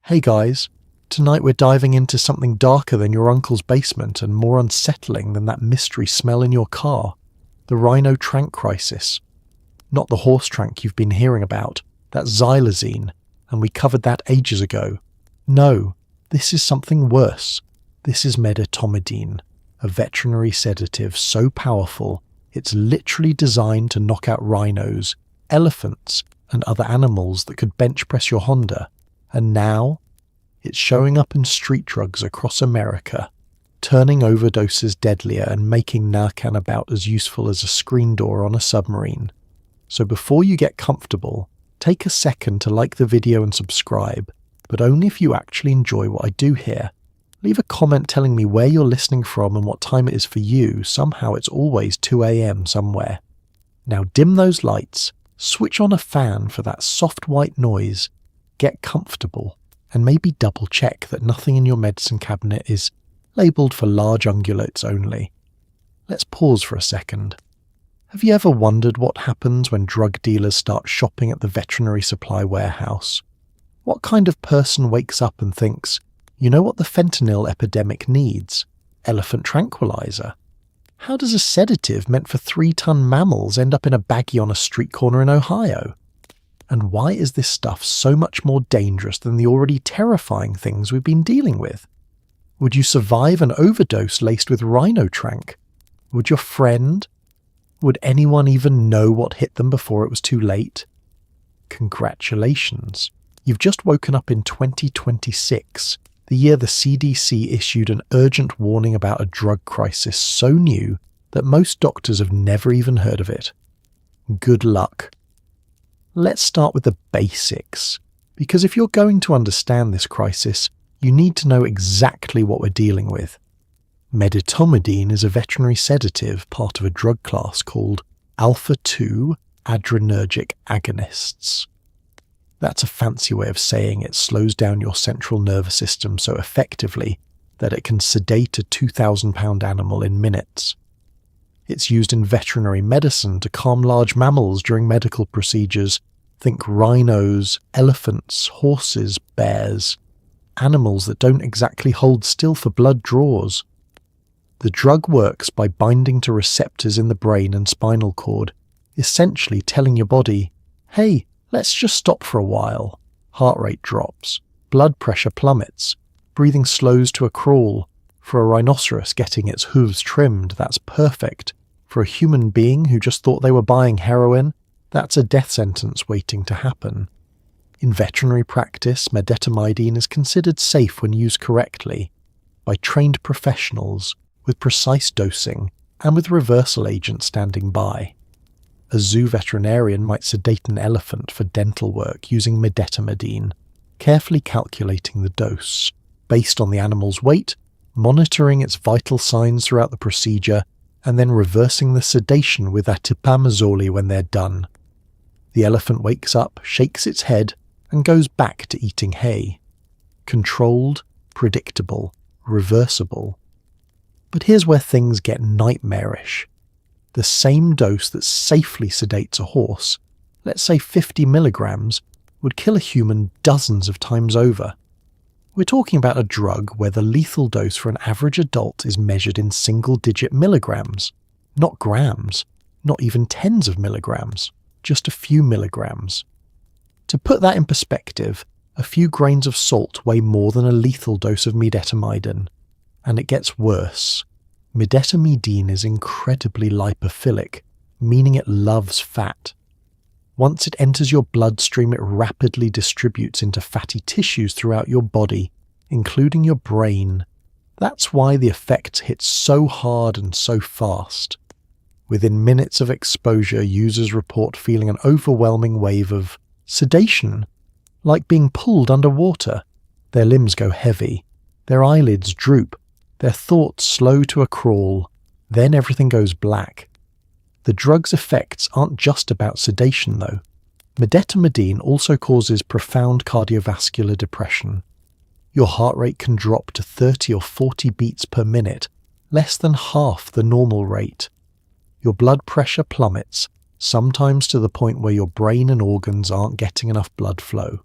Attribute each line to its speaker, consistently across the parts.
Speaker 1: Hey guys, tonight we're diving into something darker than your uncle's basement and more unsettling than that mystery smell in your car, the Rhino Tranq crisis. Not the horse tranq you've been hearing about, that's Xylazine, and we covered that ages ago. No, this is something worse. This is medetomidine, a veterinary sedative so powerful it's literally designed to knock out rhinos, elephants, and other animals that could bench press your Honda. And now, it's showing up in street drugs across America, turning overdoses deadlier and making Narcan about as useful as a screen door on a submarine. So before you get comfortable, take a second to like the video and subscribe, but only if you actually enjoy what I do here. Leave a comment telling me where you're listening from and what time it is for you. Somehow it's always 2 a.m. somewhere. Now dim those lights, switch on a fan for that soft white noise, get comfortable, and maybe double check that nothing in your medicine cabinet is labelled for large ungulates only. Let's pause for a second. Have you ever wondered what happens when drug dealers start shopping at the veterinary supply warehouse? What kind of person wakes up and thinks, you know what the fentanyl epidemic needs? Elephant tranquilizer. How does a sedative meant for 3-ton mammals end up in a baggie on a street corner in Ohio? And why is this stuff so much more dangerous than the already terrifying things we've been dealing with? Would you survive an overdose laced with Rhino Tranq? Would your friend? Would anyone even know what hit them before it was too late? Congratulations. You've just woken up in 2026, the year the CDC issued an urgent warning about a drug crisis so new that most doctors have never even heard of it. Good luck. Let's start with the basics, because if you're going to understand this crisis, you need to know exactly what we're dealing with. Medetomidine is a veterinary sedative, part of a drug class called alpha-2 adrenergic agonists. That's a fancy way of saying it slows down your central nervous system so effectively that it can sedate a 2,000-pound animal in minutes. It's used in veterinary medicine to calm large mammals during medical procedures. Think rhinos, elephants, horses, bears, animals that don't exactly hold still for blood draws. The drug works by binding to receptors in the brain and spinal cord, essentially telling your body, hey, let's just stop for a while. Heart rate drops, blood pressure plummets, breathing slows to a crawl. For a rhinoceros getting its hooves trimmed, that's perfect. For a human being who just thought they were buying heroin, that's a death sentence waiting to happen. In veterinary practice, medetomidine is considered safe when used correctly, by trained professionals, with precise dosing, and with reversal agents standing by. A zoo veterinarian might sedate an elephant for dental work using medetomidine, carefully calculating the dose, based on the animal's weight, monitoring its vital signs throughout the procedure, and then reversing the sedation with atipamezole when they're done. The elephant wakes up, shakes its head, and goes back to eating hay. Controlled, predictable, reversible. But here's where things get nightmarish. The same dose that safely sedates a horse, let's say 50 milligrams, would kill a human dozens of times over. We're talking about a drug where the lethal dose for an average adult is measured in single-digit milligrams, not grams, not even tens of milligrams, just a few milligrams. To put that in perspective, a few grains of salt weigh more than a lethal dose of medetomidine. And it gets worse. Medetomidine is incredibly lipophilic, meaning it loves fat. Once it enters your bloodstream, it rapidly distributes into fatty tissues throughout your body, including your brain. That's why the effects hit so hard and so fast. Within minutes of exposure, users report feeling an overwhelming wave of sedation, like being pulled underwater. Their limbs go heavy, their eyelids droop, their thoughts slow to a crawl, then everything goes black. The drug's effects aren't just about sedation though. Medetomidine also causes profound cardiovascular depression. Your heart rate can drop to 30 or 40 beats per minute, less than half the normal rate. Your blood pressure plummets, sometimes to the point where your brain and organs aren't getting enough blood flow.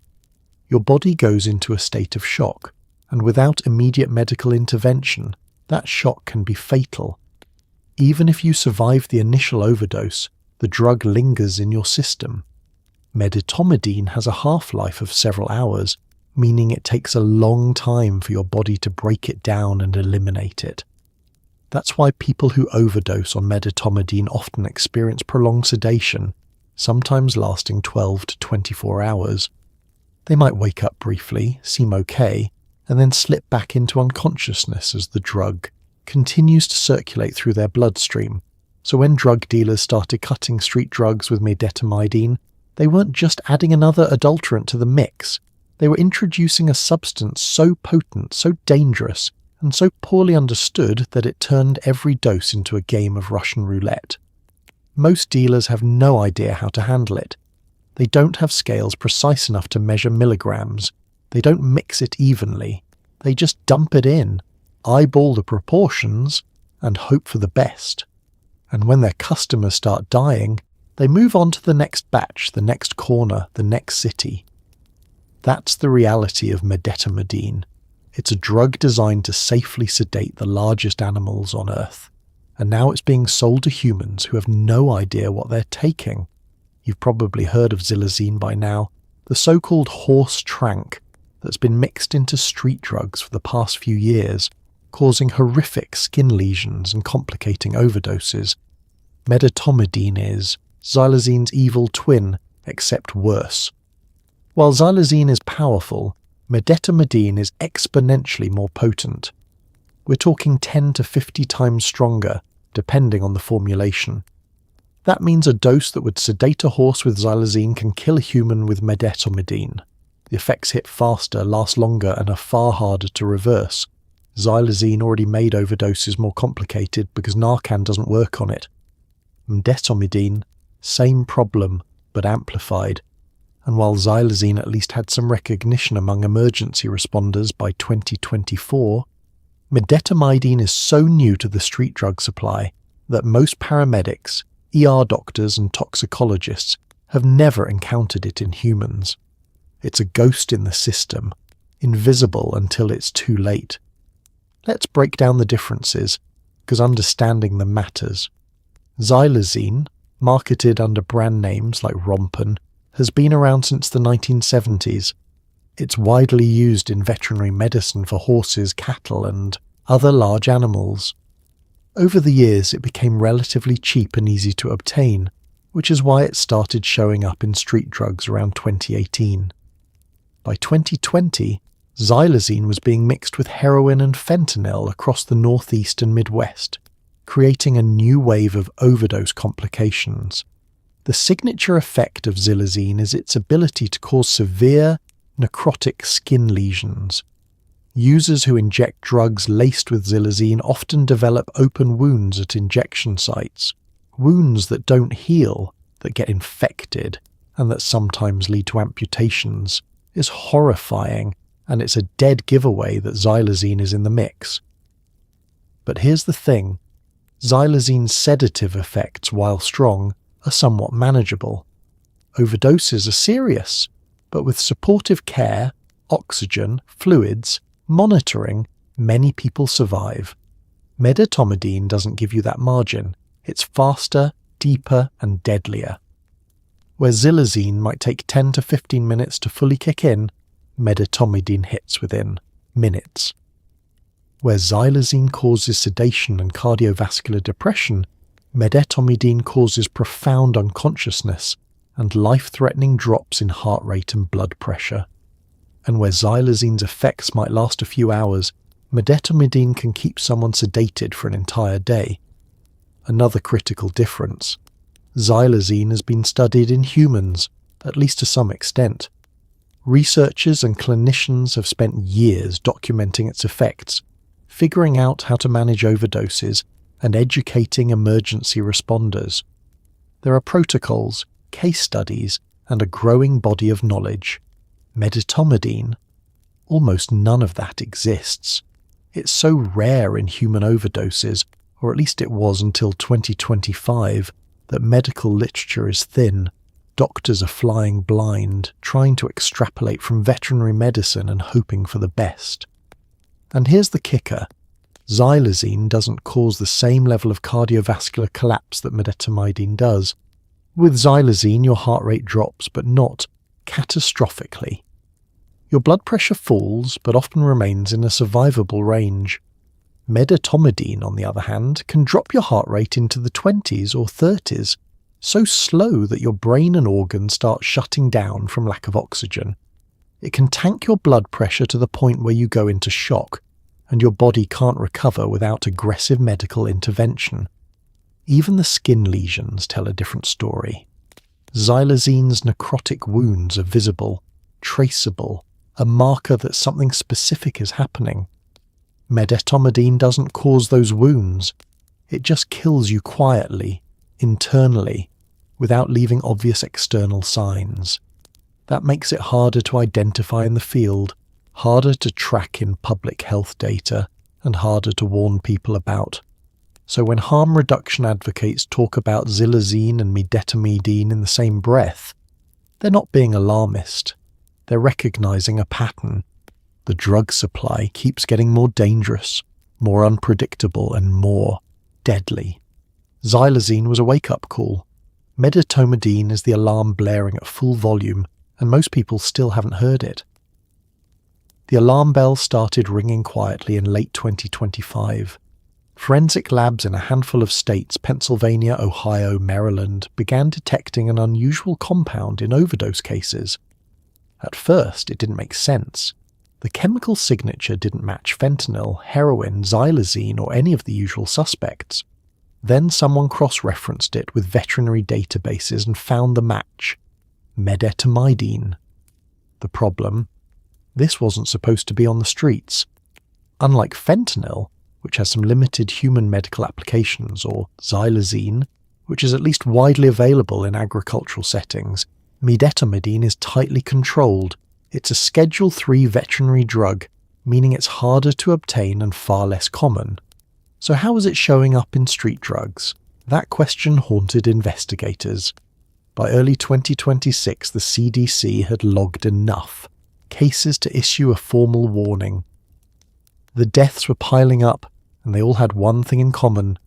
Speaker 1: your body goes into a state of shock, and without immediate medical intervention, that shock can be fatal. Even if you survive the initial overdose, the drug lingers in your system. Medetomidine has a half-life of several hours, meaning it takes a long time for your body to break it down and eliminate it. That's why people who overdose on medetomidine often experience prolonged sedation, sometimes lasting 12 to 24 hours. They might wake up briefly, seem okay, and then slip back into unconsciousness as the drug continues to circulate through their bloodstream. So when drug dealers started cutting street drugs with medetomidine, they weren't just adding another adulterant to the mix. They were introducing a substance so potent, so dangerous, and so poorly understood that it turned every dose into a game of Russian roulette. Most dealers have no idea how to handle it. They don't have scales precise enough to measure milligrams. They don't mix it evenly. They just dump it in, eyeball the proportions, and hope for the best. And when their customers start dying, they move on to the next batch, the next corner, the next city. That's the reality of medetomidine. It's a drug designed to safely sedate the largest animals on Earth. And now it's being sold to humans who have no idea what they're taking. You've probably heard of Xylazine by now, the so-called horse tranq that's been mixed into street drugs for the past few years, causing horrific skin lesions and complicating overdoses. Medetomidine is Xylazine's evil twin, except worse. While Xylazine is powerful, medetomidine is exponentially more potent. We're talking 10 to 50 times stronger, depending on the formulation. That means a dose that would sedate a horse with Xylazine can kill a human with medetomidine. The effects hit faster, last longer, and are far harder to reverse. Xylazine already made overdoses more complicated because Narcan doesn't work on it. Medetomidine, same problem, but amplified. And while Xylazine at least had some recognition among emergency responders by 2024, medetomidine is so new to the street drug supply that most paramedics, ER doctors and toxicologists have never encountered it in humans. It's a ghost in the system, invisible until it's too late. Let's break down the differences, because understanding them matters. Xylazine, marketed under brand names like Rompan, has been around since the 1970s. It's widely used in veterinary medicine for horses, cattle, and other large animals. Over the years, it became relatively cheap and easy to obtain, which is why it started showing up in street drugs around 2018. By 2020, Xylazine was being mixed with heroin and fentanyl across the Northeast and Midwest, creating a new wave of overdose complications. The signature effect of Xylazine is its ability to cause severe, necrotic skin lesions. Users who inject drugs laced with Xylazine often develop open wounds at injection sites, wounds that don't heal, that get infected, and that sometimes lead to amputations. It's horrifying, and it's a dead giveaway that Xylazine is in the mix. But here's the thing. Xylazine's sedative effects, while strong, are somewhat manageable. Overdoses are serious, but with supportive care, oxygen, fluids, monitoring, many people survive. Medetomidine doesn't give you that margin. It's faster, deeper, and deadlier. Where Xylazine might take 10 to 15 minutes to fully kick in, medetomidine hits within minutes. Where Xylazine causes sedation and cardiovascular depression, medetomidine causes profound unconsciousness and life-threatening drops in heart rate and blood pressure. And where Xylazine's effects might last a few hours, medetomidine can keep someone sedated for an entire day. Another critical difference. Xylazine has been studied in humans, at least to some extent. Researchers and clinicians have spent years documenting its effects, figuring out how to manage overdoses, and educating emergency responders. There are protocols, case studies, and a growing body of knowledge. Medetomidine? Almost none of that exists. It's so rare in human overdoses, or at least it was until 2025, that medical literature is thin. doctors are flying blind, trying to extrapolate from veterinary medicine and hoping for the best. And here's the kicker. Xylazine doesn't cause the same level of cardiovascular collapse that medetomidine does. With xylazine, your heart rate drops, but not catastrophically. Your blood pressure falls, but often remains in a survivable range. Medetomidine, on the other hand, can drop your heart rate into the 20s or 30s, so slow that your brain and organs start shutting down from lack of oxygen. It can tank your blood pressure to the point where you go into shock, and your body can't recover without aggressive medical intervention. Even the skin lesions tell a different story. Xylazine's necrotic wounds are visible, traceable, a marker that something specific is happening. Medetomidine doesn't cause those wounds. It just kills you quietly, internally, without leaving obvious external signs. That makes it harder to identify in the field, harder to track in public health data, and harder to warn people about. So when harm reduction advocates talk about xylazine and medetomidine in the same breath, they're not being alarmist. They're recognizing a pattern. The drug supply keeps getting more dangerous, more unpredictable, and more deadly. Xylazine was a wake-up call. Medetomidine is the alarm blaring at full volume, and most people still haven't heard it. The alarm bell started ringing quietly in late 2025. Forensic labs in a handful of states, Pennsylvania, Ohio, Maryland, began detecting an unusual compound in overdose cases. At first, it didn't make sense. The chemical signature didn't match fentanyl, heroin, xylazine, or any of the usual suspects. Then someone cross-referenced it with veterinary databases and found the match: medetomidine. The problem? This wasn't supposed to be on the streets. Unlike fentanyl, which has some limited human medical applications, or xylazine, which is at least widely available in agricultural settings, medetomidine is tightly controlled. It's a Schedule III veterinary drug, meaning it's harder to obtain and far less common. So how is it showing up in street drugs? That question haunted investigators. By early 2026, the CDC had logged enough cases to issue a formal warning. The deaths were piling up, and they all had one thing in common: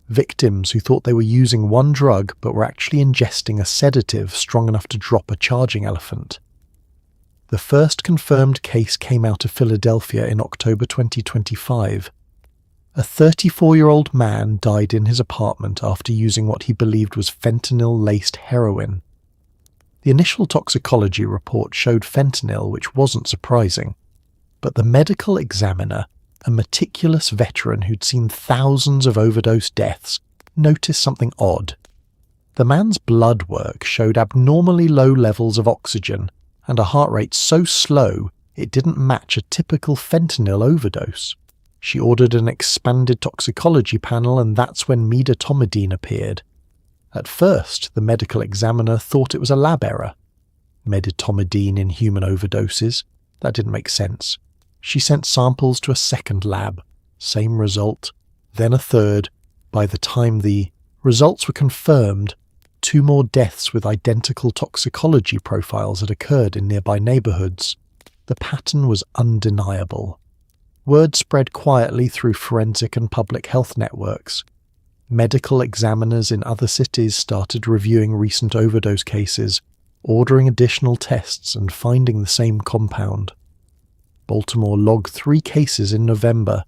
Speaker 1: victims who thought they were using one drug but were actually ingesting a sedative strong enough to drop a charging elephant. The first confirmed case came out of Philadelphia in October 2025. A 34-year-old man died in his apartment after using what he believed was fentanyl-laced heroin. The initial toxicology report showed fentanyl, which wasn't surprising, but the medical examiner, a meticulous veteran who'd seen thousands of overdose deaths, noticed something odd. The man's blood work showed abnormally low levels of oxygen and a heart rate so slow it didn't match a typical fentanyl overdose. She ordered an expanded toxicology panel, and that's when medetomidine appeared. At first, the medical examiner thought it was a lab error. Medetomidine in human overdoses? That didn't make sense. She sent samples to a second lab. Same result. Then a third. By the time the results were confirmed, 2 more deaths with identical toxicology profiles had occurred in nearby neighborhoods. The pattern was undeniable. Word spread quietly through forensic and public health networks. Medical examiners in other cities started reviewing recent overdose cases, ordering additional tests and finding the same compound. Baltimore logged 3 cases in November,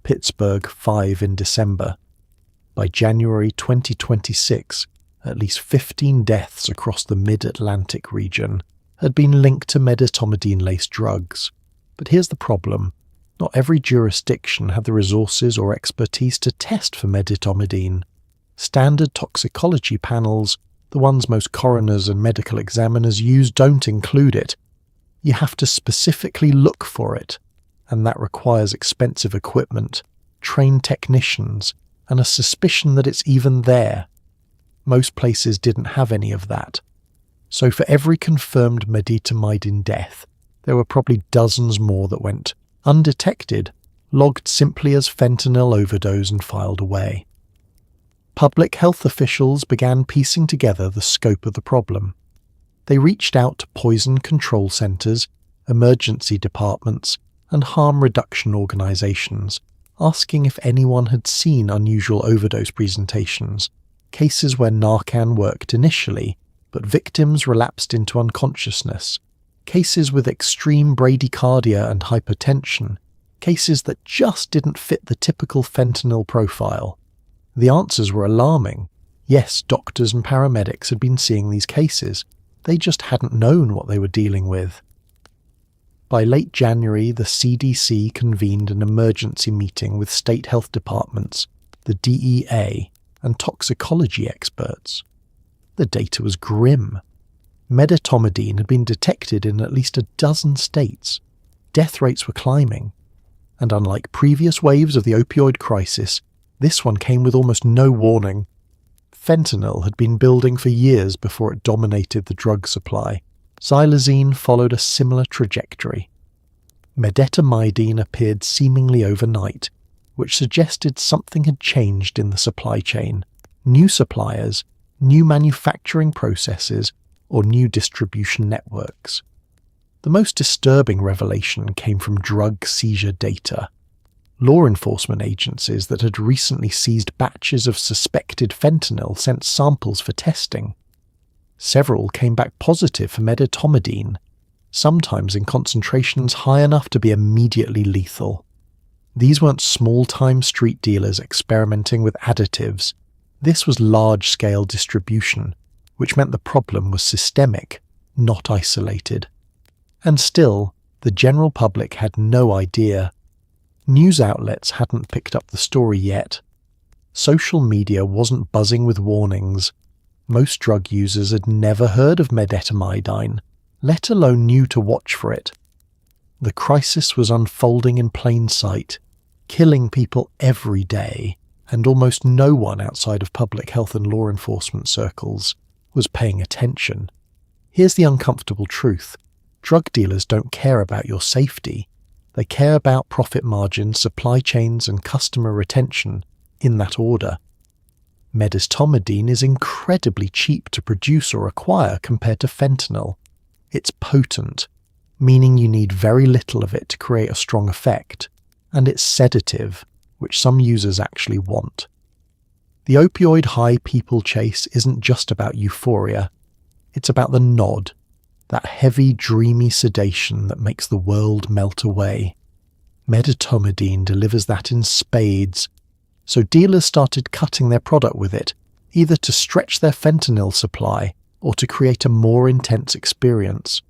Speaker 1: Pittsburgh 5 in December. By January 2026, at least 15 deaths across the mid-Atlantic region had been linked to medetomidine-laced drugs. But here's the problem. Not every jurisdiction had the resources or expertise to test for medetomidine. Standard toxicology panels, the ones most coroners and medical examiners use, don't include it. You have to specifically look for it, and that requires expensive equipment, trained technicians, and a suspicion that it's even there. Most places didn't have any of that. So for every confirmed medetomidine death, there were probably dozens more that went undetected, logged simply as fentanyl overdose and filed away. Public health officials began piecing together the scope of the problem. They reached out to poison control centres, emergency departments, and harm reduction organisations, asking if anyone had seen unusual overdose presentations, cases where Narcan worked initially, but victims relapsed into unconsciousness, cases with extreme bradycardia and hypertension, cases that just didn't fit the typical fentanyl profile. The answers were alarming. Yes, doctors and paramedics had been seeing these cases. They just hadn't known what they were dealing with. By late January, the CDC convened an emergency meeting with state health departments, the DEA, and toxicology experts. The data was grim. Medetomidine had been detected in at least a dozen states. Death rates were climbing. And unlike previous waves of the opioid crisis, this one came with almost no warning. Fentanyl had been building for years before it dominated the drug supply. Xylazine followed a similar trajectory. Medetomidine appeared seemingly overnight, which suggested something had changed in the supply chain. New suppliers, new manufacturing processes, or new distribution networks. The most disturbing revelation came from drug seizure data. Law enforcement agencies that had recently seized batches of suspected fentanyl sent samples for testing. Several came back positive for medetomidine, sometimes in concentrations high enough to be immediately lethal. These weren't small-time street dealers experimenting with additives. This was large-scale distribution, which meant the problem was systemic, not isolated. And still, the general public had no idea. News outlets hadn't picked up the story yet. Social media wasn't buzzing with warnings. Most drug users had never heard of medetomidine, let alone knew to watch for it. The crisis was unfolding in plain sight, killing people every day, and almost no one outside of public health and law enforcement circles was paying attention. Here's the uncomfortable truth. Drug dealers don't care about your safety. They care about profit margins, supply chains, and customer retention, in that order. Medetomidine is incredibly cheap to produce or acquire compared to fentanyl. It's potent, meaning you need very little of it to create a strong effect, and it's sedative, which some users actually want. The opioid high people chase isn't just about euphoria. It's about the nod, that heavy, dreamy sedation that makes the world melt away. Medetomidine delivers that in spades, so dealers started cutting their product with it, either to stretch their fentanyl supply or to create a more intense experience.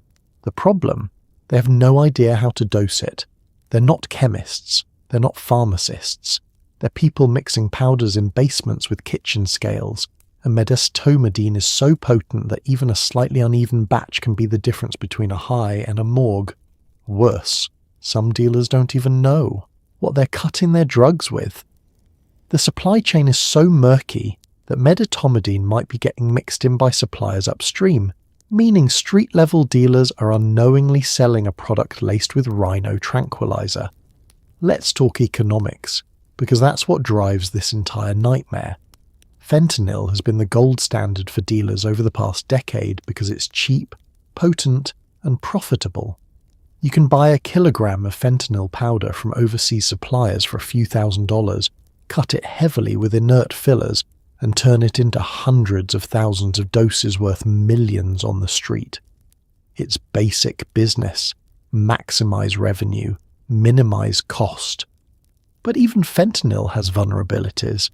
Speaker 1: The problem? They have no idea how to dose it. They're not chemists. They're not pharmacists. They're people mixing powders in basements with kitchen scales, and medetomidine is so potent that even a slightly uneven batch can be the difference between a high and a morgue. Worse, some dealers don't even know what they're cutting their drugs with. The supply chain is so murky that medetomidine might be getting mixed in by suppliers upstream, meaning street-level dealers are unknowingly selling a product laced with Rhino tranquilizer. Let's talk economics, because that's what drives this entire nightmare. Fentanyl has been the gold standard for dealers over the past decade because it's cheap, potent, and profitable. You can buy a kilogram of fentanyl powder from overseas suppliers for a few $1,000s, cut it heavily with inert fillers, and turn it into hundreds of thousands of doses worth millions on the street. It's basic business. Maximize revenue, minimize cost. But even fentanyl has vulnerabilities.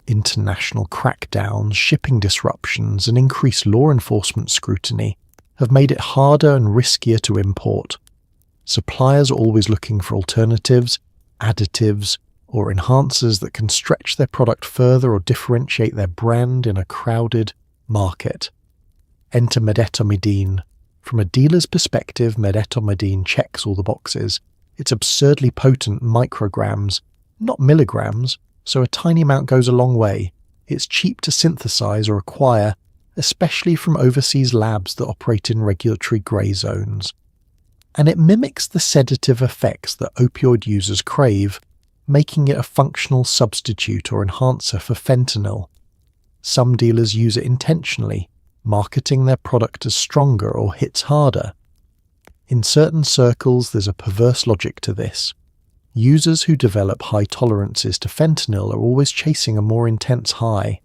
Speaker 1: International crackdowns, shipping disruptions, and increased law enforcement scrutiny have made it harder and riskier to import. Suppliers are always looking for alternatives, additives, or enhancers that can stretch their product further or differentiate their brand in a crowded market. Enter medetomidine. From a dealer's perspective, medetomidine checks all the boxes. It's absurdly potent micrograms, not milligrams, so a tiny amount goes a long way. It's cheap to synthesize or acquire, especially from overseas labs that operate in regulatory grey zones. And it mimics the sedative effects that opioid users crave, making it a functional substitute or enhancer for fentanyl. Some dealers use it intentionally, marketing their product as stronger or hits harder. In certain circles, there's a perverse logic to this. Users who develop high tolerances to fentanyl are always chasing a more intense high.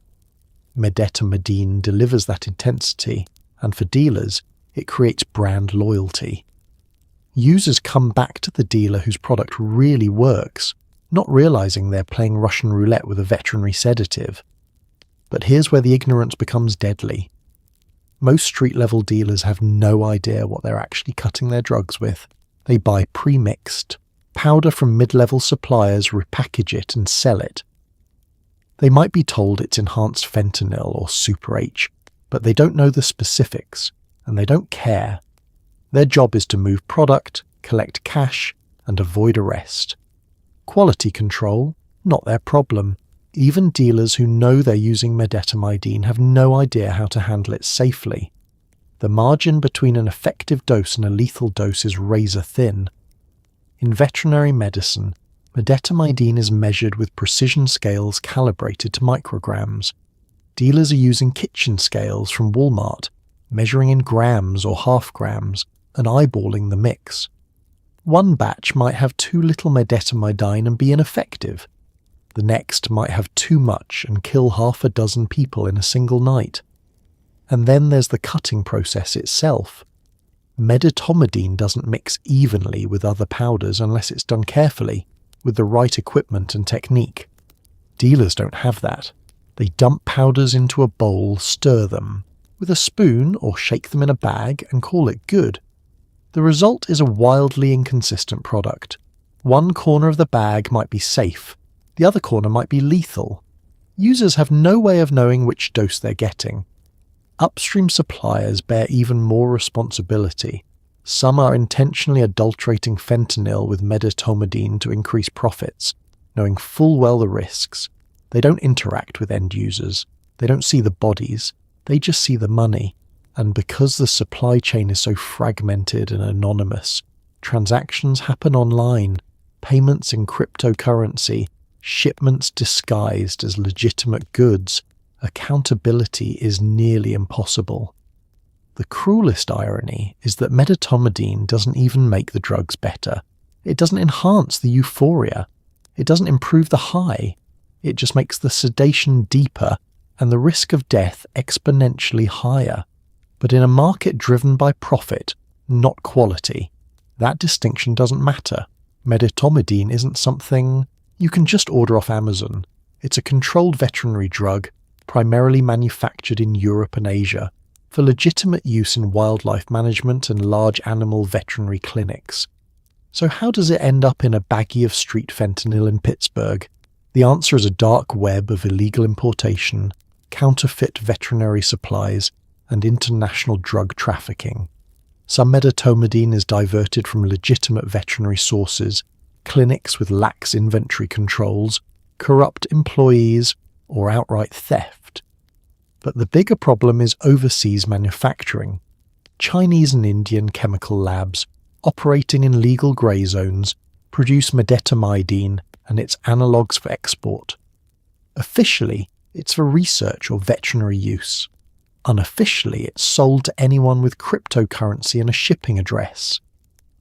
Speaker 1: Medetomidine delivers that intensity, and for dealers, it creates brand loyalty. Users come back to the dealer whose product really works, not realizing they're playing Russian roulette with a veterinary sedative. But here's where the ignorance becomes deadly. Most street-level dealers have no idea what they're actually cutting their drugs with. They buy pre-mixed powder from mid-level suppliers, repackage it and sell it. They might be told it's enhanced fentanyl or Super H, but they don't know the specifics, and they don't care. Their job is to move product, collect cash, and avoid arrest. Quality control, not their problem. Even dealers who know they're using medetomidine have no idea how to handle it safely. The margin between an effective dose and a lethal dose is razor thin. In veterinary medicine, medetomidine is measured with precision scales calibrated to micrograms. Dealers are using kitchen scales from Walmart, measuring in grams or half grams, and eyeballing the mix. One batch might have too little medetomidine and be ineffective. The next might have too much and kill half a dozen people in a single night. And then there's the cutting process itself. Medetomidine doesn't mix evenly with other powders unless it's done carefully, with the right equipment and technique. Dealers don't have that. They dump powders into a bowl, stir them with a spoon or shake them in a bag and call it good. The result is a wildly inconsistent product. One corner of the bag might be safe, the other corner might be lethal. Users have no way of knowing which dose they're getting. Upstream suppliers bear even more responsibility. Some are intentionally adulterating fentanyl with medetomidine to increase profits, knowing full well the risks. They don't interact with end users. They don't see the bodies. They just see the money. And because the supply chain is so fragmented and anonymous, transactions happen online, payments in cryptocurrency, shipments disguised as legitimate goods. Accountability is nearly impossible. The cruelest irony is that medetomidine doesn't even make the drugs better. It doesn't enhance the euphoria. It doesn't improve the high. It just makes the sedation deeper and the risk of death exponentially higher. But in a market driven by profit, not quality, that distinction doesn't matter. Medetomidine isn't something you can just order off Amazon. It's a controlled veterinary drug, primarily manufactured in Europe and Asia, for legitimate use in wildlife management and large animal veterinary clinics. So how does it end up in a baggie of street fentanyl in Pittsburgh? The answer is a dark web of illegal importation, counterfeit veterinary supplies, and international drug trafficking. Some medetomidine is diverted from legitimate veterinary sources, clinics with lax inventory controls, corrupt employees, or outright theft. But the bigger problem is overseas manufacturing. Chinese and Indian chemical labs, operating in legal grey zones, produce medetomidine and its analogues for export. Officially, it's for research or veterinary use. Unofficially, it's sold to anyone with cryptocurrency and a shipping address.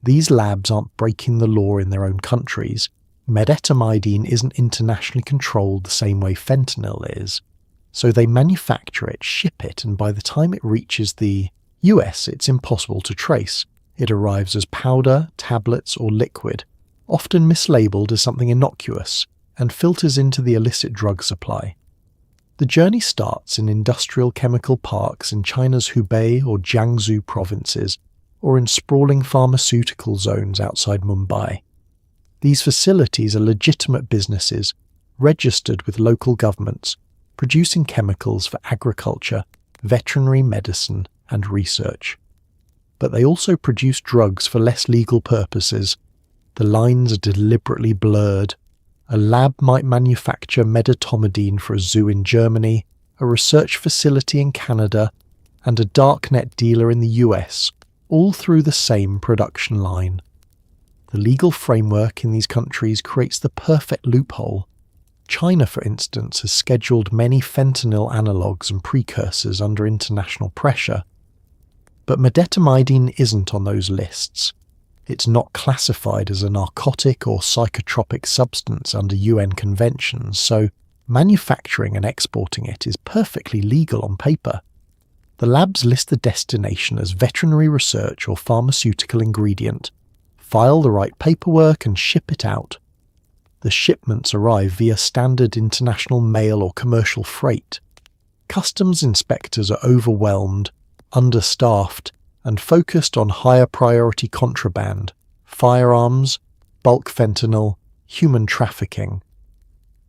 Speaker 1: These labs aren't breaking the law in their own countries. Medetomidine isn't internationally controlled the same way fentanyl is. So they manufacture it, ship it, and by the time it reaches the US, it's impossible to trace. It arrives as powder, tablets, or liquid, often mislabeled as something innocuous, and filters into the illicit drug supply. The journey starts in industrial chemical parks in China's Hubei or Jiangsu provinces, or in sprawling pharmaceutical zones outside Mumbai. These facilities are legitimate businesses, registered with local governments, producing chemicals for agriculture, veterinary medicine, and research. But they also produce drugs for less legal purposes. The lines are deliberately blurred. A lab might manufacture medetomidine for a zoo in Germany, a research facility in Canada, and a Darknet dealer in the US, all through the same production line. The legal framework in these countries creates the perfect loophole. China, for instance, has scheduled many fentanyl analogues and precursors under international pressure. But medetomidine isn't on those lists. It's not classified as a narcotic or psychotropic substance under UN conventions, so manufacturing and exporting it is perfectly legal on paper. The labs list the destination as veterinary research or pharmaceutical ingredient, file the right paperwork and ship it out. The shipments arrive via standard international mail or commercial freight. Customs inspectors are overwhelmed, understaffed, and focused on higher priority contraband, firearms, bulk fentanyl, human trafficking.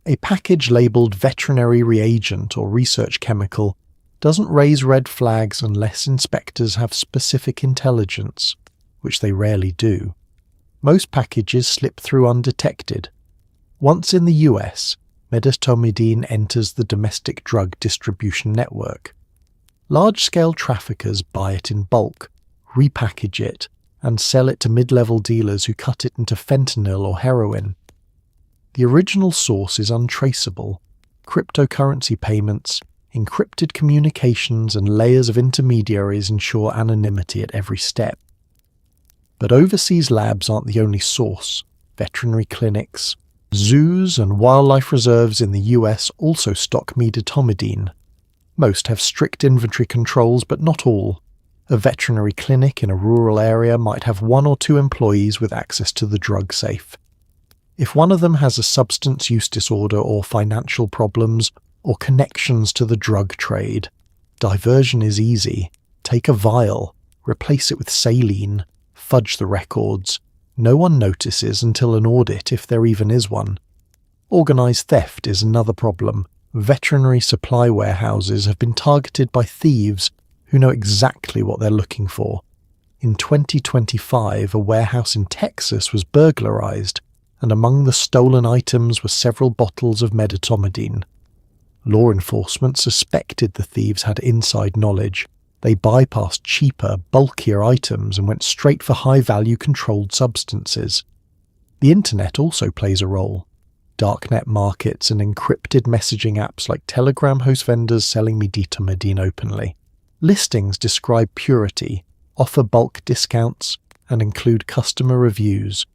Speaker 1: A package labelled veterinary reagent or research chemical doesn't raise red flags unless inspectors have specific intelligence, which they rarely do. Most packages slip through undetected. Once in the US, medetomidine enters the domestic drug distribution network. Large-scale traffickers buy it in bulk, repackage it, and sell it to mid-level dealers who cut it into fentanyl or heroin. The original source is untraceable. Cryptocurrency payments, encrypted communications, and layers of intermediaries ensure anonymity at every step. But overseas labs aren't the only source. Veterinary clinics, zoos, and wildlife reserves in the US also stock medetomidine. Most have strict inventory controls, but not all. A veterinary clinic in a rural area might have 1 or 2 employees with access to the drug safe. If one of them has a substance use disorder or financial problems or connections to the drug trade, diversion is easy. Take a vial, replace it with saline, fudge the records. No one notices until an audit, if there even is one. Organised theft is another problem. Veterinary supply warehouses have been targeted by thieves who know exactly what they're looking for. In 2025, a warehouse in Texas was burglarized, and among the stolen items were several bottles of medetomidine. Law enforcement suspected the thieves had inside knowledge. They bypassed cheaper, bulkier items and went straight for high-value controlled substances. The internet also plays a role. Darknet markets and encrypted messaging apps like Telegram host vendors selling medetomidine openly. Listings describe purity, offer bulk discounts, and include customer reviews.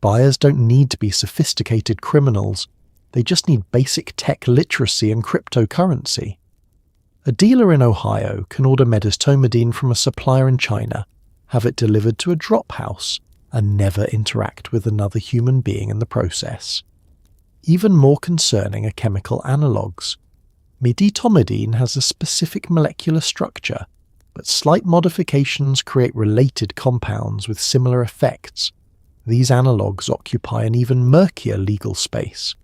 Speaker 1: Buyers don't need to be sophisticated criminals. They just need basic tech literacy and cryptocurrency. A dealer in Ohio can order medetomidine from a supplier in China, have it delivered to a drop house, and never interact with another human being in the process. Even more concerning are chemical analogues. Medetomidine has a specific molecular structure, but slight modifications create related compounds with similar effects. These analogues occupy an even murkier legal space.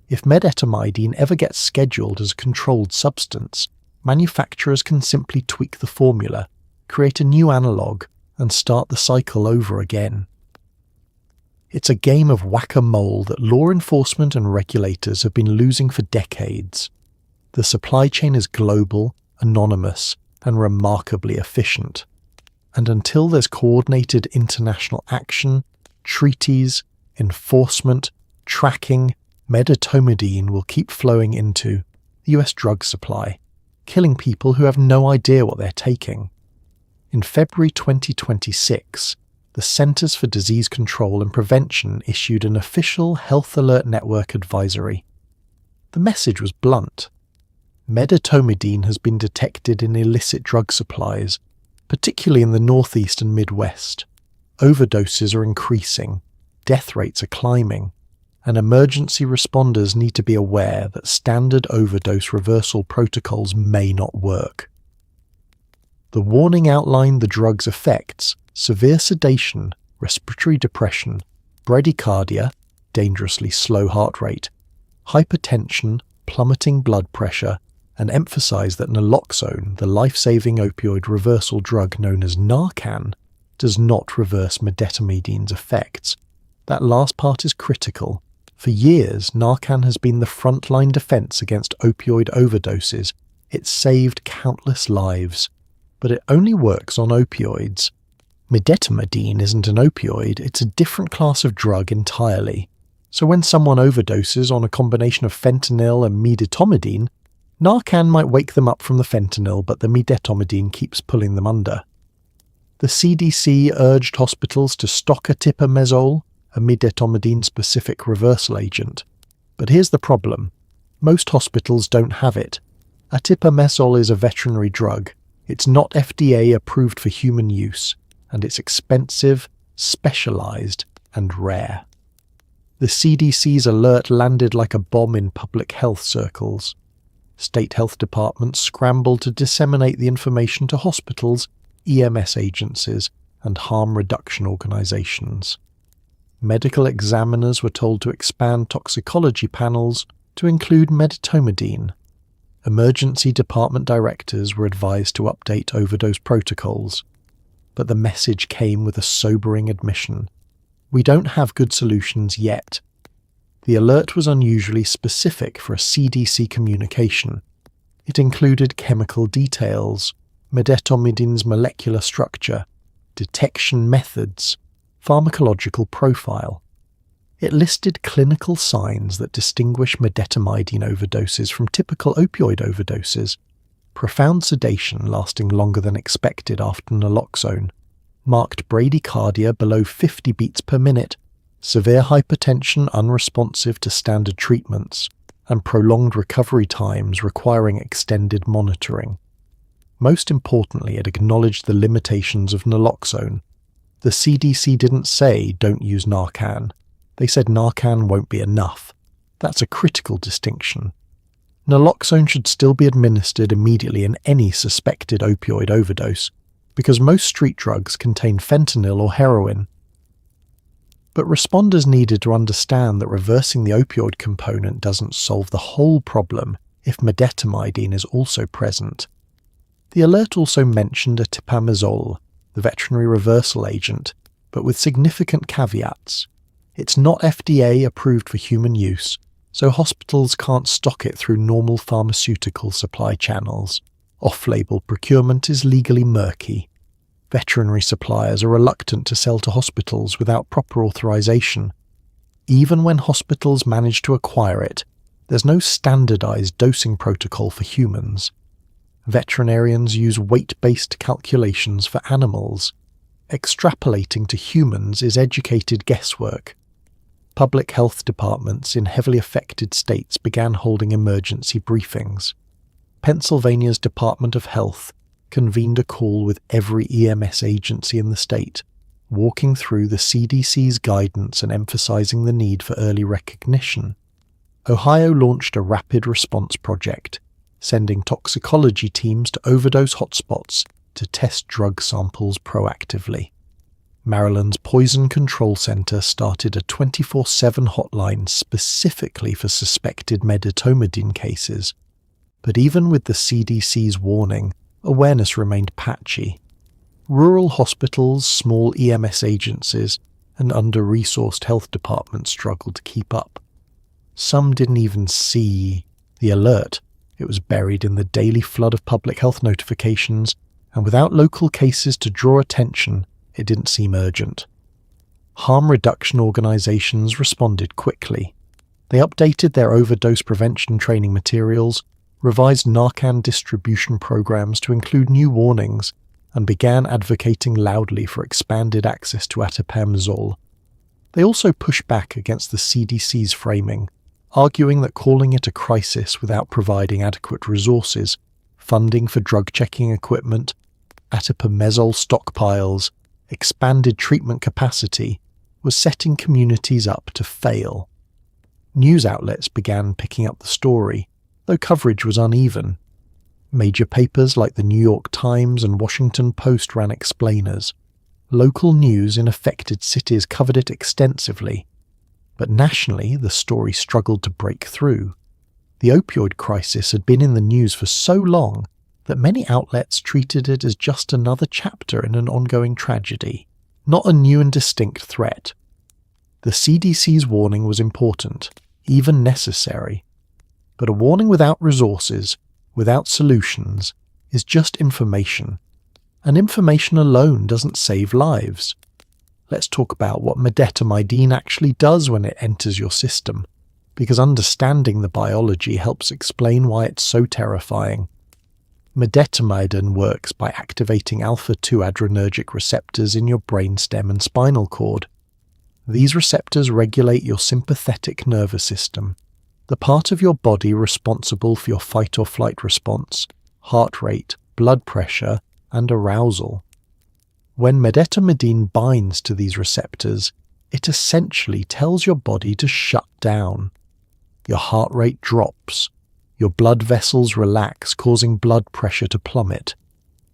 Speaker 1: If medetomidine ever gets scheduled as a controlled substance, manufacturers can simply tweak the formula, create a new analogue, and start the cycle over again. It's a game of whack-a-mole that law enforcement and regulators have been losing for decades. The supply chain is global, anonymous, and remarkably efficient. And until there's coordinated international action, treaties, enforcement, tracking, medetomidine will keep flowing into the US drug supply, killing people who have no idea what they're taking. In February 2026, the Centers for Disease Control and Prevention issued an official Health Alert Network advisory. The message was blunt. Medetomidine has been detected in illicit drug supplies, particularly in the Northeast and Midwest. Overdoses are increasing, death rates are climbing, and emergency responders need to be aware that standard overdose reversal protocols may not work. The warning outlined the drug's effects: severe sedation, respiratory depression, bradycardia, dangerously slow heart rate, hypertension, plummeting blood pressure, and emphasized that naloxone, the life-saving opioid reversal drug known as Narcan, does not reverse medetomidines effects. That last part is critical. For years, Narcan has been the frontline defense against opioid overdoses. It's saved countless lives. But it only works on opioids. Medetomidine isn't an opioid, it's a different class of drug entirely. So when someone overdoses on a combination of fentanyl and medetomidine, Narcan might wake them up from the fentanyl, but the medetomidine keeps pulling them under. The CDC urged hospitals to stock atipamezole, a medetomidine-specific reversal agent. But here's the problem. Most hospitals don't have it. Atipamezole is a veterinary drug. It's not FDA approved for human use, and it's expensive, specialized, and rare. The CDC's alert landed like a bomb in public health circles. State health departments scrambled to disseminate the information to hospitals, EMS agencies, and harm reduction organizations. Medical examiners were told to expand toxicology panels to include medetomidine. Emergency department directors were advised to update overdose protocols. But the message came with a sobering admission. We don't have good solutions yet. The alert was unusually specific for a CDC communication. It included chemical details, medetomidine's molecular structure, detection methods, pharmacological profile. It listed clinical signs that distinguish medetomidine overdoses from typical opioid overdoses: profound sedation lasting longer than expected after naloxone, marked bradycardia below 50 beats per minute, severe hypertension unresponsive to standard treatments, and prolonged recovery times requiring extended monitoring. Most importantly, it acknowledged the limitations of naloxone. The CDC didn't say don't use Narcan. They said Narcan won't be enough. That's a critical distinction. Naloxone should still be administered immediately in any suspected opioid overdose, because most street drugs contain fentanyl or heroin. But responders needed to understand that reversing the opioid component doesn't solve the whole problem if medetomidine is also present. The alert also mentioned atipamezole, the veterinary reversal agent, but with significant caveats. It's not FDA approved for human use, so hospitals can't stock it through normal pharmaceutical supply channels. Off-label procurement is legally murky. Veterinary suppliers are reluctant to sell to hospitals without proper authorization. Even when hospitals manage to acquire it, there's no standardized dosing protocol for humans. Veterinarians use weight-based calculations for animals. Extrapolating to humans is educated guesswork. Public health departments in heavily affected states began holding emergency briefings. Pennsylvania's Department of Health convened a call with every EMS agency in the state, walking through the CDC's guidance and emphasizing the need for early recognition. Ohio launched a rapid response project, sending toxicology teams to overdose hotspots to test drug samples proactively. Maryland's Poison Control Center started a 24/7 hotline specifically for suspected medetomidine cases. But even with the CDC's warning, awareness remained patchy. Rural hospitals, small EMS agencies, and under-resourced health departments struggled to keep up. Some didn't even see the alert. It was buried in the daily flood of public health notifications, and without local cases to draw attention, it didn't seem urgent. Harm reduction organizations responded quickly. They updated their overdose prevention training materials, revised Narcan distribution programs to include new warnings, and began advocating loudly for expanded access to atipamezole. They also pushed back against the CDC's framing, arguing that calling it a crisis without providing adequate resources, funding for drug-checking equipment, atipamezole stockpiles, expanded treatment capacity, was setting communities up to fail. News outlets began picking up the story, though coverage was uneven. Major papers like the New York Times and Washington Post ran explainers. Local news in affected cities covered it extensively. But nationally, the story struggled to break through. The opioid crisis had been in the news for so long that many outlets treated it as just another chapter in an ongoing tragedy, not a new and distinct threat. The CDC's warning was important, even necessary. But a warning without resources, without solutions, is just information. And information alone doesn't save lives. let's talk about what medetomidine actually does when it enters your system, because understanding the biology helps explain why it's so terrifying. Medetomidine works by activating alpha-2 adrenergic receptors in your brainstem and spinal cord. These receptors regulate your sympathetic nervous system, the part of your body responsible for your fight-or-flight response, heart rate, blood pressure, and arousal. When medetomidine binds to these receptors, it essentially tells your body to shut down. Your heart rate drops. Your blood vessels relax, causing blood pressure to plummet.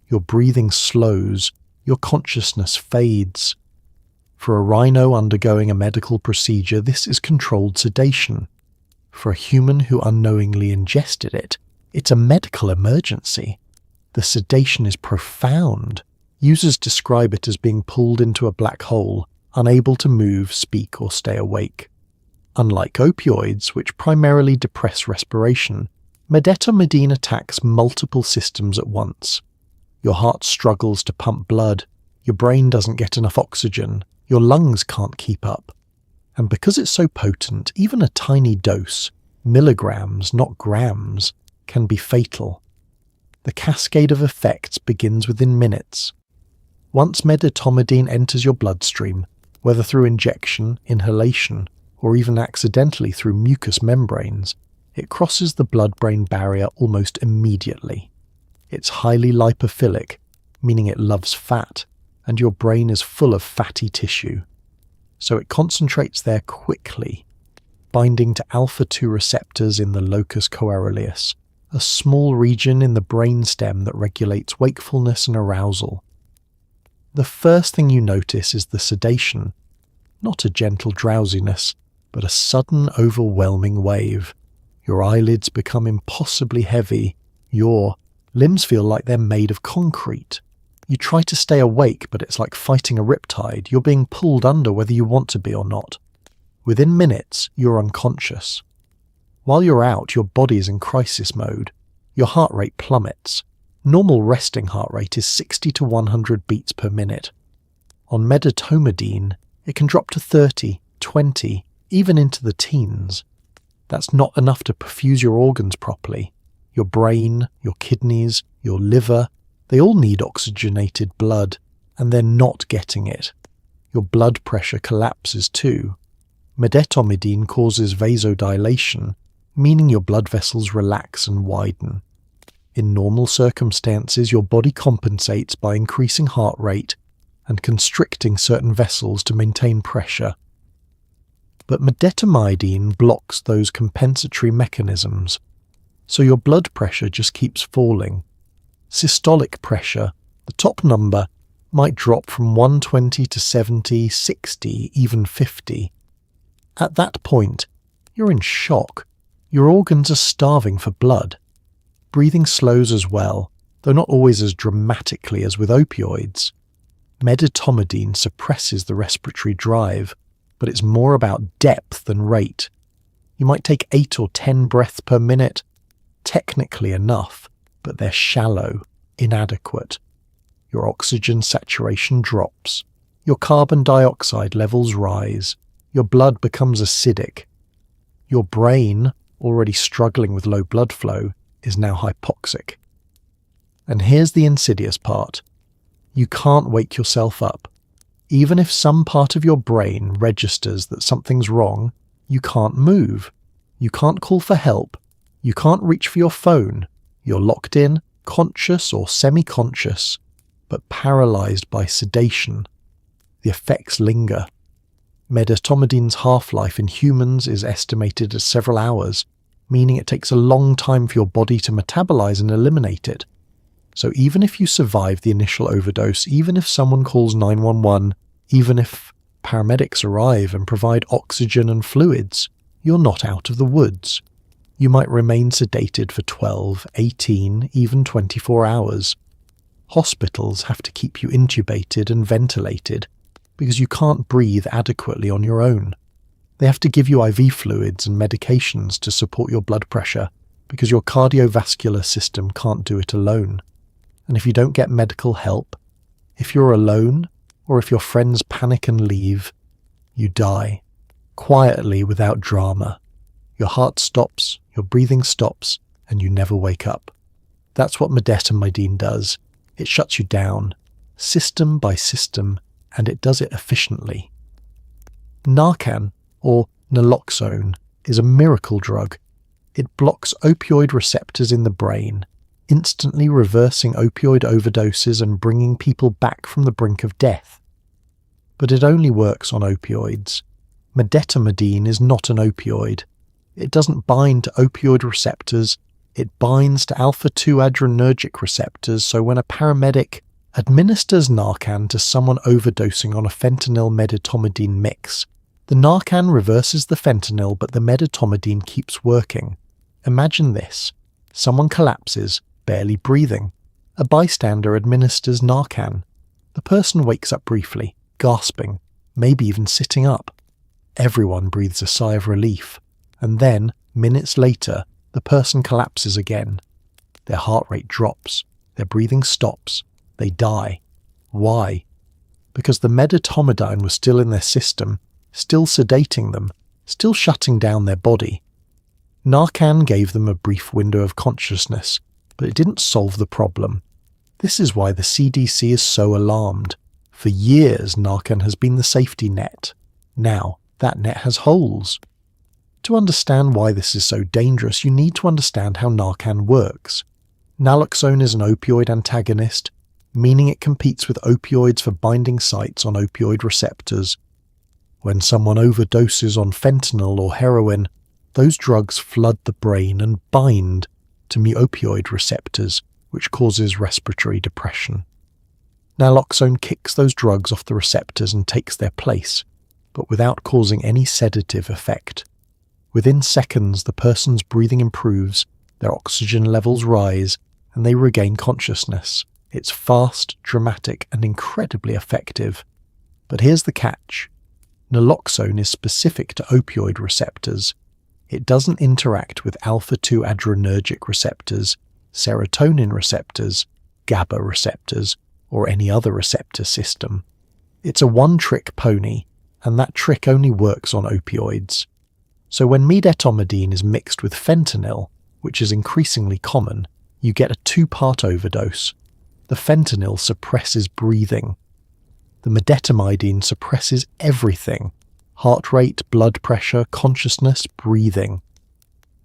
Speaker 1: Your breathing slows. Your consciousness fades. For a rhino undergoing a medical procedure, this is controlled sedation. For a human who unknowingly ingested it, it's a medical emergency. The sedation is profound. Users describe it as being pulled into a black hole, unable to move, speak, or stay awake. Unlike opioids, which primarily depress respiration, medetomidine attacks multiple systems at once. Your heart struggles to pump blood, your brain doesn't get enough oxygen, your lungs can't keep up. And because it's so potent, even a tiny dose, milligrams, not grams, can be fatal. The cascade of effects begins within minutes. Once medetomidine enters your bloodstream, whether through injection, inhalation, or even accidentally through mucous membranes, it crosses the blood-brain barrier almost immediately. It's highly lipophilic, meaning it loves fat, and your brain is full of fatty tissue. So it concentrates there quickly, binding to alpha-2 receptors in the locus coeruleus, a small region in the brainstem that regulates wakefulness and arousal. The first thing you notice is the sedation, not a gentle drowsiness, but a sudden overwhelming wave. Your eyelids become impossibly heavy. Your limbs feel like they're made of concrete. You try to stay awake, but it's like fighting a riptide. You're being pulled under whether you want to be or not. Within minutes, you're unconscious. While you're out, your body is in crisis mode. Your heart rate plummets. Normal resting heart rate is 60 to 100 beats per minute. On medetomidine, it can drop to 30, 20, even into the teens. That's not enough to perfuse your organs properly. Your brain, your kidneys, your liver, they all need oxygenated blood, and they're not getting it. Your blood pressure collapses too. Medetomidine causes vasodilation, meaning your blood vessels relax and widen. In normal circumstances, your body compensates by increasing heart rate and constricting certain vessels to maintain pressure. But medetomidine blocks those compensatory mechanisms, so your blood pressure just keeps falling. Systolic pressure, the top number, might drop from 120 to 70, 60, even 50. At that point, you're in shock. Your organs are starving for blood. Breathing slows as well, though not always as dramatically as with opioids. Medetomidine suppresses the respiratory drive, but it's more about depth than rate. You might take 8 or 10 breaths per minute. Technically enough, but they're shallow, inadequate. Your oxygen saturation drops. Your carbon dioxide levels rise. Your blood becomes acidic. Your brain, already struggling with low blood flow, is now hypoxic. And here's the insidious part. You can't wake yourself up. Even if some part of your brain registers that something's wrong, you can't move. You can't call for help. You can't reach for your phone. You're locked in, conscious or semi-conscious, but paralyzed by sedation. The effects linger. Medetomidine's half-life in humans is estimated as several hours, meaning it takes a long time for your body to metabolize and eliminate it. So even if you survive the initial overdose, even if someone calls 911, even if paramedics arrive and provide oxygen and fluids, you're not out of the woods. You might remain sedated for 12, 18, even 24 hours. Hospitals have to keep you intubated and ventilated because you can't breathe adequately on your own. They have to give you IV fluids and medications to support your blood pressure because your cardiovascular system can't do it alone. And if you don't get medical help, if you're alone, or if your friends panic and leave, you die, quietly without drama. Your heart stops, your breathing stops, and you never wake up. That's what medetomidine does. It shuts you down, system by system, and it does it efficiently. Narcan, or naloxone, is a miracle drug. It blocks opioid receptors in the brain, instantly reversing opioid overdoses and bringing people back from the brink of death. But it only works on opioids. Medetomidine is not an opioid. It doesn't bind to opioid receptors, it binds to alpha-2 adrenergic receptors, so when a paramedic administers Narcan to someone overdosing on a fentanyl-medetomidine mix, the Narcan reverses the fentanyl but the medetomidine keeps working. Imagine this. Someone collapses, barely breathing. A bystander administers Narcan. The person wakes up briefly, gasping, maybe even sitting up. Everyone breathes a sigh of relief. And then, minutes later, the person collapses again. Their heart rate drops. Their breathing stops. They die. Why? Because the medetomidine was still in their system, still sedating them, still shutting down their body. Narcan gave them a brief window of consciousness, but it didn't solve the problem. This is why the CDC is so alarmed. For years, Narcan has been the safety net. Now, that net has holes. To understand why this is so dangerous, you need to understand how Narcan works. Naloxone is an opioid antagonist, meaning it competes with opioids for binding sites on opioid receptors. When someone overdoses on fentanyl or heroin, those drugs flood the brain and bind to opioid receptors, which causes respiratory depression. Naloxone kicks those drugs off the receptors and takes their place, but without causing any sedative effect. Within seconds, the person's breathing improves, their oxygen levels rise, and they regain consciousness. It's fast, dramatic, and incredibly effective. But here's the catch. Naloxone is specific to opioid receptors. It doesn't interact with alpha-2 adrenergic receptors, serotonin receptors, GABA receptors, or any other receptor system. It's a one-trick pony, and that trick only works on opioids. So when medetomidine is mixed with fentanyl, which is increasingly common, you get a two-part overdose. The fentanyl suppresses breathing. The medetomidine suppresses everything: heart rate, blood pressure, consciousness, breathing.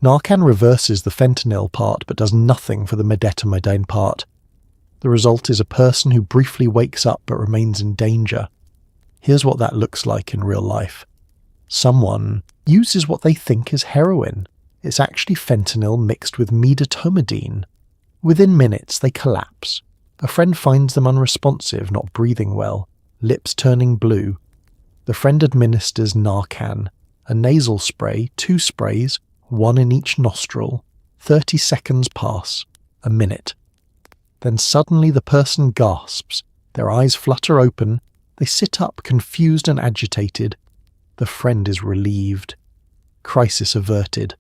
Speaker 1: Narcan reverses the fentanyl part but does nothing for the medetomidine part. The result is a person who briefly wakes up but remains in danger. Here's what that looks like in real life. Someone uses what they think is heroin. It's actually fentanyl mixed with medetomidine. Within minutes, they collapse. A friend finds them unresponsive, not breathing well, lips turning blue. The friend administers Narcan, a nasal spray, 2 sprays, 1 in each nostril. 30 seconds pass, a minute. Then suddenly the person gasps, their eyes flutter open, they sit up confused and agitated. The friend is relieved. Crisis averted.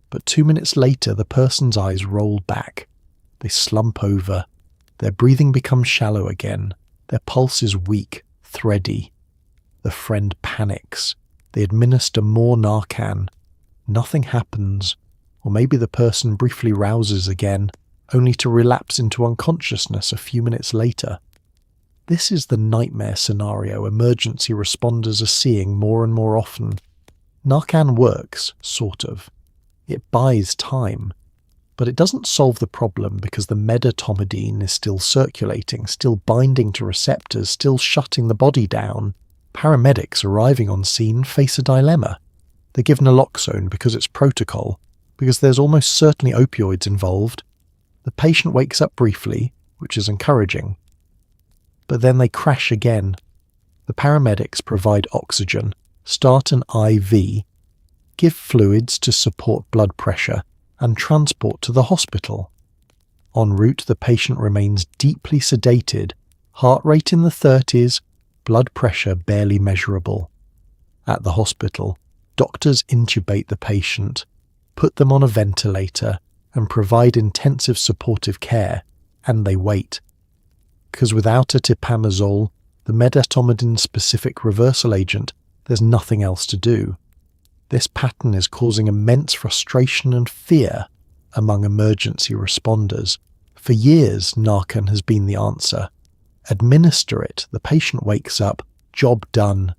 Speaker 1: But 2 minutes later, the person's eyes roll back. They slump over. Their breathing becomes shallow again. Their pulse is weak, thready. The friend panics. They administer more Narcan. Nothing happens. Or maybe the person briefly rouses again, only to relapse into unconsciousness a few minutes later. This is the nightmare scenario emergency responders are seeing more and more often. Narcan works, sort of. It buys time. But it doesn't solve the problem because the medetomidine is still circulating, still binding to receptors, still shutting the body down. Paramedics arriving on scene face a dilemma. They give naloxone because it's protocol, because there's almost certainly opioids involved. The patient wakes up briefly, which is encouraging. But then they crash again. The paramedics provide oxygen, start an IV, give fluids to support blood pressure, and transport to the hospital. En route, the patient remains deeply sedated, heart rate in the 30s, blood pressure barely measurable. At the hospital, doctors intubate the patient, put them on a ventilator, and provide intensive supportive care, and they wait. Because without atipamezole, the medetomidine-specific reversal agent, there's nothing else to do. This pattern is causing immense frustration and fear among emergency responders. For years, Narcan has been the answer. Administer it, the patient wakes up, job done.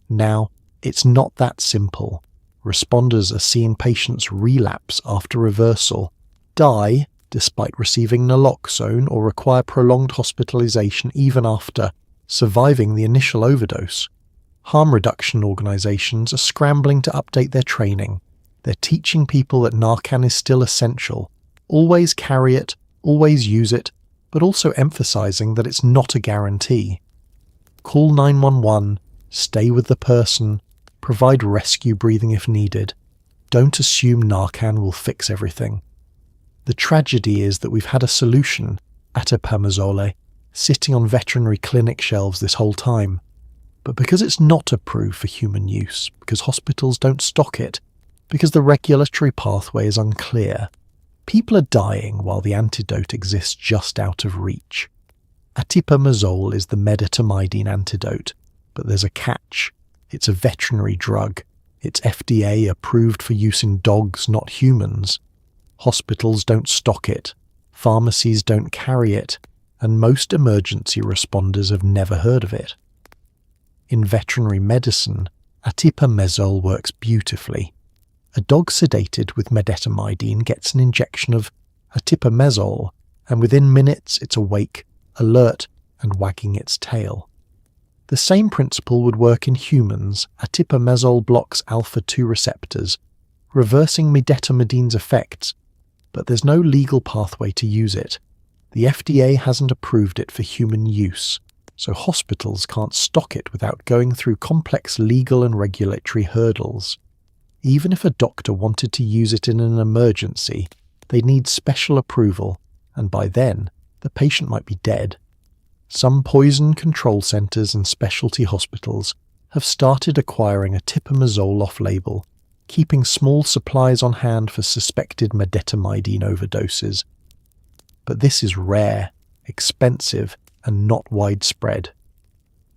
Speaker 1: Now, it's not that simple. Responders are seeing patients relapse after reversal, die despite receiving naloxone, or require prolonged hospitalization even after surviving the initial overdose. Harm reduction organizations are scrambling to update their training. They're teaching people that Narcan is still essential. Always carry it, always use it, but also emphasizing that it's not a guarantee. Call 911, stay with the person, provide rescue breathing if needed. Don't assume Narcan will fix everything. The tragedy is that we've had a solution, atipamezole, sitting on veterinary clinic shelves this whole time. But because it's not approved for human use, because hospitals don't stock it, because the regulatory pathway is unclear, people are dying while the antidote exists just out of reach. Atipamezole is the medetomidine antidote, but there's a catch. It's a veterinary drug. It's FDA approved for use in dogs, not humans. Hospitals don't stock it, pharmacies don't carry it, and most emergency responders have never heard of it. In veterinary medicine, atipamezole works beautifully. A dog sedated with medetomidine gets an injection of atipamezole, and within minutes it's awake, alert, and wagging its tail. The same principle would work in humans. Atipamezole blocks alpha-2 receptors, reversing medetomidine's effects, but there's no legal pathway to use it. The FDA hasn't approved it for human use, so hospitals can't stock it without going through complex legal and regulatory hurdles. Even if a doctor wanted to use it in an emergency, they'd need special approval, and by then, the patient might be dead. Some poison control centres and specialty hospitals have started acquiring atipamezole off-label, keeping small supplies on hand for suspected medetomidine overdoses. But this is rare, expensive, and not widespread.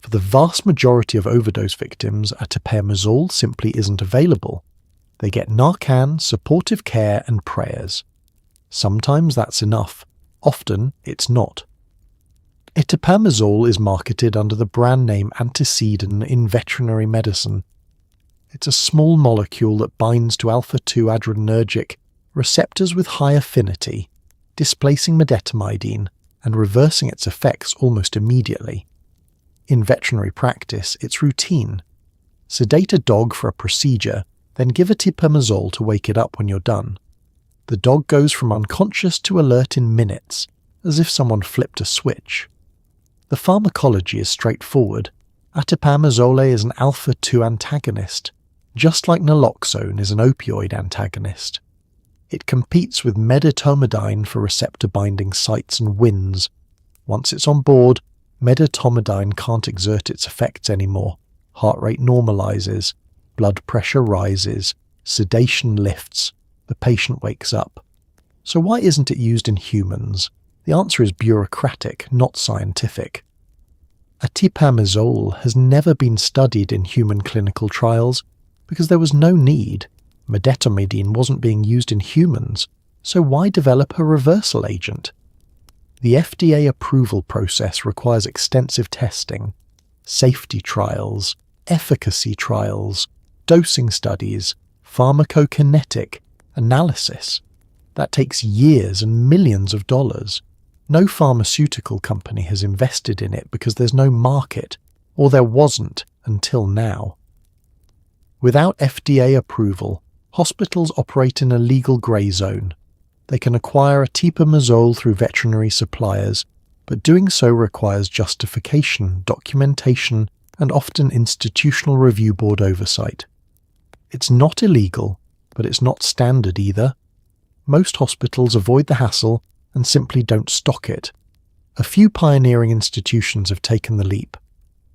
Speaker 1: For the vast majority of overdose victims, atipamezole simply isn't available. They get Narcan, supportive care, and prayers. Sometimes that's enough. Often it's not. Atipamezole is marketed under the brand name antecedin in veterinary medicine. It's a small molecule that binds to alpha-2 adrenergic receptors with high affinity, displacing medetomidine and reversing its effects almost immediately. In veterinary practice, it's routine. Sedate a dog for a procedure, then give atipamezole to wake it up when you're done. The dog goes from unconscious to alert in minutes, as if someone flipped a switch. The pharmacology is straightforward. Atipamezole is an alpha-2 antagonist, just like naloxone is an opioid antagonist. It competes with medetomidine for receptor binding sites and wins. Once it's on board, medetomidine can't exert its effects anymore. Heart rate normalizes, blood pressure rises, sedation lifts, the patient wakes up. So why isn't it used in humans? The answer is bureaucratic, not scientific. Atipamezole has never been studied in human clinical trials because there was no need. Medetomidine wasn't being used in humans, so why develop a reversal agent? The FDA approval process requires extensive testing, safety trials, efficacy trials, dosing studies, pharmacokinetic analysis. That takes years and millions of dollars. No pharmaceutical company has invested in it because there's no market, or there wasn't until now. Without FDA approval, hospitals operate in a legal grey zone. They can acquire atipamezole through veterinary suppliers, but doing so requires justification, documentation, and often institutional review board oversight. It's not illegal, but it's not standard either. Most hospitals avoid the hassle and simply don't stock it. A few pioneering institutions have taken the leap.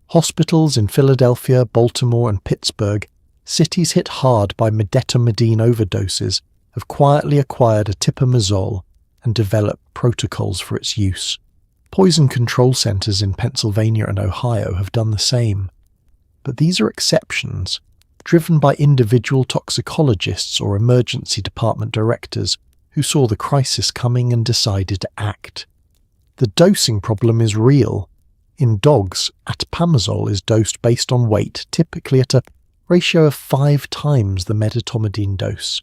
Speaker 1: Hospitals in Philadelphia, Baltimore, and Pittsburgh, cities hit hard by medetomidine overdoses, have quietly acquired atipamezole and developed protocols for its use. Poison control centers in Pennsylvania and Ohio have done the same. But these are exceptions, driven by individual toxicologists or emergency department directors who saw the crisis coming and decided to act. The dosing problem is real. In dogs, atipamezole is dosed based on weight, typically at a ratio of 5 times the medetomidine dose.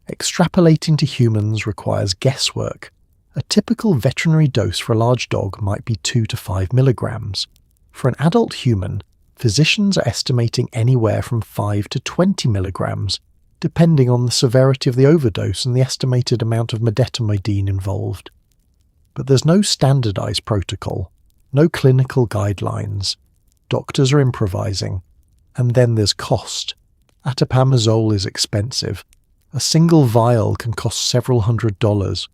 Speaker 1: Extrapolating to humans requires guesswork. A typical veterinary dose for a large dog might be 2 to 5 milligrams. For an adult human, physicians are estimating anywhere from 5 to 20 milligrams, depending on the severity of the overdose and the estimated amount of medetomidine involved. But there's no standardized protocol, no clinical guidelines. Doctors are improvising. And then there's cost. Atipamezole is expensive. A single vial can cost several $100s.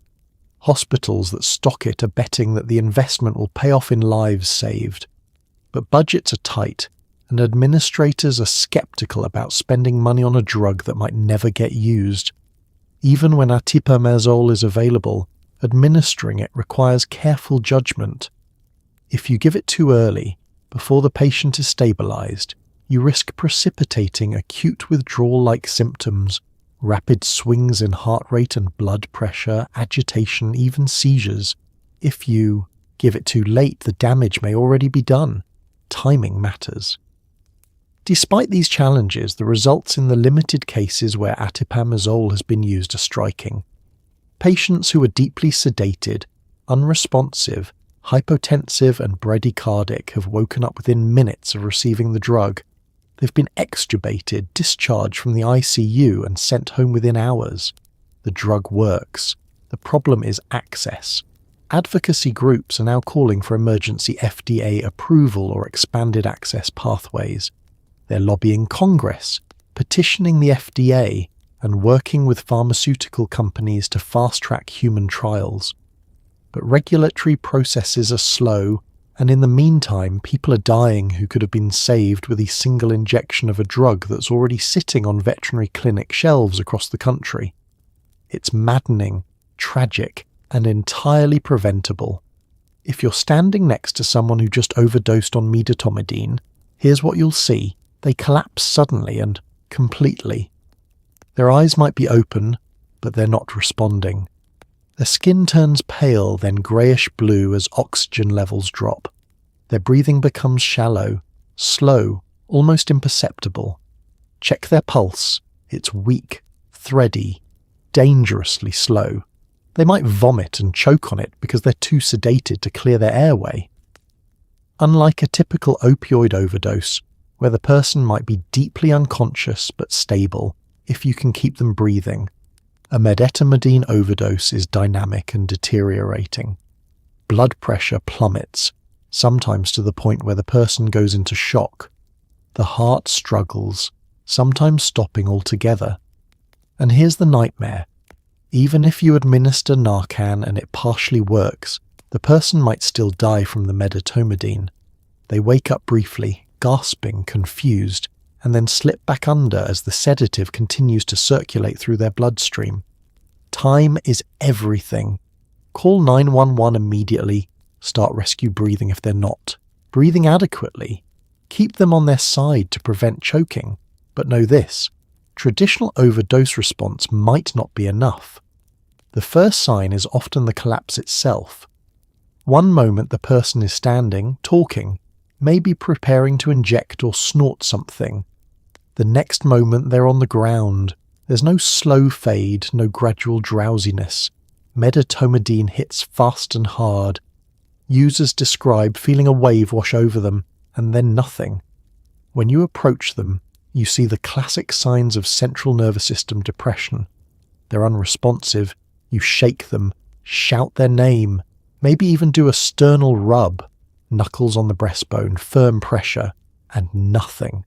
Speaker 1: Hospitals that stock it are betting that the investment will pay off in lives saved. But budgets are tight, and administrators are skeptical about spending money on a drug that might never get used. Even when atipamezole is available, administering it requires careful judgment. If you give it too early, before the patient is stabilized, you risk precipitating acute withdrawal-like symptoms, rapid swings in heart rate and blood pressure, agitation, even seizures. If you give it too late, the damage may already be done. Timing matters. Despite these challenges, the results in the limited cases where atipamezole has been used are striking. Patients who are deeply sedated, unresponsive, hypotensive and bradycardic have woken up within minutes of receiving the drug. They've been extubated, discharged from the ICU and sent home within hours. The drug works. The problem is access. Advocacy groups are now calling for emergency FDA approval or expanded access pathways. They're lobbying Congress, petitioning the FDA, and working with pharmaceutical companies to fast-track human trials. But regulatory processes are slow, and in the meantime people are dying who could have been saved with a single injection of a drug that's already sitting on veterinary clinic shelves across the country. It's maddening, tragic, and entirely preventable. If you're standing next to someone who just overdosed on medetomidine, here's what you'll see. They collapse suddenly and completely. Their eyes might be open, but they're not responding. Their skin turns pale, then greyish-blue as oxygen levels drop. Their breathing becomes shallow, slow, almost imperceptible. Check their pulse. It's weak, thready, dangerously slow. They might vomit and choke on it because they're too sedated to clear their airway. Unlike a typical opioid overdose, where the person might be deeply unconscious but stable if you can keep them breathing, a medetomidine overdose is dynamic and deteriorating. Blood pressure plummets, sometimes to the point where the person goes into shock. The heart struggles, sometimes stopping altogether. And here's the nightmare. Even if you administer Narcan and it partially works, the person might still die from the medetomidine. They wake up briefly, gasping, confused, and then slip back under as the sedative continues to circulate through their bloodstream. Time is everything. Call 911 immediately. Start rescue breathing if they're not. Breathing adequately. Keep them on their side to prevent choking. But know this, traditional overdose response might not be enough. The first sign is often the collapse itself. One moment the person is standing, talking, maybe preparing to inject or snort something. The next moment they're on the ground. There's no slow fade, no gradual drowsiness. Medetomidine hits fast and hard. Users describe feeling a wave wash over them, and then nothing. When you approach them, you see the classic signs of central nervous system depression. They're unresponsive. You shake them, shout their name, maybe even do a sternal rub, knuckles on the breastbone, firm pressure, and nothing.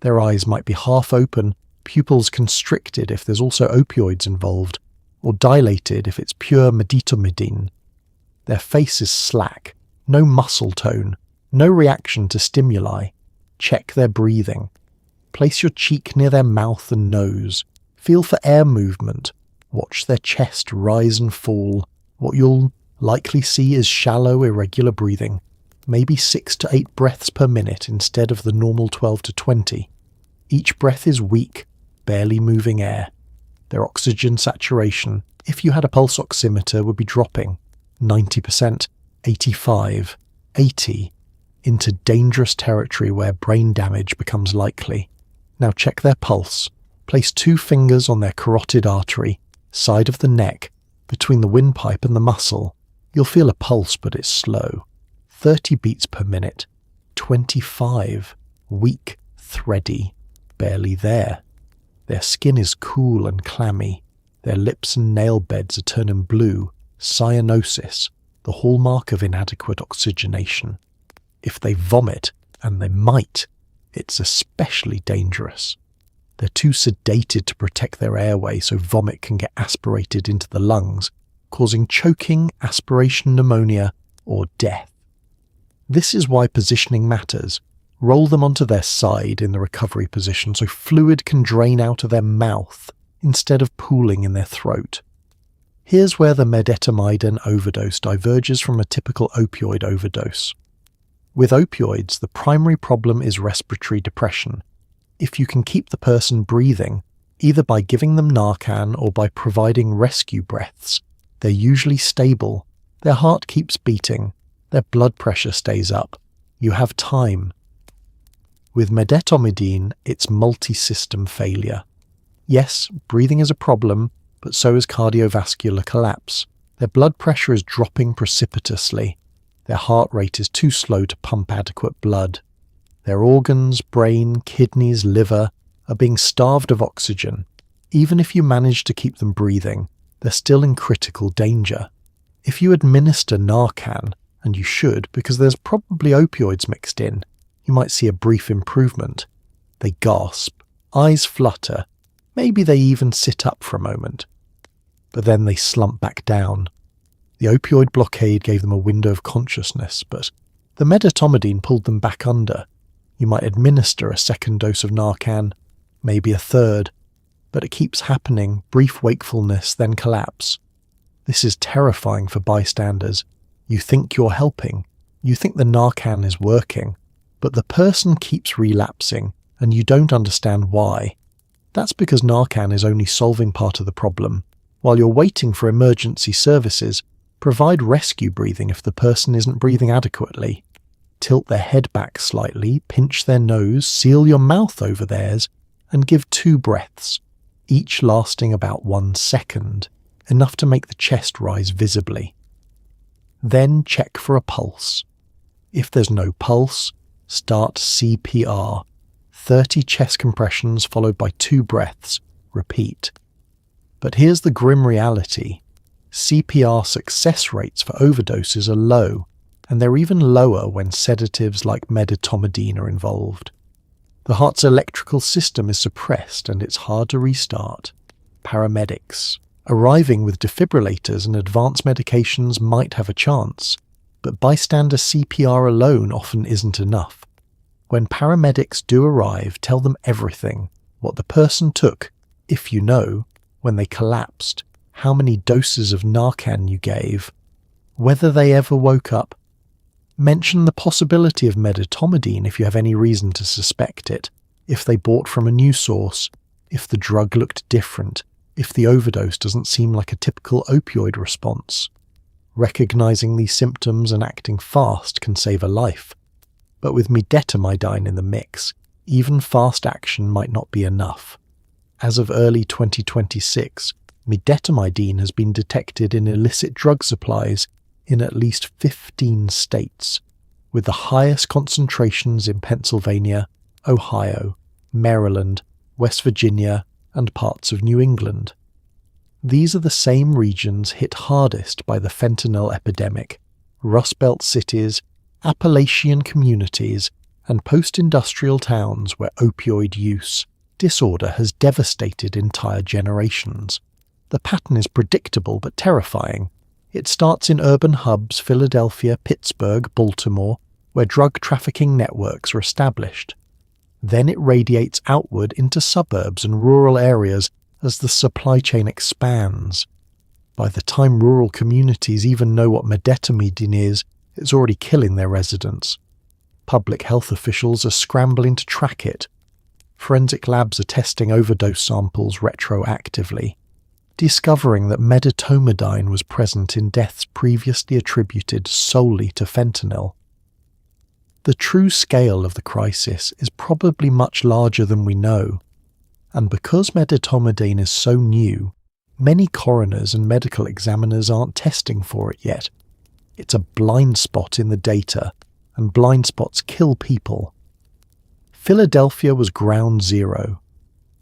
Speaker 1: Their eyes might be half open, pupils constricted if there's also opioids involved, or dilated if it's pure medetomidine. Their face is slack, no muscle tone, no reaction to stimuli. Check their breathing. Place your cheek near their mouth and nose. Feel for air movement. Watch their chest rise and fall. What you'll Likely C is shallow, irregular breathing, maybe 6 to 8 breaths per minute instead of the normal 12 to 20. Each breath is weak, barely moving air. Their oxygen saturation, if you had a pulse oximeter, would be dropping 90%, 85, 80, into dangerous territory where brain damage becomes likely. Now check their pulse. Place 2 fingers on their carotid artery, side of the neck, between the windpipe and the muscle. You'll feel a pulse, but it's slow. 30 beats per minute. 25. Weak, thready, barely there. Their skin is cool and clammy. Their lips and nail beds are turning blue. Cyanosis, the hallmark of inadequate oxygenation. If they vomit, and they might, it's especially dangerous. They're too sedated to protect their airway so vomit can get aspirated into the lungs, causing choking, aspiration pneumonia, or death. This is why positioning matters. Roll them onto their side in the recovery position so fluid can drain out of their mouth instead of pooling in their throat. Here's where the medetomidine overdose diverges from a typical opioid overdose. With opioids, the primary problem is respiratory depression. If you can keep the person breathing, either by giving them Narcan or by providing rescue breaths, they're usually stable, their heart keeps beating, their blood pressure stays up. You have time. With medetomidine, it's multi-system failure. Yes, breathing is a problem, but so is cardiovascular collapse. Their blood pressure is dropping precipitously. Their heart rate is too slow to pump adequate blood. Their organs, brain, kidneys, liver are being starved of oxygen. Even if you manage to keep them breathing, they're still in critical danger. If you administer Narcan, and you should because there's probably opioids mixed in, you might see a brief improvement. They gasp, eyes flutter, maybe they even sit up for a moment. But then they slump back down. The opioid blockade gave them a window of consciousness, but the medetomidine pulled them back under. You might administer a second dose of Narcan, maybe a third, but it keeps happening, brief wakefulness, then collapse. This is terrifying for bystanders. You think you're helping, you think the Narcan is working, but the person keeps relapsing, and you don't understand why. That's because Narcan is only solving part of the problem. While you're waiting for emergency services, provide rescue breathing if the person isn't breathing adequately. Tilt their head back slightly, pinch their nose, seal your mouth over theirs, and give 2 breaths, each lasting about 1 second, enough to make the chest rise visibly. Then check for a pulse. If there's no pulse, start CPR. 30 chest compressions followed by 2 breaths. Repeat. But here's the grim reality. CPR success rates for overdoses are low, and they're even lower when sedatives like medetomidine are involved. The heart's electrical system is suppressed and it's hard to restart. Paramedics, arriving with defibrillators and advanced medications, might have a chance, but bystander CPR alone often isn't enough. When paramedics do arrive, tell them everything, what the person took, if you know, when they collapsed, how many doses of Narcan you gave, whether they ever woke up. Mention the possibility of medetomidine if you have any reason to suspect it, if they bought from a new source, if the drug looked different, if the overdose doesn't seem like a typical opioid response. Recognizing these symptoms and acting fast can save a life. But with medetomidine in the mix, even fast action might not be enough. As of early 2026, medetomidine has been detected in illicit drug supplies in at least 15 states, with the highest concentrations in Pennsylvania, Ohio, Maryland, West Virginia, and parts of New England. These are the same regions hit hardest by the fentanyl epidemic: Rust Belt cities, Appalachian communities, and post-industrial towns where opioid use disorder has devastated entire generations. The pattern is predictable but terrifying. It starts in urban hubs, Philadelphia, Pittsburgh, Baltimore, where drug trafficking networks are established. Then it radiates outward into suburbs and rural areas as the supply chain expands. By the time rural communities even know what medetomidine is, it's already killing their residents. Public health officials are scrambling to track it. Forensic labs are testing overdose samples retroactively, discovering that medetomidine was present in deaths previously attributed solely to fentanyl. The true scale of the crisis is probably much larger than we know, and because medetomidine is so new, many coroners and medical examiners aren't testing for it yet. It's a blind spot in the data, and blind spots kill people. Philadelphia was ground zero.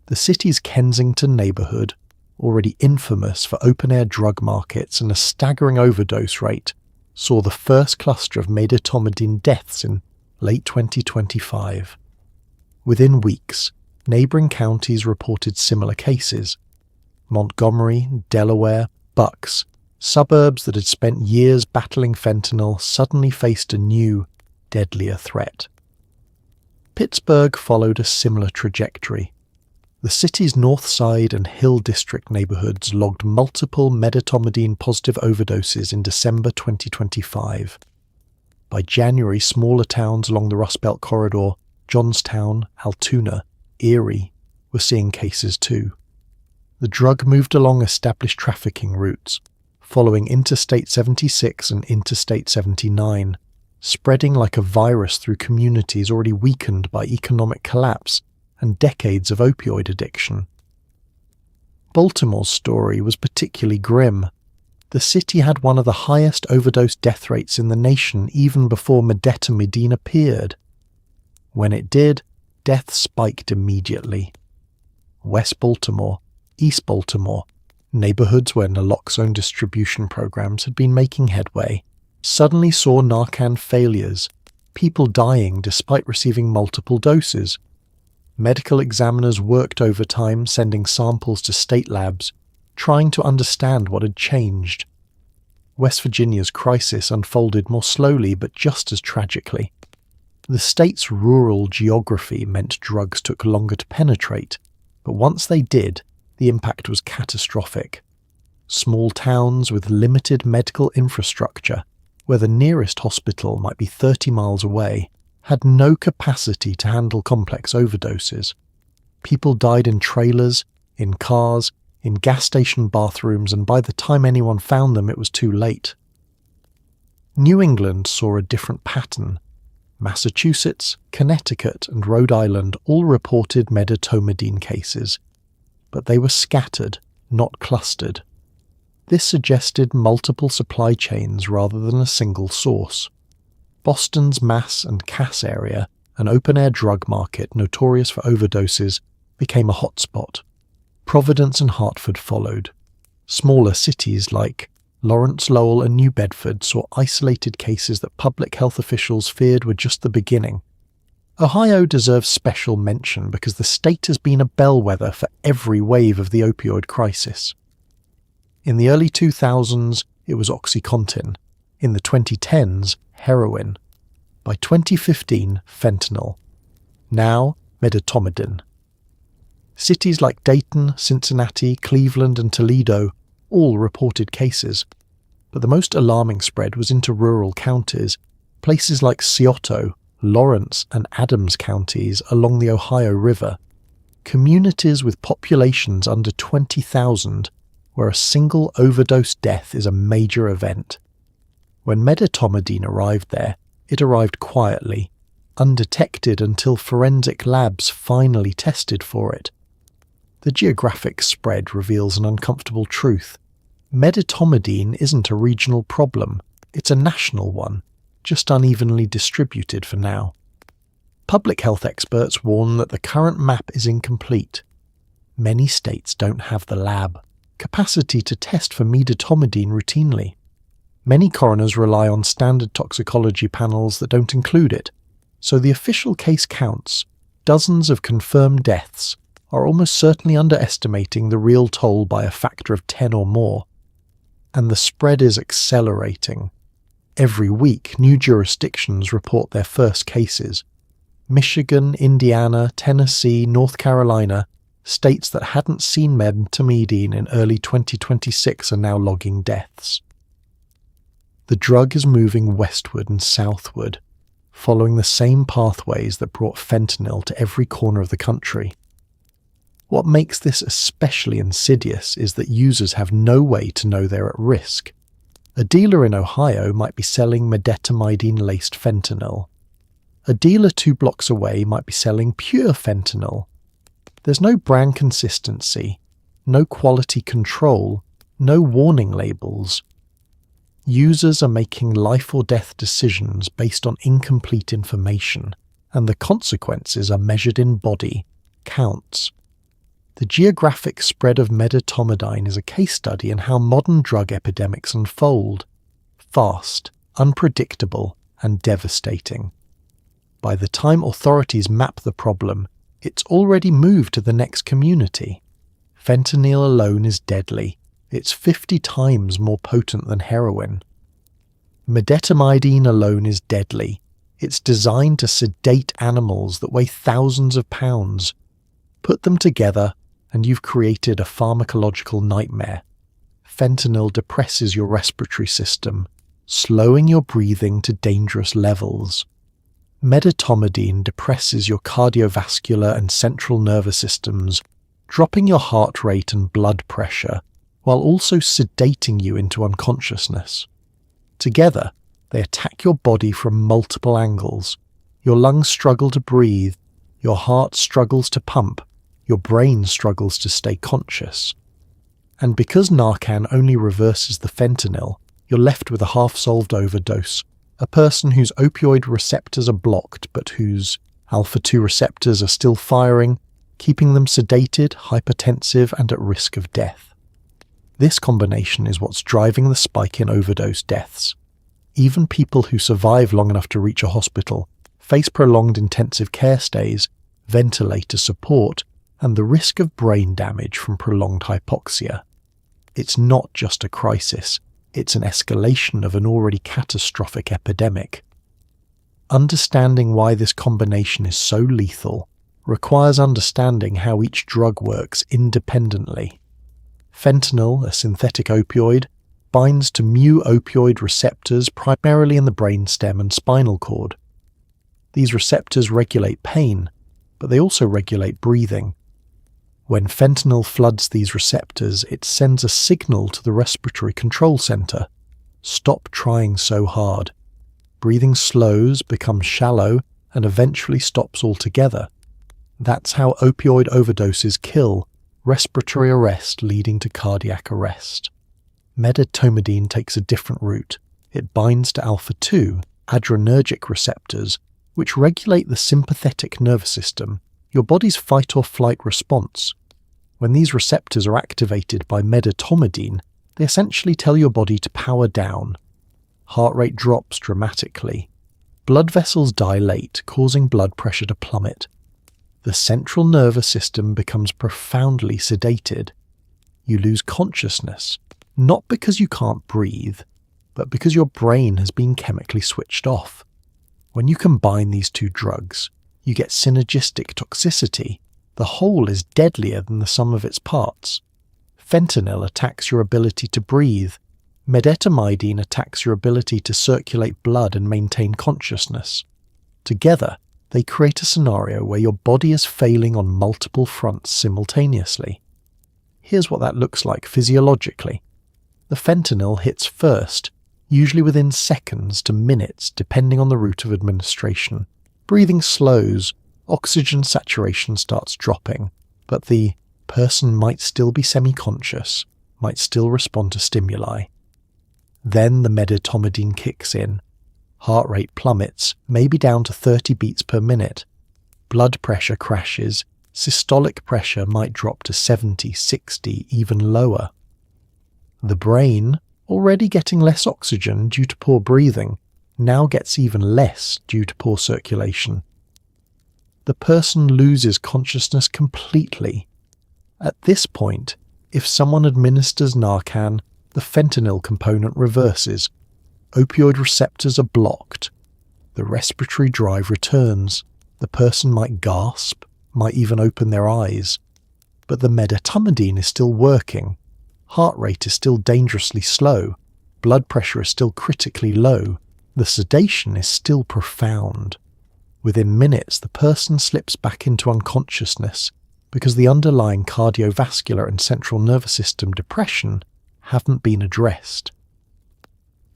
Speaker 1: The city's Kensington neighborhood, already infamous for open-air drug markets and a staggering overdose rate, saw the first cluster of medetomidine deaths in late 2025. Within weeks, neighboring counties reported similar cases. Montgomery, Delaware, Bucks, suburbs that had spent years battling fentanyl suddenly faced a new, deadlier threat. Pittsburgh followed a similar trajectory. The city's North Side and Hill District neighborhoods logged multiple medetomidine-positive overdoses in December 2025. By January, smaller towns along the Rust Belt corridor, Johnstown, Altoona, Erie, were seeing cases too. The drug moved along established trafficking routes, following Interstate 76 and Interstate 79, spreading like a virus through communities already weakened by economic collapse and decades of opioid addiction. Baltimore's story was particularly grim. The city had one of the highest overdose death rates in the nation even before medetomidine appeared. When it did, death spiked immediately. West Baltimore, East Baltimore, neighborhoods where naloxone distribution programs had been making headway, suddenly saw Narcan failures, people dying despite receiving multiple doses. Medical examiners worked overtime sending samples to state labs, trying to understand what had changed. West Virginia's crisis unfolded more slowly but just as tragically. The state's rural geography meant drugs took longer to penetrate, but once they did, the impact was catastrophic. Small towns with limited medical infrastructure, where the nearest hospital might be 30 miles away, had no capacity to handle complex overdoses. People died in trailers, in cars, in gas station bathrooms, and by the time anyone found them, it was too late. New England saw a different pattern. Massachusetts, Connecticut, and Rhode Island all reported medetomidine cases, but they were scattered, not clustered. This suggested multiple supply chains rather than a single source. Boston's Mass and Cass area, an open-air drug market notorious for overdoses, became a hotspot. Providence and Hartford followed. Smaller cities like Lawrence, Lowell, and New Bedford saw isolated cases that public health officials feared were just the beginning. Ohio deserves special mention because the state has been a bellwether for every wave of the opioid crisis. In the early 2000s, it was OxyContin. In the 2010s, heroin. By 2015, fentanyl. Now, medetomidine. Cities like Dayton, Cincinnati, Cleveland, and Toledo all reported cases, but the most alarming spread was into rural counties, places like Scioto, Lawrence, and Adams counties along the Ohio River, communities with populations under 20,000 where a single overdose death is a major event. When medetomidine arrived there, it arrived quietly, undetected until forensic labs finally tested for it. The Geographic spread reveals an uncomfortable truth. Medetomidine isn't a regional problem, it's a national one, just unevenly distributed for now. Public health experts warn that the current map is incomplete. Many states don't have the lab capacity to test for medetomidine routinely. Many coroners rely on standard toxicology panels that don't include it, so the official case counts, dozens of confirmed deaths, are almost certainly underestimating the real toll by a factor of 10 or more. And the spread is accelerating. Every week, new jurisdictions report their first cases. Michigan, Indiana, Tennessee, North Carolina, States that hadn't seen medetomidine in early 2026 are now logging deaths. The drug is moving westward and southward, following the same pathways that brought fentanyl to every corner of the country. What makes this especially insidious is that users have no way to know they're at risk. A dealer in Ohio might be selling medetomidine-laced fentanyl. A dealer 2 blocks away might be selling pure fentanyl. There's no brand consistency, no quality control, no warning labels. Users are making life or death decisions based on incomplete information, and the consequences are measured in body counts. The geographic spread of medetomidine is a case study in how modern drug epidemics unfold. Fast, unpredictable, and devastating. By the time authorities map the problem, it's already moved to the next community. Fentanyl alone is deadly. It's 50 times more potent than heroin. Medetomidine alone is deadly. It's designed to sedate animals that weigh thousands of pounds. Put them together, and you've created a pharmacological nightmare. Fentanyl depresses your respiratory system, slowing your breathing to dangerous levels. Medetomidine depresses your cardiovascular and central nervous systems, dropping your heart rate and blood pressure, while also sedating you into unconsciousness. Together, they attack your body from multiple angles. Your lungs struggle to breathe, your heart struggles to pump, your brain struggles to stay conscious. And because Narcan only reverses the fentanyl, you're left with a half-solved overdose, a person whose opioid receptors are blocked but whose alpha-2 receptors are still firing, keeping them sedated, hypertensive, and at risk of death. This combination is what's driving the spike in overdose deaths. Even people who survive long enough to reach a hospital face prolonged intensive care stays, ventilator support, and the risk of brain damage from prolonged hypoxia. It's not just a crisis, it's an escalation of an already catastrophic epidemic. Understanding why this combination is so lethal requires understanding how each drug works independently. Fentanyl, a synthetic opioid, binds to mu-opioid receptors primarily in the brainstem and spinal cord. These receptors regulate pain, but they also regulate breathing. When fentanyl floods these receptors, it sends a signal to the respiratory control center. Stop trying so hard. Breathing slows, becomes shallow, and eventually stops altogether. That's how opioid overdoses kill, respiratory arrest leading to cardiac arrest. Medetomidine takes a different route. It binds to alpha-2, adrenergic receptors, which regulate the sympathetic nervous system, your body's fight-or-flight response. When these receptors are activated by medetomidine, they essentially tell your body to power down. Heart rate drops dramatically. Blood vessels dilate, causing blood pressure to plummet. The central nervous system becomes profoundly sedated. You lose consciousness, not because you can't breathe, but because your brain has been chemically switched off. When you combine these two drugs, you get synergistic toxicity. The whole is deadlier than the sum of its parts. Fentanyl attacks your ability to breathe. Medetomidine attacks your ability to circulate blood and maintain consciousness. Together, they create a scenario where your body is failing on multiple fronts simultaneously. Here's what that looks like physiologically. The fentanyl hits first, usually within seconds to minutes depending on the route of administration. Breathing slows, oxygen saturation starts dropping, but the person might still be semi-conscious, might still respond to stimuli. Then the medetomidine kicks in. Heart rate plummets, maybe down to 30 beats per minute. Blood pressure crashes, systolic pressure might drop to 70, 60, even lower. The brain, already getting less oxygen due to poor breathing, now gets even less due to poor circulation. The person loses consciousness completely. At this point, if someone administers Narcan, the fentanyl component reverses. Opioid receptors are blocked. The respiratory drive returns. The person might gasp, might even open their eyes. but the medetomidine is still working. Heart rate is still dangerously slow. Blood pressure is still critically low. The sedation is still profound. Within minutes, the person slips back into unconsciousness because the underlying cardiovascular and central nervous system depression haven't been addressed.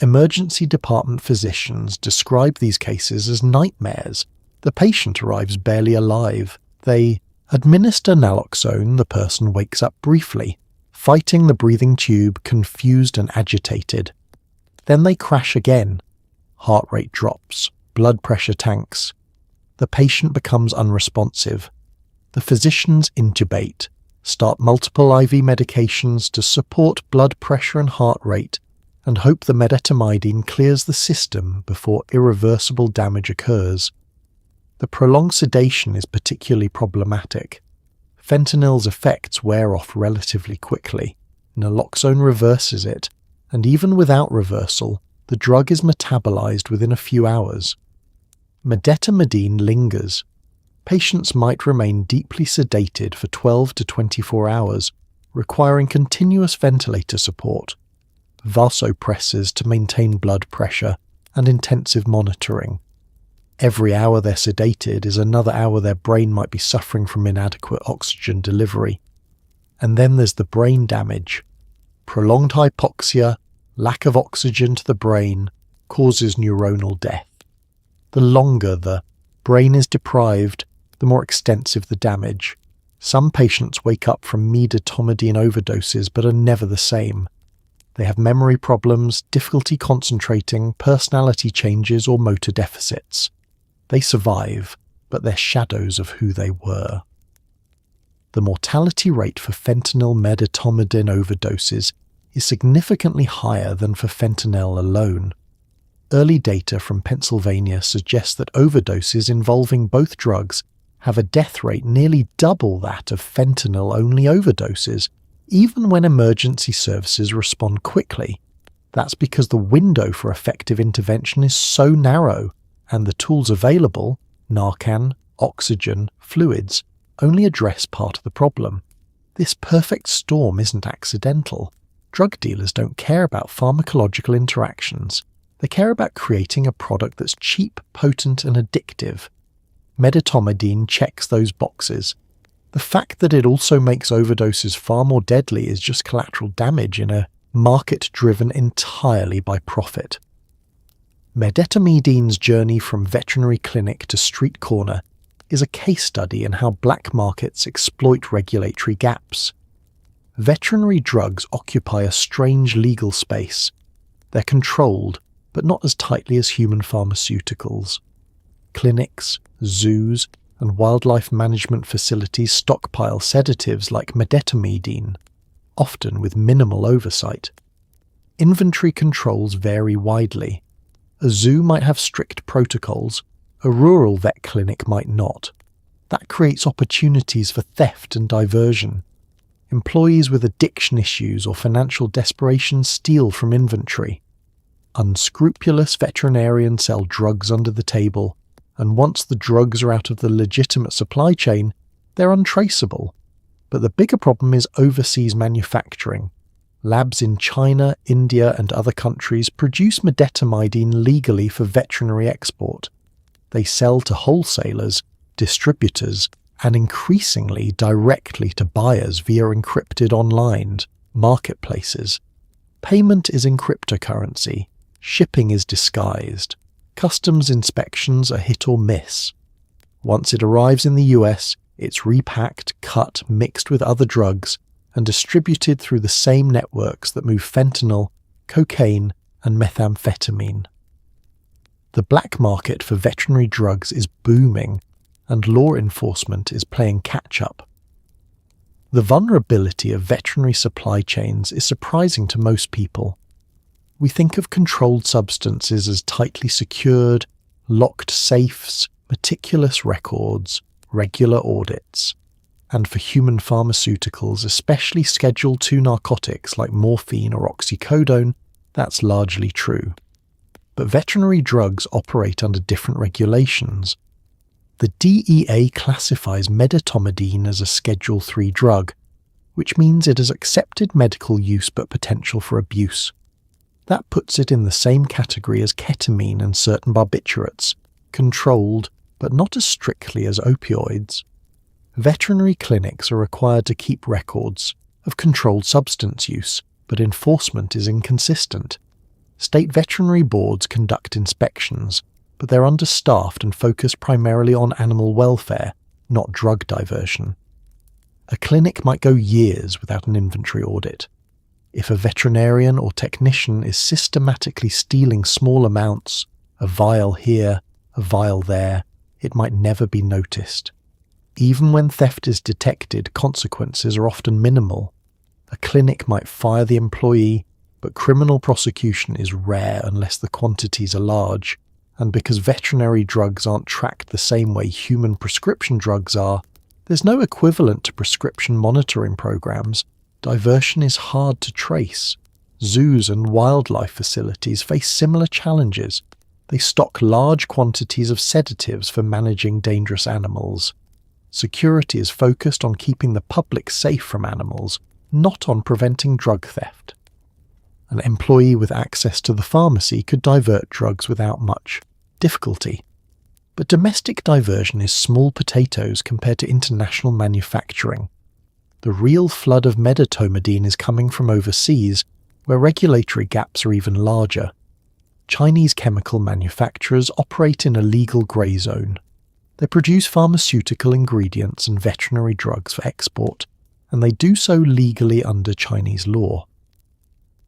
Speaker 1: Emergency department physicians describe these cases as nightmares. The patient arrives barely alive. They administer naloxone, the person wakes up briefly, fighting the breathing tube, confused and agitated. Then they crash again. Heart rate drops, blood pressure tanks. The patient becomes unresponsive. The physicians intubate, start multiple IV medications to support blood pressure and heart rate, and hope the medetomidine clears the system before irreversible damage occurs. The prolonged sedation is particularly problematic. Fentanyl's effects wear off relatively quickly. Naloxone reverses it, and even without reversal, the drug is metabolized within a few hours. Medetomidine lingers. Patients might remain deeply sedated for 12 to 24 hours, requiring continuous ventilator support, vasopressors to maintain blood pressure, and intensive monitoring. Every hour they're sedated is another hour their brain might be suffering from inadequate oxygen delivery. And then there's the brain damage. Prolonged hypoxia, lack of oxygen to the brain, causes neuronal death. The longer the brain is deprived, the more extensive the damage. Some patients wake up from medetomidine overdoses but are never the same. They have memory problems, difficulty concentrating, personality changes or motor deficits. They survive, but they're shadows of who they were. The mortality rate for fentanyl medetomidine overdoses is significantly higher than for fentanyl alone. Early data from Pennsylvania suggests that overdoses involving both drugs have a death rate nearly double that of fentanyl-only overdoses, even when emergency services respond quickly. That's because the window for effective intervention is so narrow, and the tools available, Narcan, oxygen, fluids, only address part of the problem. This perfect storm isn't accidental. Drug dealers don't care about pharmacological interactions. They care about creating a product that's cheap, potent, and addictive. Medetomidine checks those boxes. The fact that it also makes overdoses far more deadly is just collateral damage in a market driven entirely by profit. Medetomidines' journey from veterinary clinic to street corner is a case study in how black markets exploit regulatory gaps. Veterinary drugs occupy a strange legal space. They're controlled, but not as tightly as human pharmaceuticals. Clinics, zoos, and wildlife management facilities stockpile sedatives like medetomidine, often with minimal oversight. Inventory controls vary widely. A zoo might have strict protocols, a rural vet clinic might not. That creates opportunities for theft and diversion. Employees with addiction issues or financial desperation steal from inventory. Unscrupulous veterinarians sell drugs under the table, and once the drugs are out of the legitimate supply chain, they're untraceable. But the bigger problem is overseas manufacturing. Labs in China, India, and other countries produce medetomidine legally for veterinary export. They sell to wholesalers, distributors, and increasingly directly to buyers via encrypted online marketplaces. Payment is in cryptocurrency. Shipping is disguised. Customs inspections are hit or miss. Once it arrives in the US, it's repacked, cut, mixed with other drugs, and distributed through the same networks that move fentanyl, cocaine, and methamphetamine. The black market for veterinary drugs is booming, and law enforcement is playing catch-up. The vulnerability of veterinary supply chains is surprising to most people. We think of controlled substances as tightly secured, locked safes, meticulous records, regular audits. And for human pharmaceuticals, especially Schedule II narcotics like morphine or oxycodone, that's largely true. But veterinary drugs operate under different regulations. The DEA classifies medetomidine as a Schedule III drug, which means it has accepted medical use but potential for abuse. That puts it in the same category as ketamine and certain barbiturates, controlled but not as strictly as opioids. Veterinary clinics are required to keep records of controlled substance use, but enforcement is inconsistent. State veterinary boards conduct inspections, but they're understaffed and focus primarily on animal welfare, not drug diversion. A clinic might go years without an inventory audit. If a veterinarian or technician is systematically stealing small amounts, a vial here, a vial there, it might never be noticed. Even when theft is detected, consequences are often minimal. A clinic might fire the employee, but criminal prosecution is rare unless the quantities are large, and because veterinary drugs aren't tracked the same way human prescription drugs are, there's no equivalent to prescription monitoring programs. Diversion is hard to trace. Zoos and wildlife facilities face similar challenges. They stock large quantities of sedatives for managing dangerous animals. Security is focused on keeping the public safe from animals, not on preventing drug theft. An employee with access to the pharmacy could divert drugs without much difficulty. But domestic diversion is small potatoes compared to international manufacturing. The real flood of medetomidine is coming from overseas, where regulatory gaps are even larger. Chinese chemical manufacturers operate in a legal grey zone. They produce pharmaceutical ingredients and veterinary drugs for export, and they do so legally under Chinese law.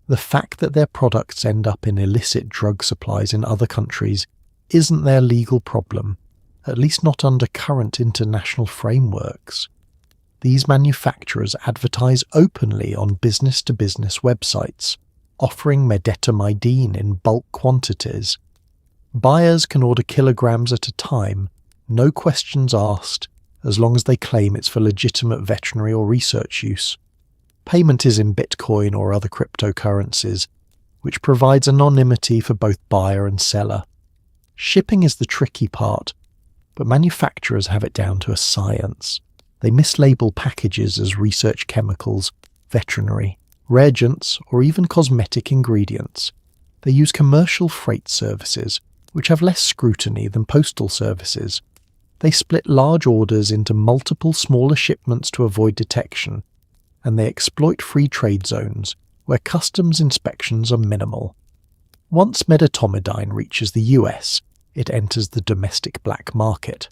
Speaker 1: The fact that their products end up in illicit drug supplies in other countries isn't their legal problem, at least not under current international frameworks. These manufacturers advertise openly on business-to-business websites, offering medetomidine in bulk quantities. Buyers can order kilograms at a time, no questions asked, as long as they claim it's for legitimate veterinary or research use. Payment is in Bitcoin or other cryptocurrencies, which provides anonymity for both buyer and seller. Shipping is the tricky part, but manufacturers have it down to a science. They mislabel packages as research chemicals, veterinary, reagents, or even cosmetic ingredients. They use commercial freight services, which have less scrutiny than postal services. They split large orders into multiple smaller shipments to avoid detection, and they exploit free trade zones, where customs inspections are minimal. Once medetomidine reaches the US, it enters the domestic black market.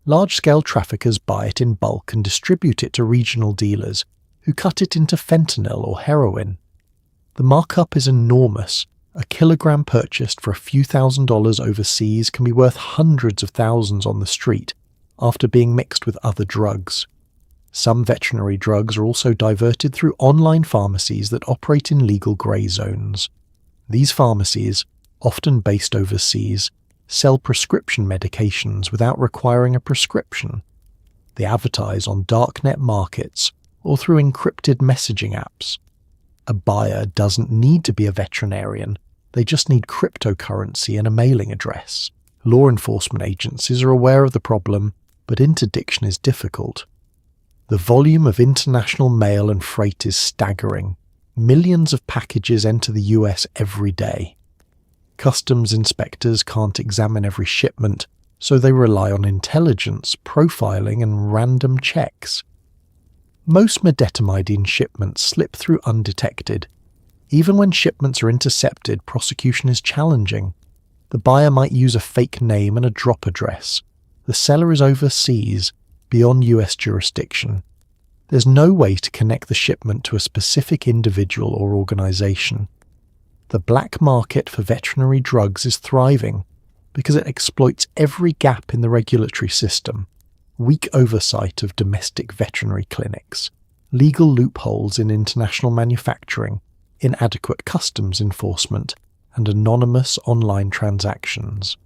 Speaker 1: Large-scale traffickers buy it in bulk and distribute it to regional dealers, who cut it into fentanyl or heroin. The markup is enormous. A kilogram purchased for a few $1,000s overseas can be worth hundreds of thousands on the street, after being mixed with other drugs. Some veterinary drugs are also diverted through online pharmacies that operate in legal grey zones. These pharmacies, often based overseas, sell prescription medications without requiring a prescription. They advertise on Darknet markets or through encrypted messaging apps. A buyer doesn't need to be a veterinarian, they just need cryptocurrency and a mailing address. Law enforcement agencies are aware of the problem, but interdiction is difficult. The volume of international mail and freight is staggering. Millions of packages enter the US every day. Customs inspectors can't examine every shipment, so they rely on intelligence, profiling, and random checks. Most medetomidine shipments slip through undetected. Even when shipments are intercepted, prosecution is challenging. The buyer might use a fake name and a drop address. The seller is overseas, beyond US jurisdiction. There's no way to connect the shipment to a specific individual or organization. The black market for veterinary drugs is thriving because it exploits every gap in the regulatory system: weak oversight of domestic veterinary clinics, legal loopholes in international manufacturing, inadequate customs enforcement, and anonymous online transactions.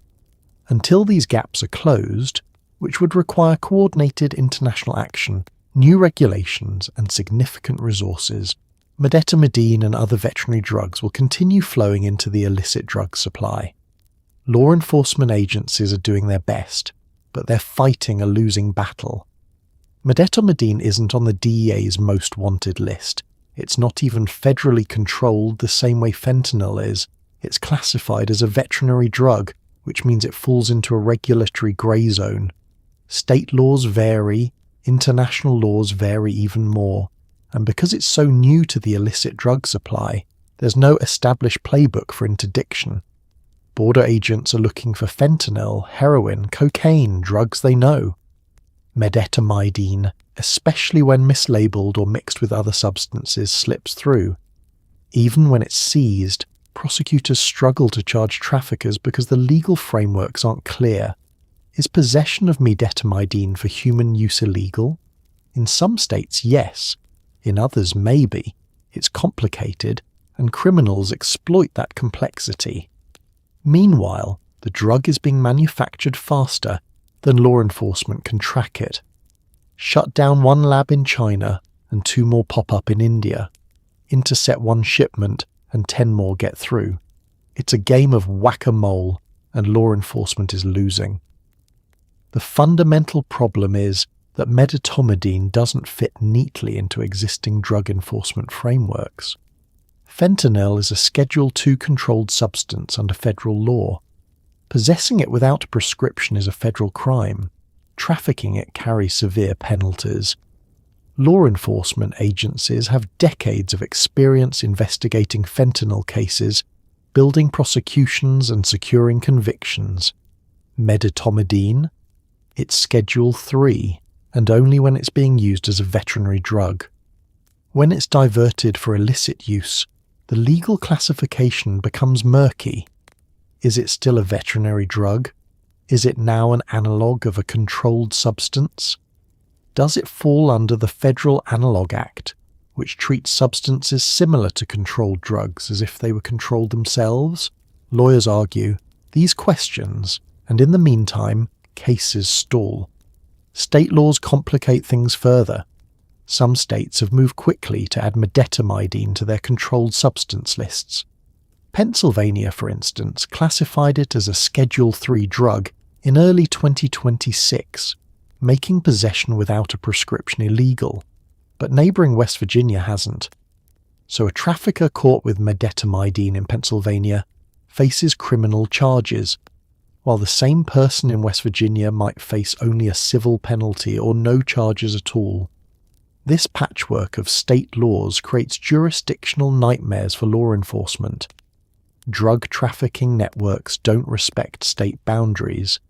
Speaker 1: Until these gaps are closed, which would require coordinated international action, new regulations, and significant resources, medetomidine and other veterinary drugs will continue flowing into the illicit drug supply. Law enforcement agencies are doing their best, but they're fighting a losing battle. Medetomidine isn't on the DEA's most wanted list. It's not even federally controlled the same way fentanyl is. It's classified as a veterinary drug, which means it falls into a regulatory grey zone. State laws vary, international laws vary even more, and because it's so new to the illicit drug supply, there's no established playbook for interdiction. Border agents are looking for fentanyl, heroin, cocaine, drugs they know. Medetomidine, especially when mislabeled or mixed with other substances, slips through. Even when it's seized, prosecutors struggle to charge traffickers because the legal frameworks aren't clear. Is possession of medetomidine for human use illegal? In some states, yes. In others, maybe. It's complicated, and criminals exploit that complexity. Meanwhile, the drug is being manufactured faster than law enforcement can track it. Shut down one lab in China and 2 more pop up in India. Intercept one shipment and 10 more get through. It's a game of whack-a-mole, and law enforcement is losing. The fundamental problem is that medetomidine doesn't fit neatly into existing drug enforcement frameworks. Fentanyl is a Schedule II controlled substance under federal law. Possessing it without a prescription is a federal crime. Trafficking it carries severe penalties. Law enforcement agencies have decades of experience investigating fentanyl cases, building prosecutions and securing convictions. Medetomidine? It's Schedule III, and only when it's being used as a veterinary drug. When it's diverted for illicit use, the legal classification becomes murky. Is it still a veterinary drug? Is it now an analogue of a controlled substance? Does it fall under the Federal Analog Act, which treats substances similar to controlled drugs as if they were controlled themselves? Lawyers argue these questions, and in the meantime, cases stall. State laws complicate things further. Some states have moved quickly to add medetomidine to their controlled substance lists. Pennsylvania, for instance, classified it as a Schedule III drug in early 2026, making possession without a prescription illegal, but neighbouring West Virginia hasn't. So a trafficker caught with medetomidine in Pennsylvania faces criminal charges, while the same person in West Virginia might face only a civil penalty or no charges at all. This patchwork of state laws creates jurisdictional nightmares for law enforcement. Drug trafficking networks don't respect state boundaries.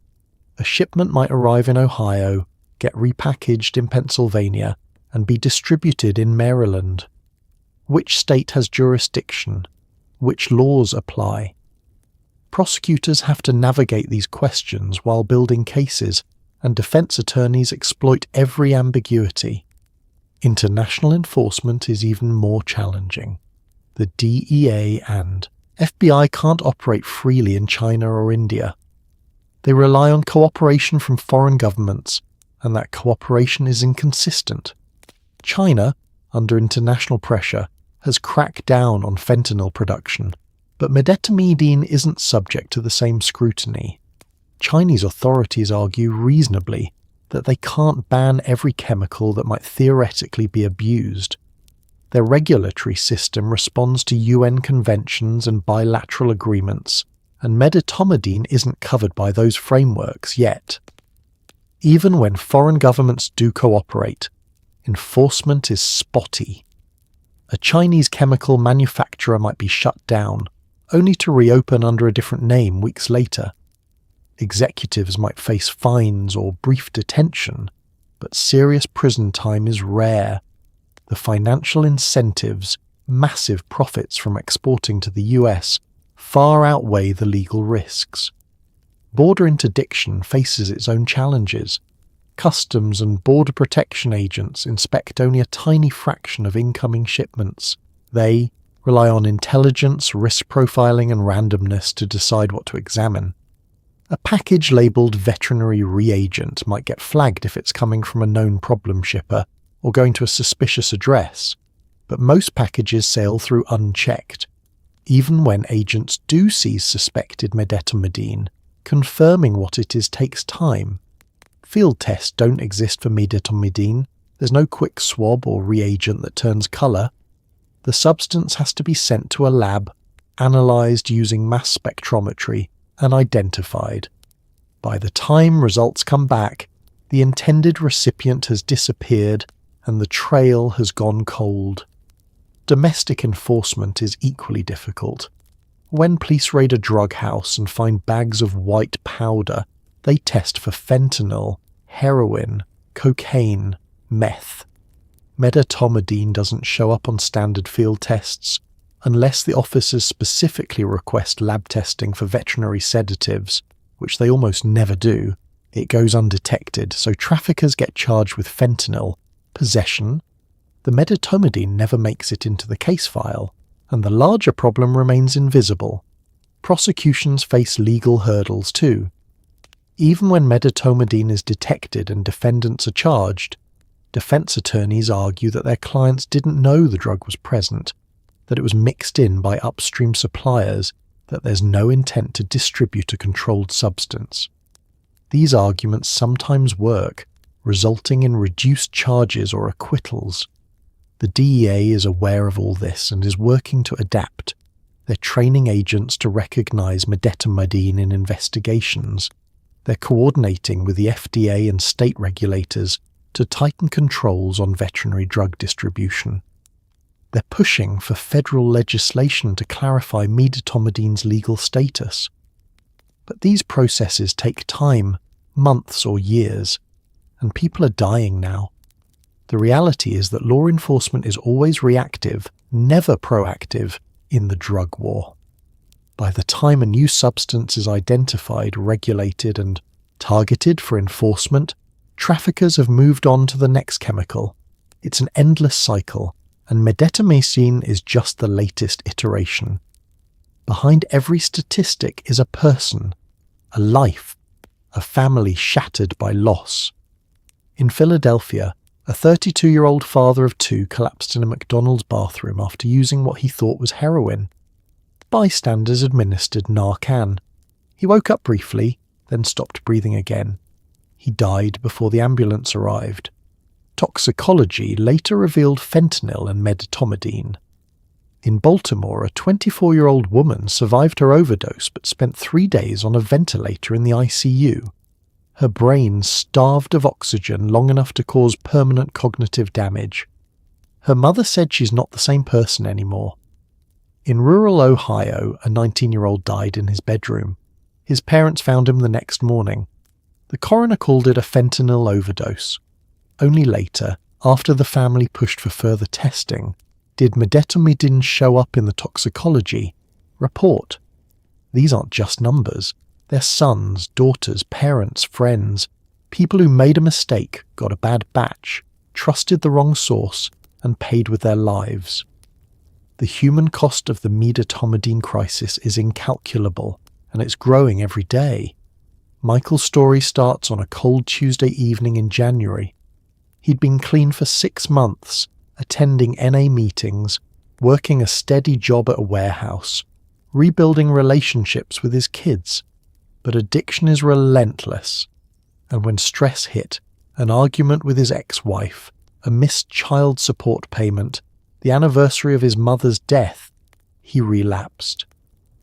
Speaker 1: A shipment might arrive in Ohio, get repackaged in Pennsylvania, and be distributed in Maryland. Which state has jurisdiction? Which laws apply? Prosecutors have to navigate these questions while building cases, and defense attorneys exploit every ambiguity. International enforcement is even more challenging. The DEA and FBI can't operate freely in China or India. They rely on cooperation from foreign governments, and that cooperation is inconsistent. China, under international pressure, has cracked down on fentanyl production, but medetomidine isn't subject to the same scrutiny. Chinese authorities argue reasonably that they can't ban every chemical that might theoretically be abused. Their regulatory system responds to UN conventions and bilateral agreements, and medetomidine isn't covered by those frameworks yet. Even when foreign governments do cooperate, enforcement is spotty. A Chinese chemical manufacturer might be shut down, only to reopen under a different name weeks later. Executives might face fines or brief detention, but serious prison time is rare. The financial incentives, massive profits from exporting to the US, far outweigh the legal risks. Border interdiction faces its own challenges. Customs and border protection agents inspect only a tiny fraction of incoming shipments. They rely on intelligence, risk profiling and randomness to decide what to examine. A package labelled veterinary reagent might get flagged if it's coming from a known problem shipper or going to a suspicious address, but most packages sail through unchecked. Even when agents do seize suspected medetomidine, confirming what it is takes time. Field tests don't exist for medetomidine. There's no quick swab or reagent that turns colour. The substance has to be sent to a lab, analysed using mass spectrometry, and identified. By the time results come back, the intended recipient has disappeared and the trail has gone cold. Domestic enforcement is equally difficult. When police raid a drug house and find bags of white powder, they test for fentanyl, heroin, cocaine, meth. Medetomidine doesn't show up on standard field tests unless the officers specifically request lab testing for veterinary sedatives, which they almost never do. It goes undetected, so traffickers get charged with fentanyl, possession. The medetomidine never makes it into the case file, and the larger problem remains invisible. Prosecutions face legal hurdles too. Even when medetomidine is detected and defendants are charged, defense attorneys argue that their clients didn't know the drug was present, that it was mixed in by upstream suppliers, that there's no intent to distribute a controlled substance. These arguments sometimes work, resulting in reduced charges or acquittals. The DEA is aware of all this and is working to adapt. They're training agents to recognize medetomidine in investigations. They're coordinating with the FDA and state regulators to tighten controls on veterinary drug distribution. They're pushing for federal legislation to clarify medetomidine's legal status. But these processes take time, months or years, and people are dying now. The reality is that law enforcement is always reactive, never proactive, in the drug war. By the time a new substance is identified, regulated, and targeted for enforcement, traffickers have moved on to the next chemical. It's an endless cycle, and medetomidine is just the latest iteration. Behind every statistic is a person, a life, a family shattered by loss. In Philadelphia, a 32-year-old father of two collapsed in a McDonald's bathroom after using what he thought was heroin. Bystanders administered Narcan. He woke up briefly, then stopped breathing again. He died before the ambulance arrived. Toxicology later revealed fentanyl and medetomidine. In Baltimore, a 24-year-old woman survived her overdose but spent 3 days on a ventilator in the ICU. Her brain starved of oxygen long enough to cause permanent cognitive damage. Her mother said she's not the same person anymore. In rural Ohio, a 19-year-old died in his bedroom. His parents found him the next morning. The coroner called it a fentanyl overdose. Only later, after the family pushed for further testing, did medetomidine show up in the toxicology report. These aren't just numbers. They're sons, daughters, parents, friends, people who made a mistake, got a bad batch, trusted the wrong source, and paid with their lives. The human cost of the medetomidine crisis is incalculable, and it's growing every day. Michael's story starts on a cold Tuesday evening in January. He'd been clean for 6 months, attending NA meetings, working a steady job at a warehouse, rebuilding relationships with his kids. But addiction is relentless, and when stress hit, an argument with his ex-wife, a missed child support payment, the anniversary of his mother's death, he relapsed.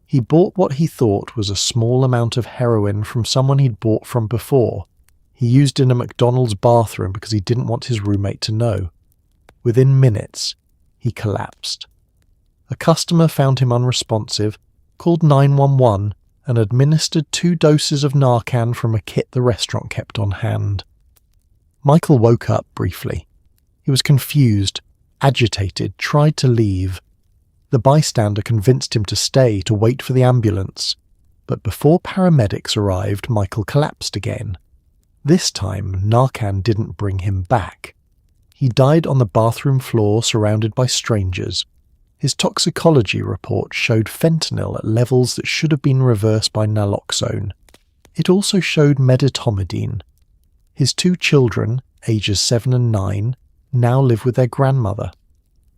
Speaker 1: He bought what he thought was a small amount of heroin from someone he'd bought from before. He used in a McDonald's bathroom because he didn't want his roommate to know. Within minutes, he collapsed. A customer found him unresponsive, called 911, and administered 2 doses of Narcan from a kit the restaurant kept on hand. Michael woke up briefly. He was confused, agitated, tried to leave. The bystander convinced him to stay to wait for the ambulance, but before paramedics arrived, Michael collapsed again. This time, Narcan didn't bring him back. He died on the bathroom floor surrounded by strangers. His toxicology report showed fentanyl at levels that should have been reversed by naloxone. It also showed medetomidine. His 2 children, ages 7 and 9, now live with their grandmother.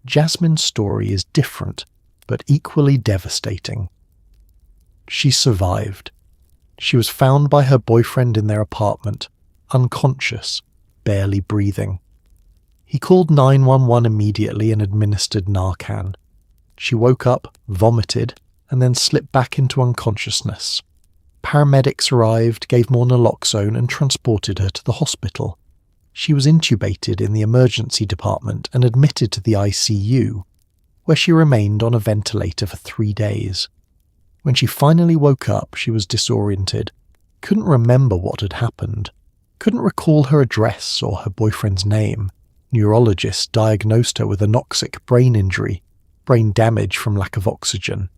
Speaker 1: Jasmine's story is different, but equally devastating. She survived. She was found by her boyfriend in their apartment, unconscious, barely breathing. He called 911 immediately and administered Narcan. She woke up, vomited, and then slipped back into unconsciousness. Paramedics arrived, gave more naloxone, and transported her to the hospital. She was intubated in the emergency department and admitted to the ICU, where she remained on a ventilator for 3 days. When she finally woke up, she was disoriented, couldn't remember what had happened, couldn't recall her address or her boyfriend's name. Neurologists diagnosed her with anoxic brain injury, brain damage from lack of oxygen.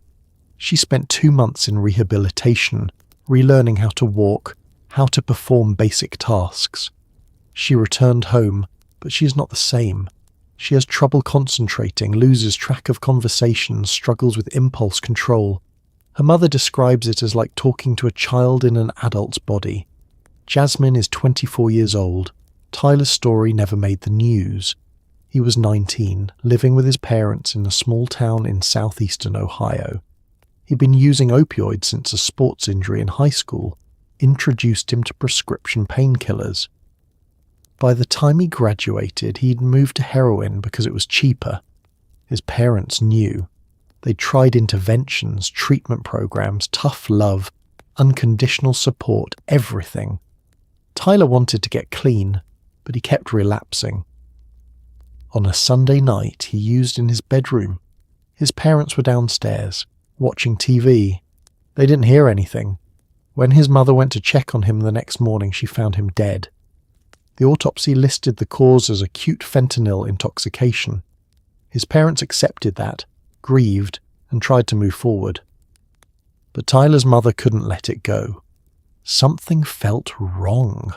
Speaker 1: She spent 2 months in rehabilitation, relearning how to walk, how to perform basic tasks. She returned home, but she is not the same. She has trouble concentrating, loses track of conversations, struggles with impulse control. Her mother describes it as like talking to a child in an adult's body. Jasmine is 24 years old. Tyler's story never made the news. He was 19, living with his parents in a small town in southeastern Ohio. He'd been using opioids since a sports injury in high school introduced him to prescription painkillers. By the time he graduated, he'd moved to heroin because it was cheaper. His parents knew. They'd tried interventions, treatment programs, tough love, unconditional support, everything. Tyler wanted to get clean, but he kept relapsing. On a Sunday night, he used in his bedroom. His parents were downstairs, watching TV. They didn't hear anything. When his mother went to check on him the next morning, she found him dead. The autopsy listed the cause as acute fentanyl intoxication. His parents accepted that, grieved, and tried to move forward. But Tyler's mother couldn't let it go. Something felt wrong.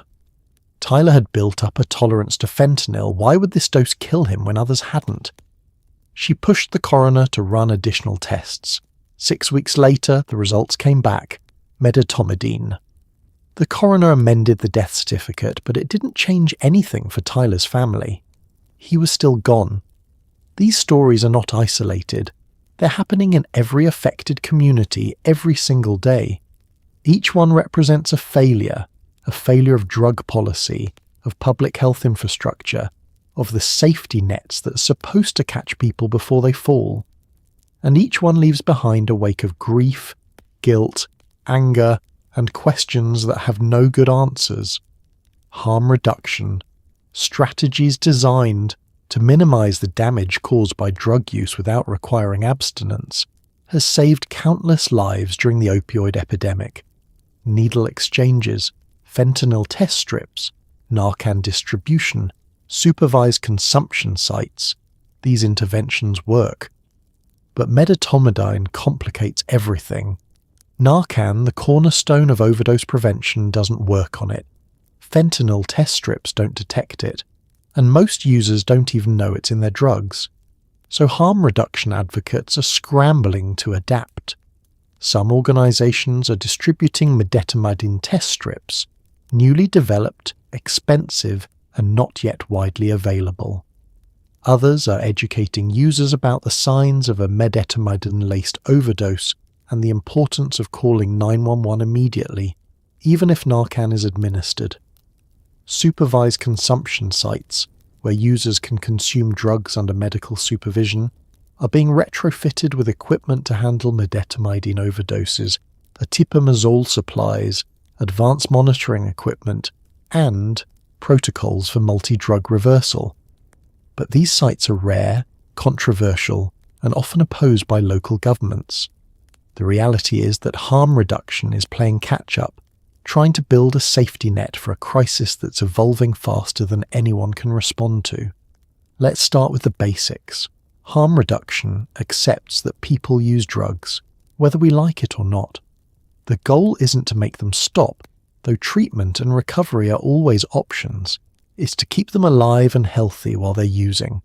Speaker 1: Tyler had built up a tolerance to fentanyl. Why would this dose kill him when others hadn't? She pushed the coroner to run additional tests. 6 weeks later, the results came back: medetomidine. The coroner amended the death certificate, but it didn't change anything for Tyler's family. He was still gone. These stories are not isolated. They're happening in every affected community every single day. Each one represents a failure of drug policy, of public health infrastructure, of the safety nets that are supposed to catch people before they fall. And each one leaves behind a wake of grief, guilt, anger, and questions that have no good answers. Harm reduction, strategies designed to minimize the damage caused by drug use without requiring abstinence, has saved countless lives during the opioid epidemic. Needle exchanges, fentanyl test strips, Narcan distribution, supervised consumption sites. These interventions work. But medetomidine complicates everything. Narcan, the cornerstone of overdose prevention, doesn't work on it. Fentanyl test strips don't detect it, and most users don't even know it's in their drugs. So harm reduction advocates are scrambling to adapt. Some organizations are distributing medetomidine test strips, newly developed, expensive, and not yet widely available. Others are educating users about the signs of a medetomidine-laced overdose and the importance of calling 911 immediately, even if Narcan is administered. Supervised consumption sites, where users can consume drugs under medical supervision, are being retrofitted with equipment to handle medetomidine overdoses, atipamezole supplies, advanced monitoring equipment, and protocols for multi-drug reversal. But these sites are rare, controversial, and often opposed by local governments. The reality is that harm reduction is playing catch-up, trying to build a safety net for a crisis that's evolving faster than anyone can respond to. Let's start with the basics. Harm reduction accepts that people use drugs, whether we like it or not. The goal isn't to make them stop, though treatment and recovery are always options. It's to keep them alive and healthy while they're using.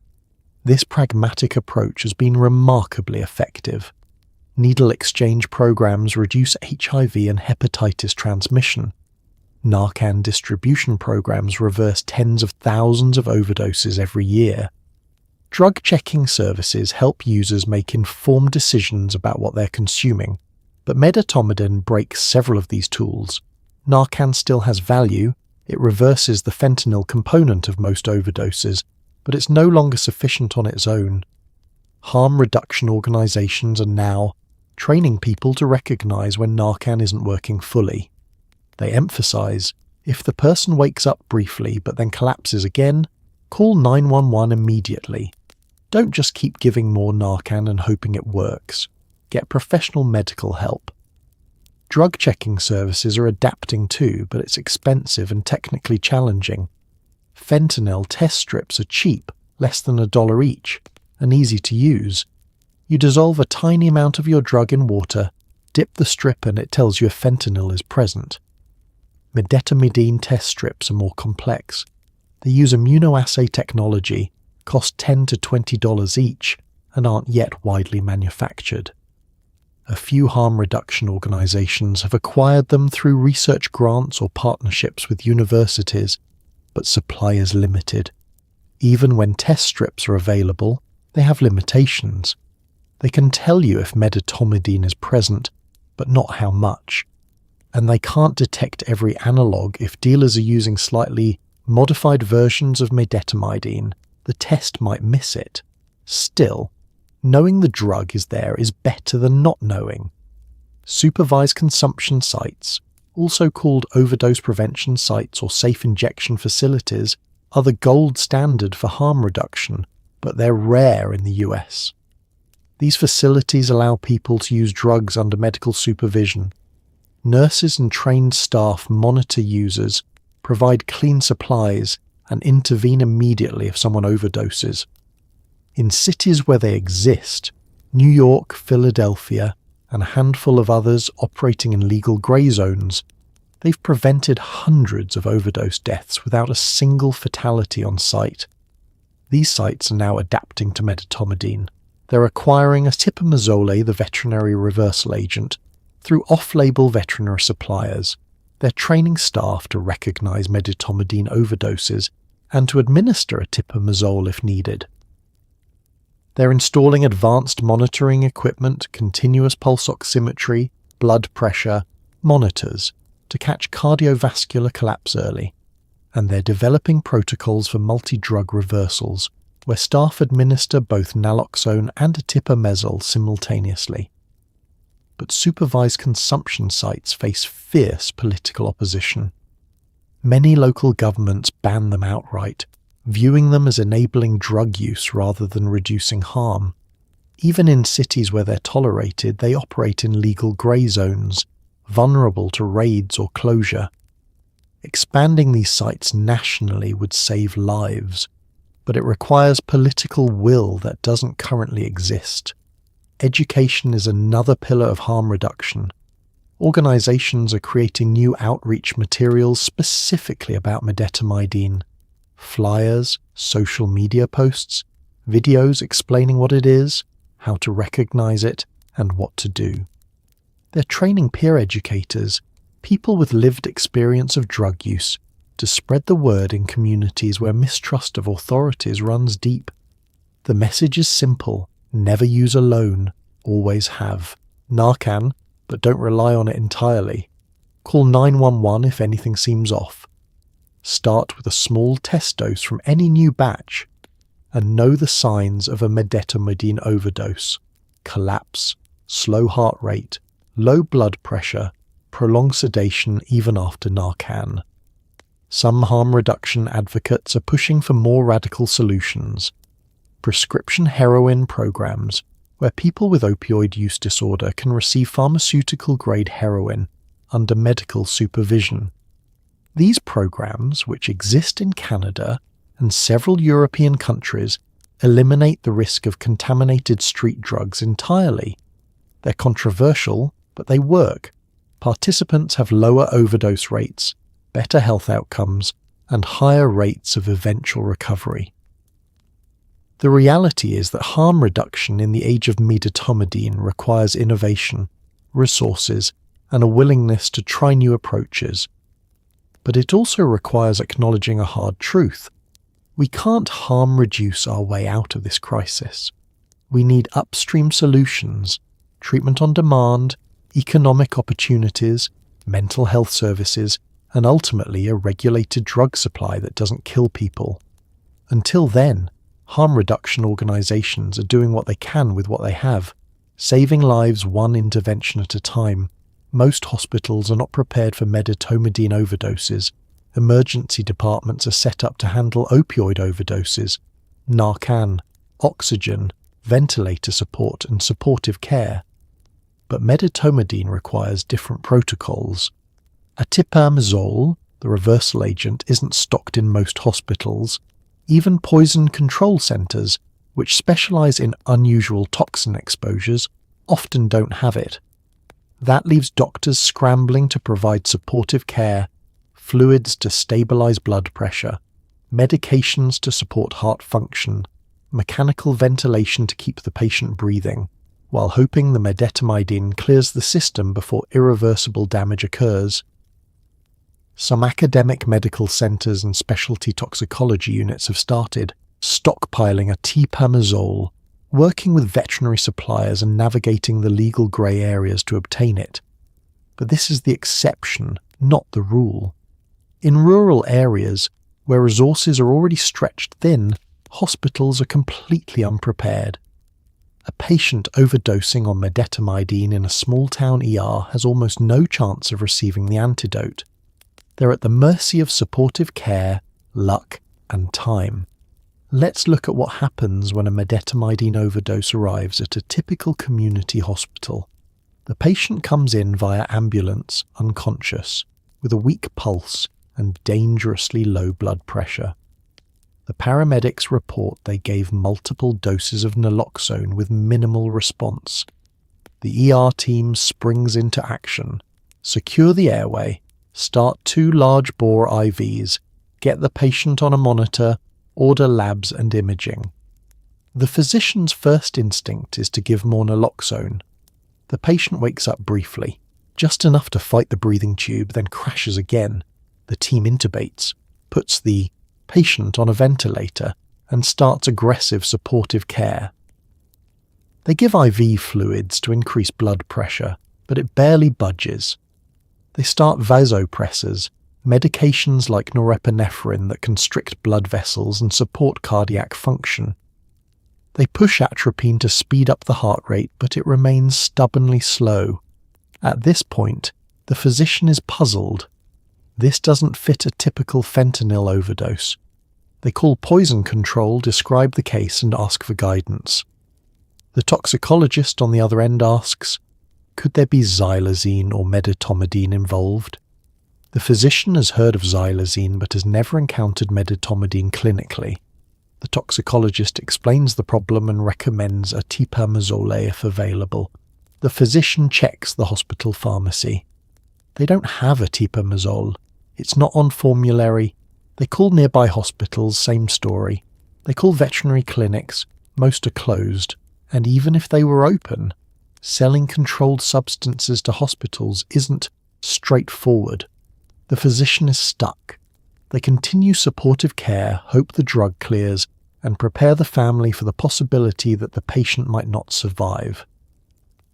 Speaker 1: This pragmatic approach has been remarkably effective. Needle exchange programs reduce HIV and hepatitis transmission. Narcan distribution programs reverse tens of thousands of overdoses every year. Drug checking services help users make informed decisions about what they're consuming, but medetomidine breaks several of these tools. Narcan still has value. It reverses the fentanyl component of most overdoses, but it's no longer sufficient on its own. Harm reduction organizations are now training people to recognize when Narcan isn't working fully. They emphasize, if the person wakes up briefly but then collapses again, call 911 immediately. Don't just keep giving more Narcan and hoping it works. Get professional medical help. Drug checking services are adapting too, but it's expensive and technically challenging. Fentanyl test strips are cheap, less than $1 each, and easy to use. You dissolve a tiny amount of your drug in water, dip the strip and it tells you if fentanyl is present. Medetomidine test strips are more complex. They use immunoassay technology, cost $10 to $20 each, and aren't yet widely manufactured. A few harm reduction organizations have acquired them through research grants or partnerships with universities, but supply is limited. Even when test strips are available, they have limitations. They can tell you if medetomidine is present, but not how much. And they can't detect every analog. If dealers are using slightly modified versions of medetomidine, the test might miss it. Still, knowing the drug is there is better than not knowing. Supervised consumption sites, also called overdose prevention sites or safe injection facilities, are the gold standard for harm reduction, but they're rare in the US. These facilities allow people to use drugs under medical supervision. Nurses and trained staff monitor users, provide clean supplies, and intervene immediately if someone overdoses. In cities where they exist, New York, Philadelphia, and a handful of others operating in legal grey zones, they've prevented hundreds of overdose deaths without a single fatality on site. These sites are now adapting to medetomidine. They're acquiring atipamezole, the veterinary reversal agent, through off-label veterinary suppliers. They're training staff to recognize medetomidine overdoses and to administer atipamezole if needed. They're installing advanced monitoring equipment, continuous pulse oximetry, blood pressure, monitors to catch cardiovascular collapse early. And they're developing protocols for multi-drug reversals, where staff administer both naloxone and atipamezole simultaneously. But supervised consumption sites face fierce political opposition. Many local governments ban them outright, viewing them as enabling drug use rather than reducing harm. Even in cities where they're tolerated, they operate in legal grey zones, vulnerable to raids or closure. Expanding these sites nationally would save lives, but it requires political will that doesn't currently exist. Education is another pillar of harm reduction. Organizations are creating new outreach materials specifically about medetomidine. Flyers, social media posts, videos explaining what it is, how to recognize it, and what to do. They're training peer educators, people with lived experience of drug use, to spread the word in communities where mistrust of authorities runs deep. The message is simple: never use alone, always have. Narcan, but don't rely on it entirely. Call 911 if anything seems off. Start with a small test dose from any new batch, and know the signs of a medetomidine overdose: collapse, slow heart rate, low blood pressure, prolonged sedation even after Narcan. Some harm reduction advocates are pushing for more radical solutions. Prescription heroin programs, where people with opioid use disorder can receive pharmaceutical-grade heroin under medical supervision. These programs, which exist in Canada and several European countries, eliminate the risk of contaminated street drugs entirely. They're controversial, but they work. Participants have lower overdose rates, better health outcomes, and higher rates of eventual recovery. The reality is that harm reduction in the age of medetomidine requires innovation, resources, and a willingness to try new approaches. But it also requires acknowledging a hard truth. We can't harm reduce our way out of this crisis. We need upstream solutions, treatment on demand, economic opportunities, mental health services, and ultimately a regulated drug supply that doesn't kill people. Until then, harm reduction organizations are doing what they can with what they have, saving lives one intervention at a time. Most hospitals are not prepared for medetomidine overdoses. Emergency departments are set up to handle opioid overdoses, Narcan, oxygen, ventilator support and supportive care. But medetomidine requires different protocols. Atipamezole, the reversal agent, isn't stocked in most hospitals. Even poison control centres, which specialise in unusual toxin exposures, often don't have it. That leaves doctors scrambling to provide supportive care, fluids to stabilise blood pressure, medications to support heart function, mechanical ventilation to keep the patient breathing, while hoping the medetomidine clears the system before irreversible damage occurs. Some academic medical centres and specialty toxicology units have started stockpiling atipamezole, working with veterinary suppliers and navigating the legal grey areas to obtain it. But this is the exception, not the rule. In rural areas, where resources are already stretched thin, hospitals are completely unprepared. A patient overdosing on medetomidine in a small town ER has almost no chance of receiving the antidote. They're at the mercy of supportive care, luck, and time. Let's look at what happens when a medetomidine overdose arrives at a typical community hospital. The patient comes in via ambulance, unconscious, with a weak pulse and dangerously low blood pressure. The paramedics report they gave multiple doses of naloxone with minimal response. The ER team springs into action, secure the airway, start 2 large bore IVs, get the patient on a monitor, order labs and imaging. The physician's first instinct is to give more naloxone. The patient wakes up briefly, just enough to fight the breathing tube, then crashes again. The team intubates, puts the patient on a ventilator, and starts aggressive supportive care. They give IV fluids to increase blood pressure, but it barely budges. They start vasopressors, medications like norepinephrine that constrict blood vessels and support cardiac function. They push atropine to speed up the heart rate, but it remains stubbornly slow. At this point, the physician is puzzled. This doesn't fit a typical fentanyl overdose. They call poison control, describe the case, and ask for guidance. The toxicologist on the other end asks, could there be xylazine or medetomidine involved? The physician has heard of xylazine but has never encountered medetomidine clinically. The toxicologist explains the problem and recommends atipamezole if available. The physician checks the hospital pharmacy. They don't have atipamezole. It's not on formulary. They call nearby hospitals, same story. They call veterinary clinics, most are closed. And even if they were open, selling controlled substances to hospitals isn't straightforward. The physician is stuck. They continue supportive care, hope the drug clears, and prepare the family for the possibility that the patient might not survive.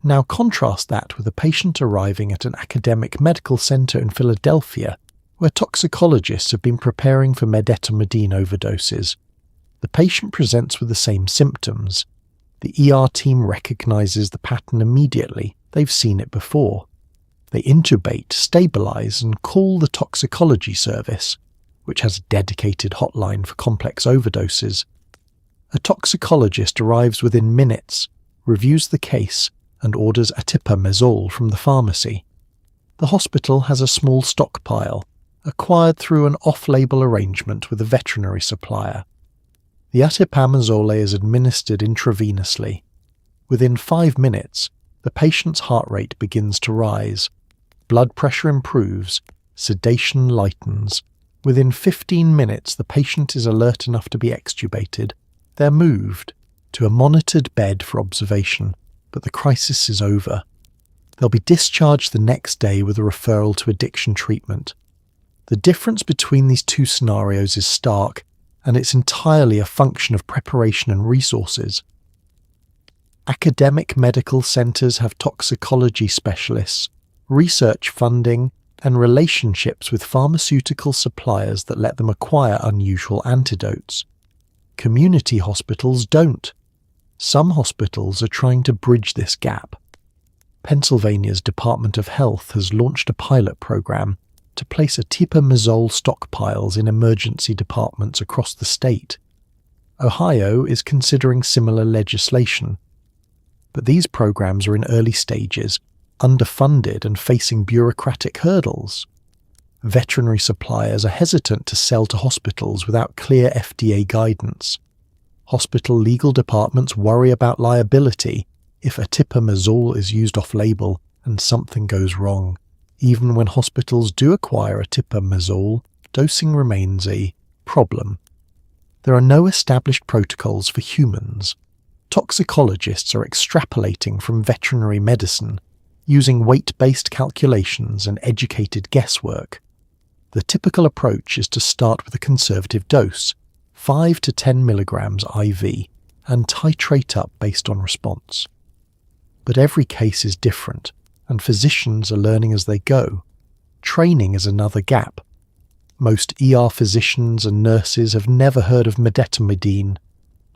Speaker 1: Now contrast that with a patient arriving at an academic medical centre in Philadelphia, where toxicologists have been preparing for medetomidine overdoses. The patient presents with the same symptoms. The ER team recognises the pattern immediately. They've seen it before. They intubate, stabilise, and call the toxicology service, which has a dedicated hotline for complex overdoses. A toxicologist arrives within minutes, reviews the case, and orders atipamezole from the pharmacy. The hospital has a small stockpile, acquired through an off-label arrangement with a veterinary supplier. The atipamezole is administered intravenously. Within 5 minutes, the patient's heart rate begins to rise. Blood pressure improves, sedation lightens. Within 15 minutes, the patient is alert enough to be extubated. They're moved to a monitored bed for observation, but the crisis is over. They'll be discharged the next day with a referral to addiction treatment. The difference between these two scenarios is stark, and it's entirely a function of preparation and resources. Academic medical centres have toxicology specialists, research funding, and relationships with pharmaceutical suppliers that let them acquire unusual antidotes. Community hospitals don't. Some hospitals are trying to bridge this gap. Pennsylvania's Department of Health has launched a pilot program to place atipamezole stockpiles in emergency departments across the state. Ohio is considering similar legislation. But these programs are in early stages, underfunded and facing bureaucratic hurdles. Veterinary suppliers are hesitant to sell to hospitals without clear FDA guidance. Hospital legal departments worry about liability if atipamezole is used off-label and something goes wrong. Even when hospitals do acquire atipamezole, dosing remains a problem. There are no established protocols for humans. Toxicologists are extrapolating from veterinary medicine, using weight-based calculations and educated guesswork. The typical approach is to start with a conservative dose, 5 to 10 milligrams IV, and titrate up based on response. But every case is different, and physicians are learning as they go. Training is another gap. Most ER physicians and nurses have never heard of medetomidine,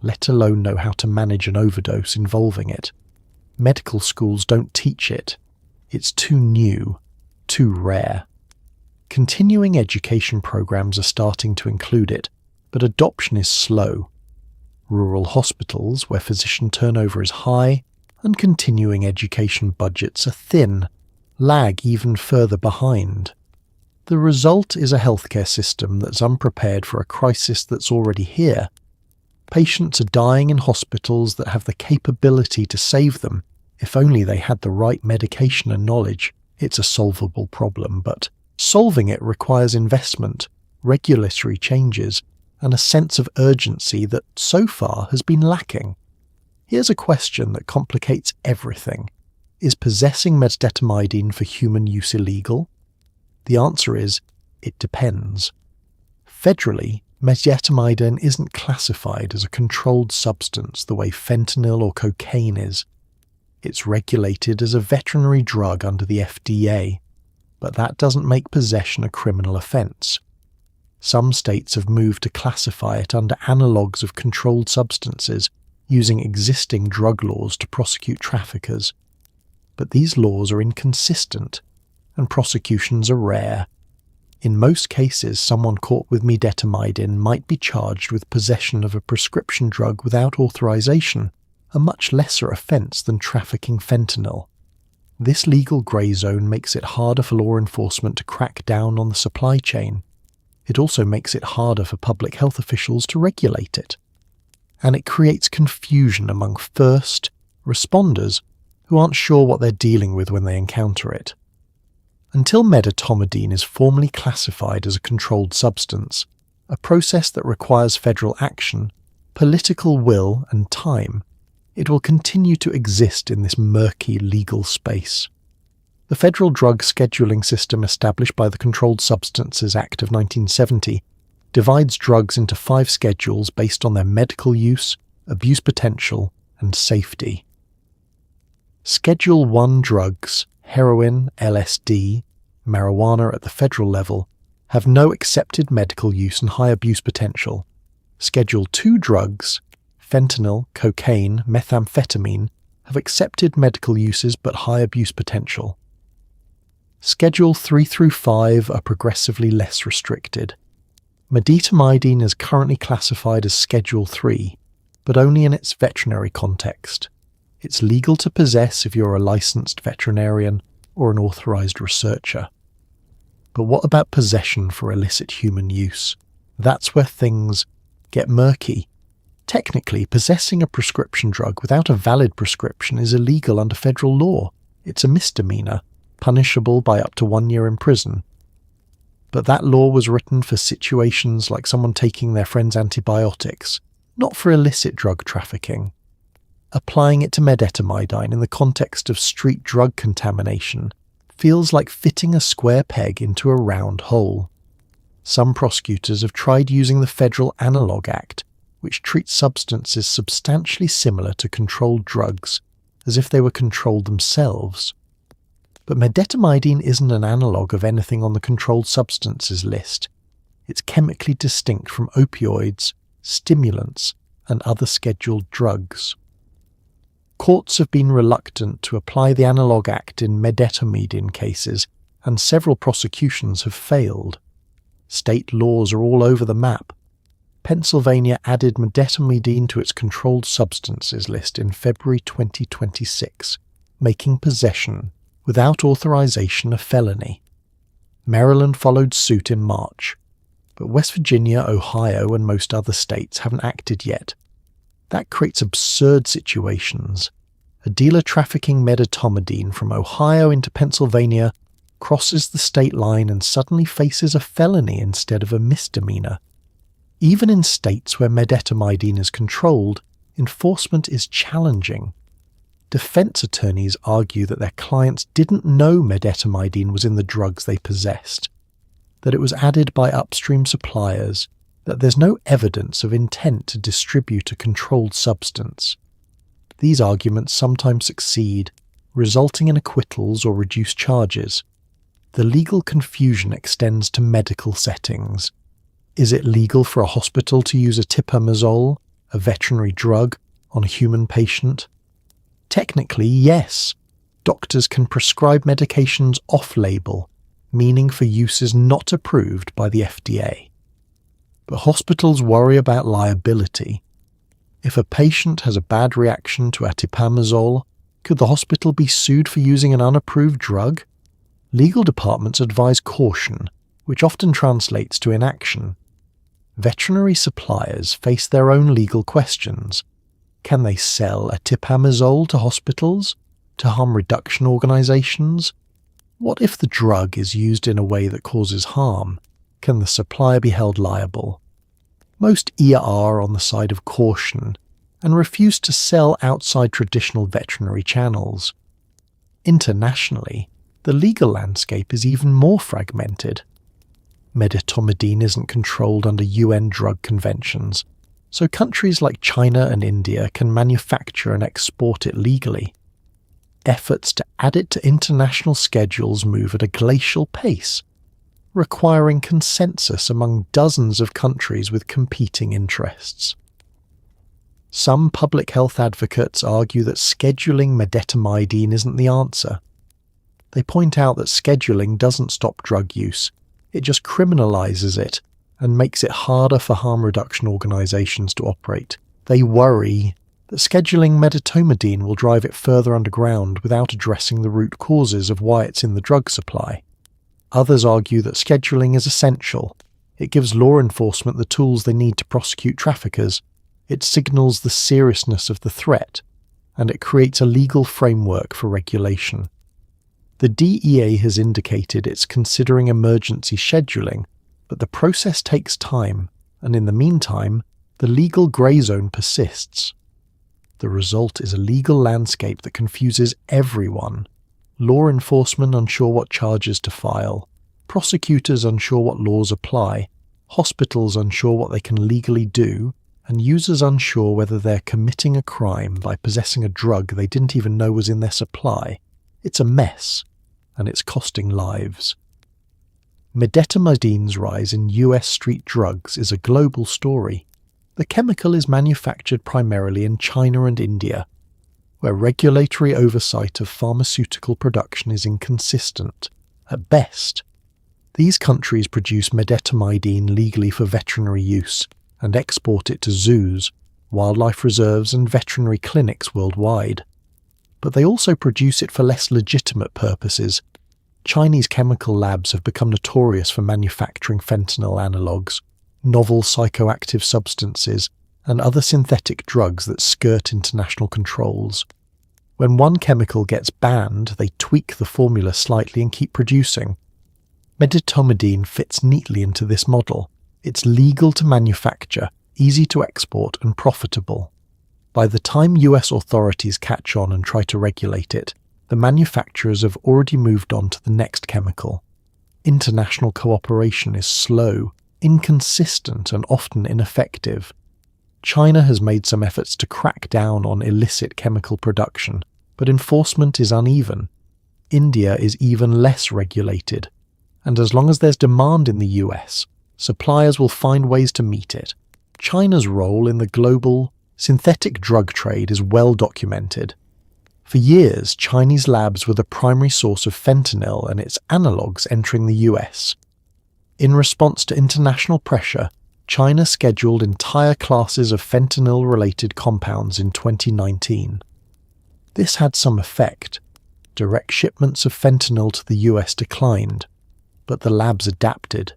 Speaker 1: let alone know how to manage an overdose involving it. Medical schools don't teach it. It's too new, too rare. Continuing education programs are starting to include it, but adoption is slow. Rural hospitals, where physician turnover is high and continuing education budgets are thin, lag even further behind. The result is a healthcare system that's unprepared for a crisis that's already here. Patients are dying in hospitals that have the capability to save them if only they had the right medication and knowledge. It's a solvable problem, but solving it requires investment, regulatory changes, and a sense of urgency that so far has been lacking. Here's a question that complicates everything. Is possessing medetomidine for human use illegal? The answer is, it depends. Federally, medetomidine isn't classified as a controlled substance the way fentanyl or cocaine is. It's regulated as a veterinary drug under the FDA, but that doesn't make possession a criminal offence. Some states have moved to classify it under analogues of controlled substances, using existing drug laws to prosecute traffickers. But these laws are inconsistent, and prosecutions are rare. In most cases, someone caught with medetomidine might be charged with possession of a prescription drug without authorization, a much lesser offence than trafficking fentanyl. This legal grey zone makes it harder for law enforcement to crack down on the supply chain. It also makes it harder for public health officials to regulate it. And it creates confusion among first responders who aren't sure what they're dealing with when they encounter it. Until medetomidine is formally classified as a controlled substance, a process that requires federal action, political will and time, it will continue to exist in this murky legal space. The federal drug scheduling system established by the Controlled Substances Act of 1970 divides drugs into 5 schedules based on their medical use, abuse potential, and safety. Schedule 1 drugs, heroin, LSD, marijuana at the federal level, have no accepted medical use and high abuse potential. Schedule 2 drugs, fentanyl, cocaine, methamphetamine, have accepted medical uses but high abuse potential. Schedule 3 through 5 are progressively less restricted. Medetomidine is currently classified as Schedule 3, but only in its veterinary context. It's legal to possess if you're a licensed veterinarian or an authorized researcher. But what about possession for illicit human use? That's where things get murky. Technically, possessing a prescription drug without a valid prescription is illegal under federal law. It's a misdemeanor, punishable by up to 1 year in prison. But that law was written for situations like someone taking their friend's antibiotics, not for illicit drug trafficking. Applying it to medetomidine in the context of street drug contamination feels like fitting a square peg into a round hole. Some prosecutors have tried using the Federal Analog Act, which treats substances substantially similar to controlled drugs, as if they were controlled themselves. But medetomidine isn't an analogue of anything on the controlled substances list. It's chemically distinct from opioids, stimulants, and other scheduled drugs. Courts have been reluctant to apply the Analog Act in medetomidine cases, and several prosecutions have failed. State laws are all over the map. Pennsylvania added medetomidine to its controlled substances list in February 2026, making possession without authorization a felony. Maryland followed suit in March, but West Virginia, Ohio, and most other states haven't acted yet. That creates absurd situations. A dealer trafficking medetomidine from Ohio into Pennsylvania crosses the state line and suddenly faces a felony instead of a misdemeanor. Even in states where medetomidine is controlled, enforcement is challenging. Defense attorneys argue that their clients didn't know medetomidine was in the drugs they possessed, that it was added by upstream suppliers, that there's no evidence of intent to distribute a controlled substance. These arguments sometimes succeed, resulting in acquittals or reduced charges. The legal confusion extends to medical settings. Is it legal for a hospital to use atipamezole, a veterinary drug, on a human patient? Technically, yes. Doctors can prescribe medications off-label, meaning for uses not approved by the FDA. But hospitals worry about liability. If a patient has a bad reaction to atipamezole, could the hospital be sued for using an unapproved drug? Legal departments advise caution, which often translates to inaction. Veterinary suppliers face their own legal questions. Can they sell atipamezole to hospitals, to harm reduction organizations? What if the drug is used in a way that causes harm? Can the supplier be held liable? Most are on the side of caution and refuse to sell outside traditional veterinary channels. Internationally, the legal landscape is even more fragmented. Medetomidine isn't controlled under UN drug conventions, so countries like China and India can manufacture and export it legally. Efforts to add it to international schedules move at a glacial pace, requiring consensus among dozens of countries with competing interests. Some public health advocates argue that scheduling medetomidine isn't the answer. They point out that scheduling doesn't stop drug use, it just criminalizes it and makes it harder for harm reduction organizations to operate. They worry that scheduling medetomidine will drive it further underground without addressing the root causes of why it's in the drug supply. Others argue that scheduling is essential. It gives law enforcement the tools they need to prosecute traffickers. It signals the seriousness of the threat, and it creates a legal framework for regulation. The DEA has indicated it's considering emergency scheduling, but the process takes time, and in the meantime, the legal grey zone persists. The result is a legal landscape that confuses everyone. Law enforcement unsure what charges to file, prosecutors unsure what laws apply, hospitals unsure what they can legally do, and users unsure whether they're committing a crime by possessing a drug they didn't even know was in their supply. It's a mess, and it's costing lives. Medetomidines' rise in US street drugs is a global story. The chemical is manufactured primarily in China and India, where regulatory oversight of pharmaceutical production is inconsistent, at best. These countries produce medetomidine legally for veterinary use and export it to zoos, wildlife reserves and veterinary clinics worldwide. But they also produce it for less legitimate purposes. Chinese chemical labs have become notorious for manufacturing fentanyl analogues, novel psychoactive substances, and other synthetic drugs that skirt international controls. When one chemical gets banned, they tweak the formula slightly and keep producing. Medetomidine fits neatly into this model. It's legal to manufacture, easy to export, and profitable. By the time US authorities catch on and try to regulate it, the manufacturers have already moved on to the next chemical. International cooperation is slow, inconsistent, and often ineffective. China has made some efforts to crack down on illicit chemical production, but enforcement is uneven. India is even less regulated, and as long as there's demand in the US, suppliers will find ways to meet it. China's role in the global synthetic drug trade is well documented. For years, Chinese labs were the primary source of fentanyl and its analogues entering the US. In response to international pressure, China scheduled entire classes of fentanyl-related compounds in 2019. This had some effect. Direct shipments of fentanyl to the US declined, but the labs adapted.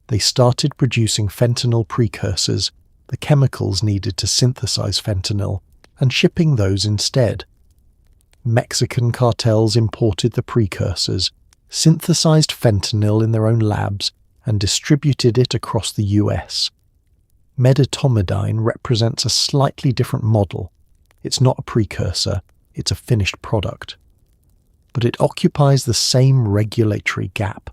Speaker 1: They started producing fentanyl precursors, the chemicals needed to synthesize fentanyl, and shipping those instead. Mexican cartels imported the precursors, synthesized fentanyl in their own labs, and distributed it across the US. Medetomidine represents a slightly different model. It's not a precursor, it's a finished product. But it occupies the same regulatory gap.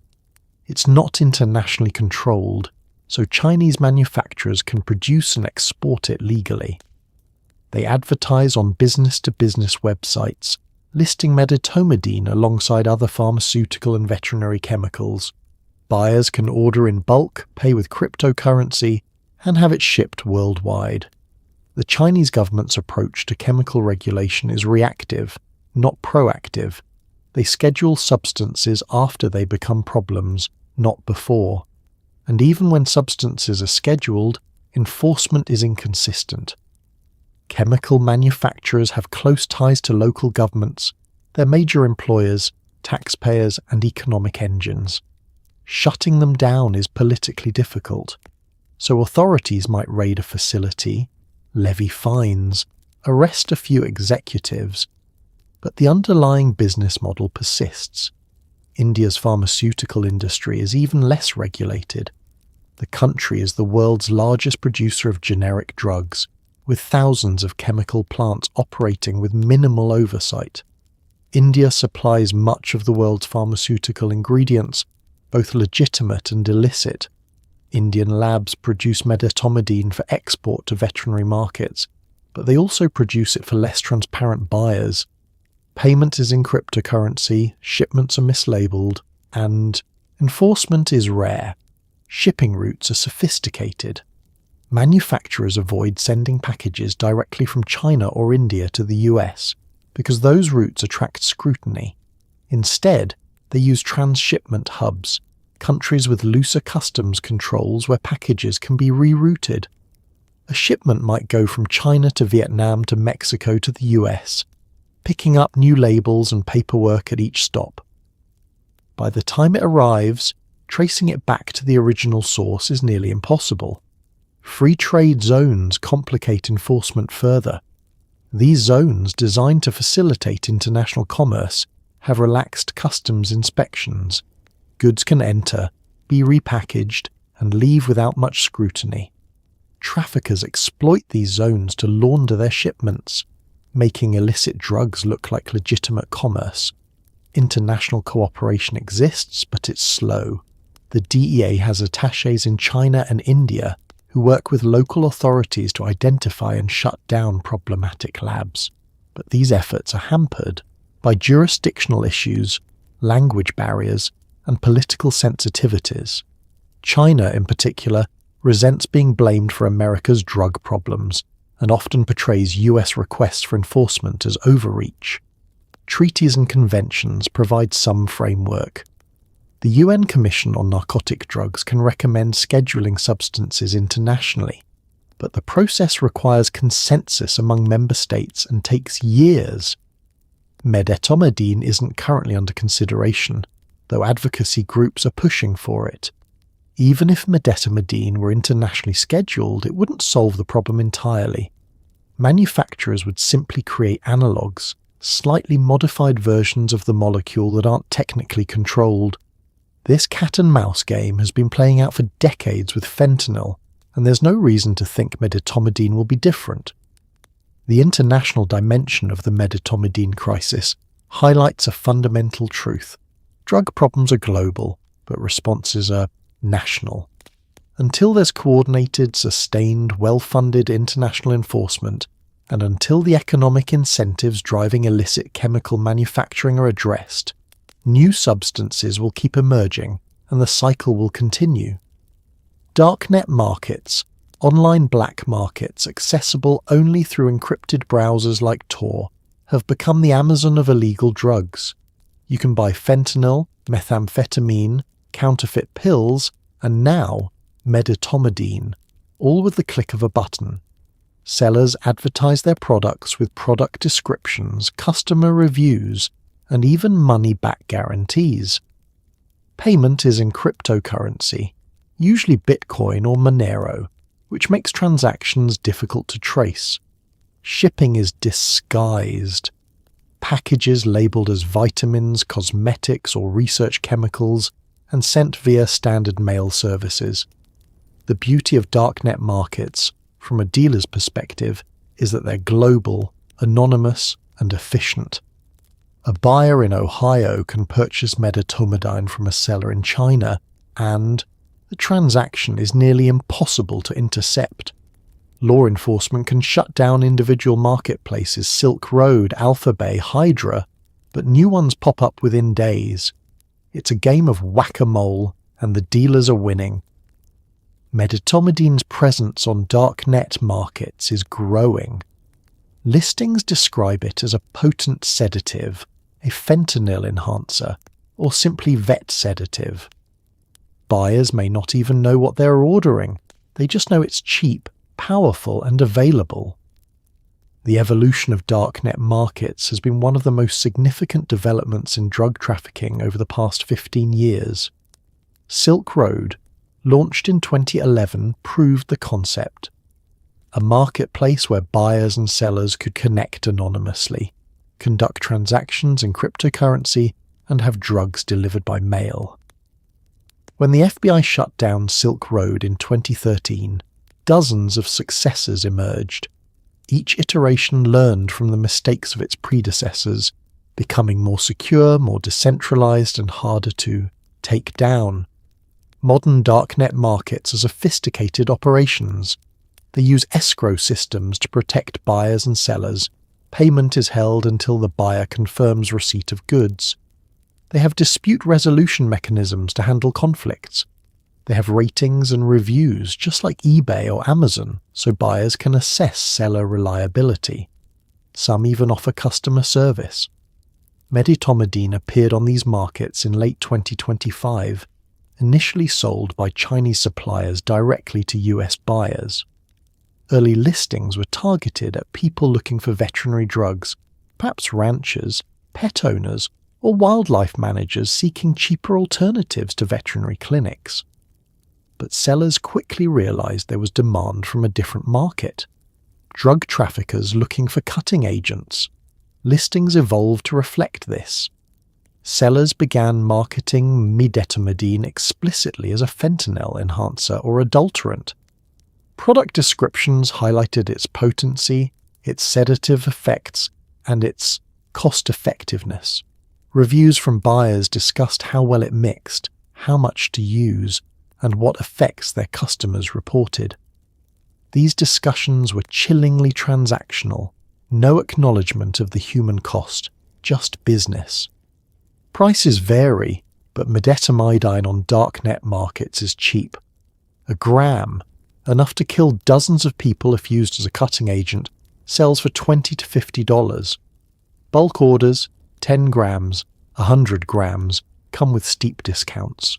Speaker 1: It's not internationally controlled, so Chinese manufacturers can produce and export it legally. They advertise on business-to-business websites, listing medetomidine alongside other pharmaceutical and veterinary chemicals. Buyers can order in bulk, pay with cryptocurrency, and have it shipped worldwide. The Chinese government's approach to chemical regulation is reactive, not proactive. They schedule substances after they become problems, not before. And even when substances are scheduled, enforcement is inconsistent. Chemical manufacturers have close ties to local governments, their major employers, taxpayers, and economic engines. Shutting them down is politically difficult, so authorities might raid a facility, levy fines, arrest a few executives, but the underlying business model persists. India's pharmaceutical industry is even less regulated. The country is the world's largest producer of generic drugs, with thousands of chemical plants operating with minimal oversight. India supplies much of the world's pharmaceutical ingredients, both legitimate and illicit. Indian labs produce medetomidine for export to veterinary markets, but they also produce it for less transparent buyers. Payment is in cryptocurrency, shipments are mislabeled, and enforcement is rare. Shipping routes are sophisticated. Manufacturers avoid sending packages directly from China or India to the US because those routes attract scrutiny. Instead, they use transshipment hubs, countries with looser customs controls where packages can be rerouted. A shipment might go from China to Vietnam to Mexico to the US, picking up new labels and paperwork at each stop. By the time it arrives, tracing it back to the original source is nearly impossible. Free trade zones complicate enforcement further. These zones, designed to facilitate international commerce, have relaxed customs inspections. Goods can enter, be repackaged, and leave without much scrutiny. Traffickers exploit these zones to launder their shipments, making illicit drugs look like legitimate commerce. International cooperation exists, but it's slow. The DEA has attachés in China and India who work with local authorities to identify and shut down problematic labs. But these efforts are hampered by jurisdictional issues, language barriers, and political sensitivities. China, in particular, resents being blamed for America's drug problems and often portrays US requests for enforcement as overreach. Treaties and conventions provide some framework. The UN Commission on Narcotic Drugs can recommend scheduling substances internationally, but the process requires consensus among member states and takes years. Medetomidine isn't currently under consideration, though advocacy groups are pushing for it. Even if medetomidine were internationally scheduled, it wouldn't solve the problem entirely. Manufacturers would simply create analogues, slightly modified versions of the molecule that aren't technically controlled. This cat-and-mouse game has been playing out for decades with fentanyl, and there's no reason to think medetomidine will be different. The international dimension of the medetomidine crisis highlights a fundamental truth. Drug problems are global, but responses are national. Until there's coordinated, sustained, well-funded international enforcement, and until the economic incentives driving illicit chemical manufacturing are addressed, New substances will keep emerging, and the cycle will continue. Darknet markets, online black markets accessible only through encrypted browsers like Tor, have become the Amazon of illegal drugs. You can buy fentanyl, methamphetamine, counterfeit pills, and now medetomidine, all with the click of a button. Sellers advertise their products with product descriptions, customer reviews, and even money-back guarantees. Payment is in cryptocurrency, usually Bitcoin or Monero, which makes transactions difficult to trace. Shipping is disguised. Packages labelled as vitamins, cosmetics, or research chemicals, and sent via standard mail services. The beauty of darknet markets, from a dealer's perspective, is that they're global, anonymous, and efficient. A buyer in Ohio can purchase medetomidine from a seller in China, and the transaction is nearly impossible to intercept. Law enforcement can shut down individual marketplaces, Silk Road, Alphabay, Hydra, but new ones pop up within days. It's a game of whack-a-mole, and the dealers are winning. Medetomidine's presence on darknet markets is growing. Listings describe it as a potent sedative, a fentanyl enhancer, or simply vet sedative. Buyers may not even know what they're ordering, they just know it's cheap, powerful, and available. The evolution of darknet markets has been one of the most significant developments in drug trafficking over the past 15 years. Silk Road, launched in 2011, proved the concept. A marketplace where buyers and sellers could connect anonymously, conduct transactions in cryptocurrency, and have drugs delivered by mail. When the FBI shut down Silk Road in 2013, dozens of successors emerged. Each iteration learned from the mistakes of its predecessors, becoming more secure, more decentralized, and harder to take down. Modern darknet markets are sophisticated operations. They use escrow systems to protect buyers and sellers. Payment is held until the buyer confirms receipt of goods. They have dispute resolution mechanisms to handle conflicts. They have ratings and reviews, just like eBay or Amazon, so buyers can assess seller reliability. Some even offer customer service. Medetomidine appeared on these markets in late 2025, initially sold by Chinese suppliers directly to US buyers. Early listings were targeted at people looking for veterinary drugs, perhaps ranchers, pet owners, or wildlife managers seeking cheaper alternatives to veterinary clinics. But sellers quickly realized there was demand from a different market. Drug traffickers looking for cutting agents. Listings evolved to reflect this. Sellers began marketing medetomidine explicitly as a fentanyl enhancer or adulterant. Product descriptions highlighted its potency, its sedative effects, and its cost-effectiveness. Reviews from buyers discussed how well it mixed, how much to use, and what effects their customers reported. These discussions were chillingly transactional, no acknowledgement of the human cost, just business. Prices vary, but medetomidine on darknet markets is cheap. A gram, enough to kill dozens of people if used as a cutting agent, sells for $20 to $50. Bulk orders, 10 grams, 100 grams, come with steep discounts.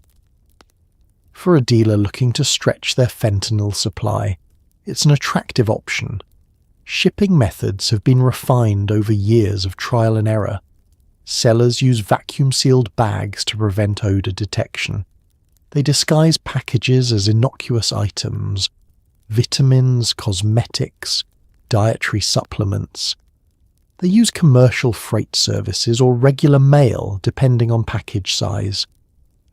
Speaker 1: For a dealer looking to stretch their fentanyl supply, it's an attractive option. Shipping methods have been refined over years of trial and error. Sellers use vacuum-sealed bags to prevent odor detection. They disguise packages as innocuous items, vitamins, cosmetics, dietary supplements. They use commercial freight services or regular mail, depending on package size.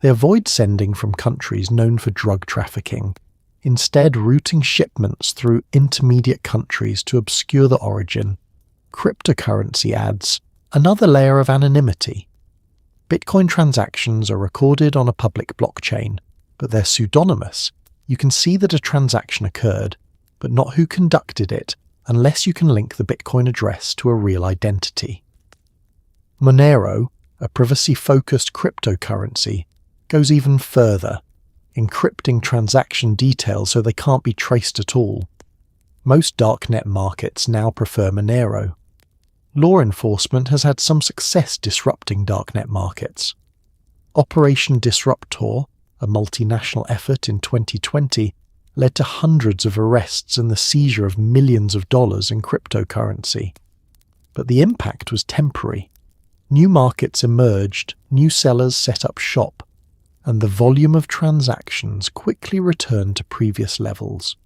Speaker 1: They avoid sending from countries known for drug trafficking, instead routing shipments through intermediate countries to obscure the origin. Cryptocurrency adds another layer of anonymity. Bitcoin transactions are recorded on a public blockchain, but they're pseudonymous. You can see that a transaction occurred, but not who conducted it, unless you can link the Bitcoin address to a real identity. Monero, a privacy-focused cryptocurrency, goes even further, encrypting transaction details so they can't be traced at all. Most Darknet markets now prefer Monero. Law enforcement has had some success disrupting Darknet markets. Operation Disruptor, a multinational effort in 2020, led to hundreds of arrests and the seizure of millions of dollars in cryptocurrency. But the impact was temporary. New markets emerged, new sellers set up shop, and the volume of transactions quickly returned to previous levels.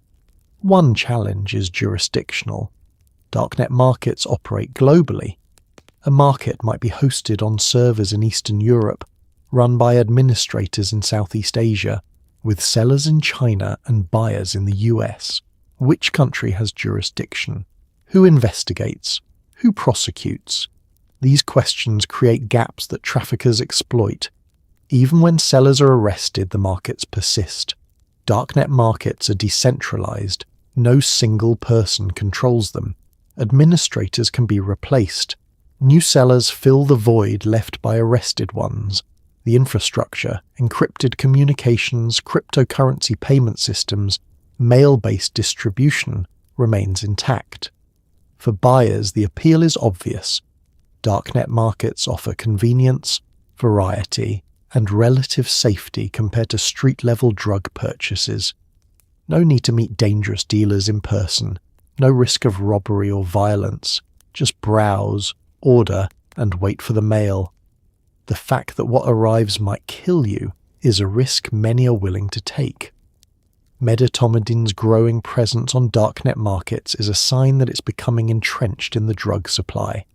Speaker 1: One challenge is jurisdictional. Darknet markets operate globally. A market might be hosted on servers in Eastern Europe, run by administrators in Southeast Asia, with sellers in China and buyers in the US. Which country has jurisdiction? Who investigates? Who prosecutes? These questions create gaps that traffickers exploit. Even when sellers are arrested, the markets persist. Darknet markets are decentralized. No single person controls them. Administrators can be replaced. New sellers fill the void left by arrested ones. The infrastructure, encrypted communications, cryptocurrency payment systems, mail-based distribution remains intact. For buyers, the appeal is obvious. Darknet markets offer convenience, variety, and relative safety compared to street-level drug purchases. No need to meet dangerous dealers in person. No risk of robbery or violence. Just browse, order, and wait for the mail. The fact that what arrives might kill you is a risk many are willing to take. Medetomidine's growing presence on Darknet markets is a sign that it's becoming entrenched in the drug supply.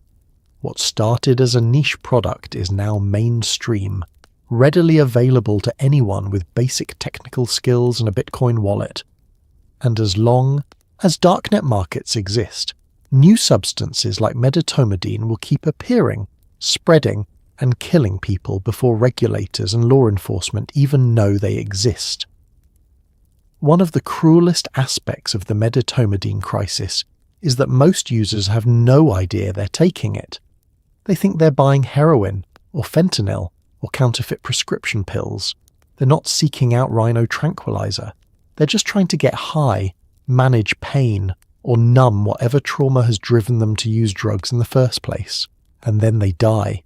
Speaker 1: What started as a niche product is now mainstream, readily available to anyone with basic technical skills and a Bitcoin wallet. And as long as Darknet markets exist, new substances like medetomidine will keep appearing, spreading, and killing people before regulators and law enforcement even know they exist. One of the cruelest aspects of the medetomidine crisis is that most users have no idea they're taking it. They think they're buying heroin, or fentanyl, or counterfeit prescription pills. They're not seeking out Rhino tranquilizer. They're just trying to get high, manage pain, or numb whatever trauma has driven them to use drugs in the first place, and then they die.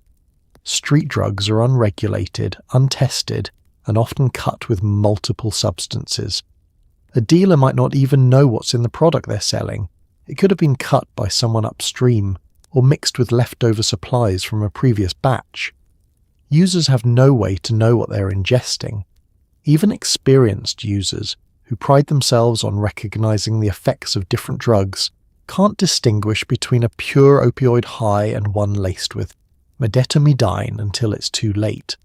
Speaker 1: Street drugs are unregulated, untested, and often cut with multiple substances. A dealer might not even know what's in the product they're selling. It could have been cut by someone upstream, or mixed with leftover supplies from a previous batch. Users have no way to know what they're ingesting. Even experienced users, who pride themselves on recognizing the effects of different drugs, can't distinguish between a pure opioid high and one laced with medetomidine until it's too late.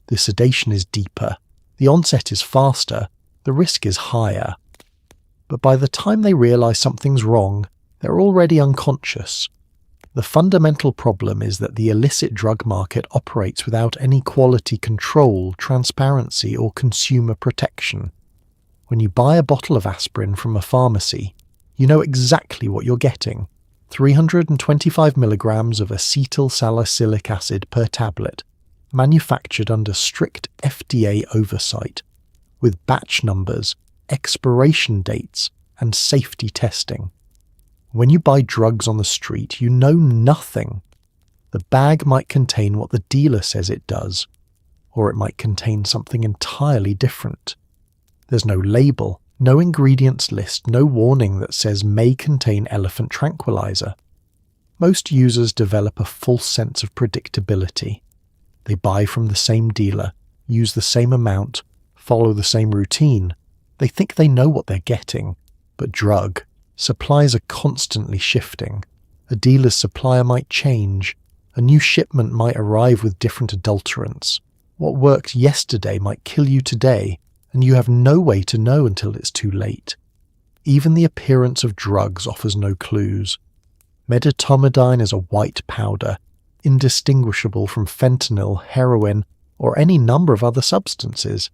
Speaker 1: The sedation is deeper, the onset is faster, the risk is higher. But by the time they realize something's wrong, they're already unconscious. The fundamental problem is that the illicit drug market operates without any quality control, transparency, or consumer protection. When you buy a bottle of aspirin from a pharmacy, you know exactly what you're getting. 325 milligrams of acetyl salicylic acid per tablet, manufactured under strict FDA oversight, with batch numbers, expiration dates, and safety testing. When you buy drugs on the street, you know nothing. The bag might contain what the dealer says it does, or it might contain something entirely different. There's no label, no ingredients list, no warning that says may contain elephant tranquilizer. Most users develop a false sense of predictability. They buy from the same dealer, use the same amount, follow the same routine. They think they know what they're getting, but drug supplies are constantly shifting. A dealer's supplier might change. A new shipment might arrive with different adulterants. What worked yesterday might kill you today, and you have no way to know until it's too late. Even the appearance of drugs offers no clues. Medetomidine is a white powder, indistinguishable from fentanyl, heroin, or any number of other substances.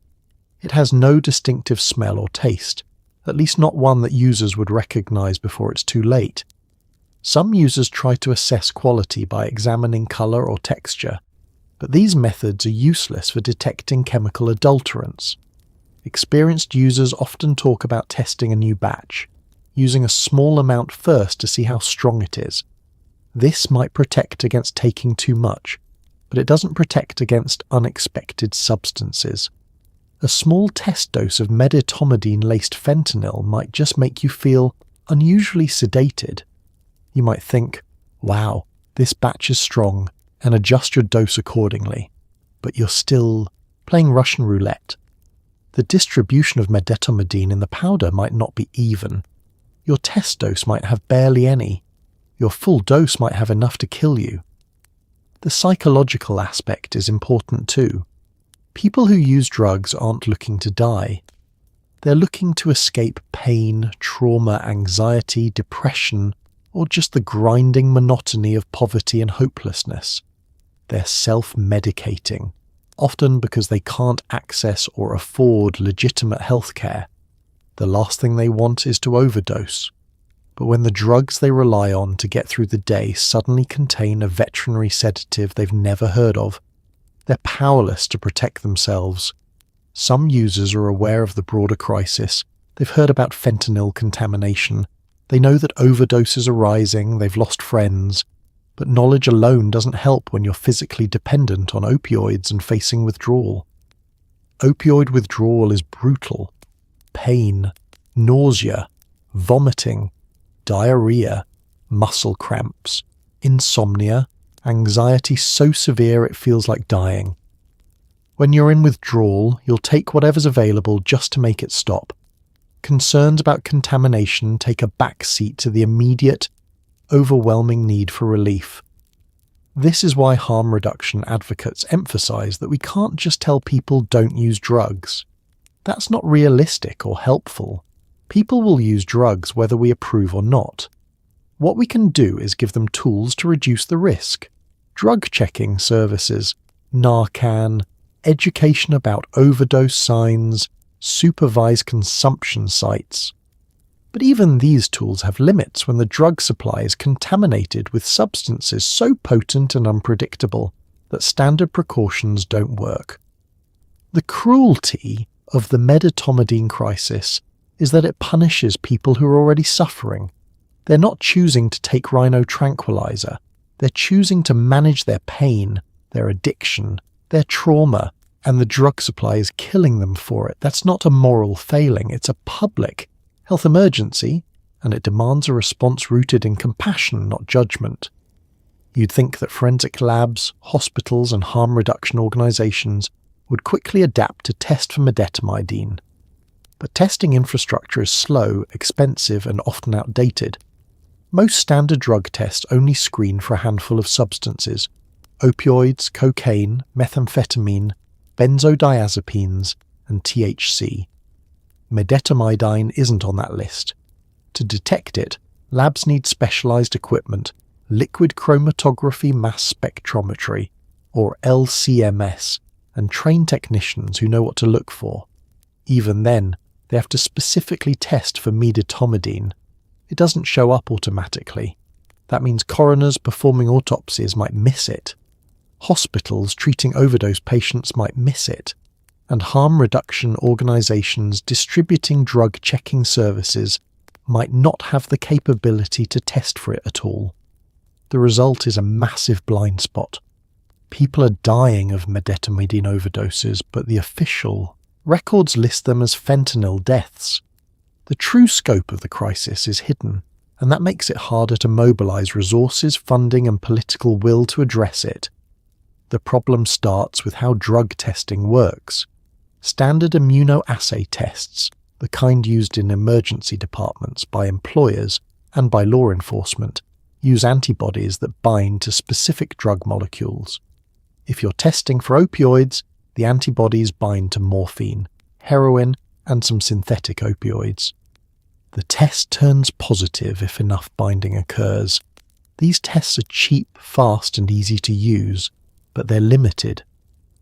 Speaker 1: It has no distinctive smell or taste, at least not one that users would recognize before it's too late. Some users try to assess quality by examining color or texture. But these methods are useless for detecting chemical adulterants. Experienced users often talk about testing a new batch, using a small amount first to see how strong it is. This might protect against taking too much, but it doesn't protect against unexpected substances. A small test dose of medetomidine-laced fentanyl might just make you feel unusually sedated. You might think, wow, this batch is strong, and adjust your dose accordingly. But you're still playing Russian roulette. The distribution of medetomidine in the powder might not be even. Your test dose might have barely any. Your full dose might have enough to kill you. The psychological aspect is important too. People who use drugs aren't looking to die. They're looking to escape pain, trauma, anxiety, depression, or just the grinding monotony of poverty and hopelessness. They're self-medicating, often because they can't access or afford legitimate healthcare. The last thing they want is to overdose. But when the drugs they rely on to get through the day suddenly contain a veterinary sedative they've never heard of, they're powerless to protect themselves. Some users are aware of the broader crisis. They've heard about fentanyl contamination. They know that overdoses are rising, they've lost friends. But knowledge alone doesn't help when you're physically dependent on opioids and facing withdrawal. Opioid withdrawal is brutal. Pain, nausea, vomiting, diarrhea, muscle cramps, insomnia, anxiety so severe it feels like dying. When you're in withdrawal, you'll take whatever's available just to make it stop. Concerns about contamination take a back seat to the immediate, overwhelming need for relief. This is why harm reduction advocates emphasize that we can't just tell people don't use drugs. That's not realistic or helpful. People will use drugs whether we approve or not. What we can do is give them tools to reduce the risk. Drug checking services, Narcan, education about overdose signs, supervised consumption sites. But even these tools have limits when the drug supply is contaminated with substances so potent and unpredictable that standard precautions don't work. The cruelty of the medetomidine crisis is that it punishes people who are already suffering. They're not choosing to take Rhino tranquilizer. They're choosing to manage their pain, their addiction, their trauma, and the drug supply is killing them for it. That's not a moral failing, it's a public health emergency, and it demands a response rooted in compassion, not judgment. You'd think that forensic labs, hospitals, and harm reduction organizations would quickly adapt to test for medetomidine. But testing infrastructure is slow, expensive, and often outdated. Most standard drug tests only screen for a handful of substances: opioids, cocaine, methamphetamine, benzodiazepines, and THC. Medetomidine isn't on that list. To detect it, labs need specialized equipment, liquid chromatography mass spectrometry, or LCMS, and trained technicians who know what to look for. Even then, they have to specifically test for medetomidine. It doesn't show up automatically. That means coroners performing autopsies might miss it. Hospitals treating overdose patients might miss it. And harm reduction organizations distributing drug checking services might not have the capability to test for it at all. The result is a massive blind spot. People are dying of medetomidine overdoses, but the official records list them as fentanyl deaths. The true scope of the crisis is hidden, and that makes it harder to mobilize resources, funding, and political will to address it. The problem starts with how drug testing works. Standard immunoassay tests, the kind used in emergency departments by employers and by law enforcement, use antibodies that bind to specific drug molecules. If you're testing for opioids, the antibodies bind to morphine, heroin, and some synthetic opioids. The test turns positive if enough binding occurs. These tests are cheap, fast, and easy to use, but they're limited.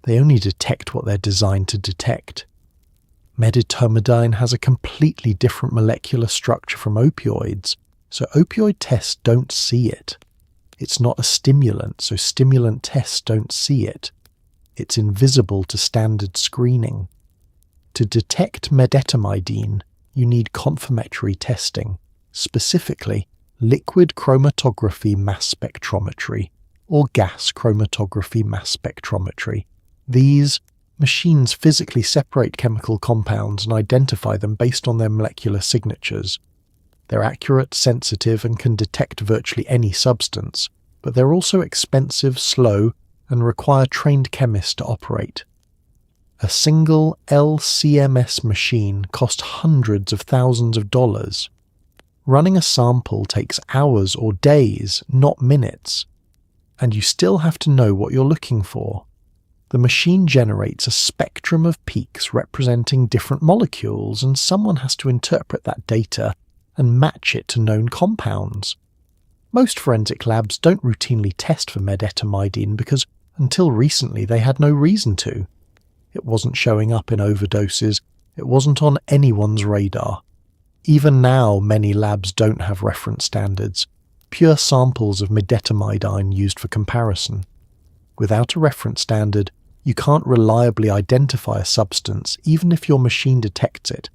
Speaker 1: They only detect what they're designed to detect. Medetomidine has a completely different molecular structure from opioids, so opioid tests don't see it. It's not a stimulant, so stimulant tests don't see it. it's invisible to standard screening. To detect medetomidine, you need confirmatory testing, specifically liquid chromatography mass spectrometry or gas chromatography mass spectrometry. These machines physically separate chemical compounds and identify them based on their molecular signatures. They're accurate, sensitive, and can detect virtually any substance, but they're also expensive, slow, and require trained chemists to operate. A single LCMS machine costs hundreds of thousands of dollars. Running a sample takes hours or days, not minutes. And you still have to know what you're looking for. The machine generates a spectrum of peaks representing different molecules, and someone has to interpret that data and match it to known compounds. Most forensic labs don't routinely test for medetomidine because until recently they had no reason to. It wasn't showing up in overdoses, it wasn't on anyone's radar. Even now, many labs don't have reference standards, pure samples of medetomidine used for comparison. Without a reference standard, you can't reliably identify a substance even if your machine detects it.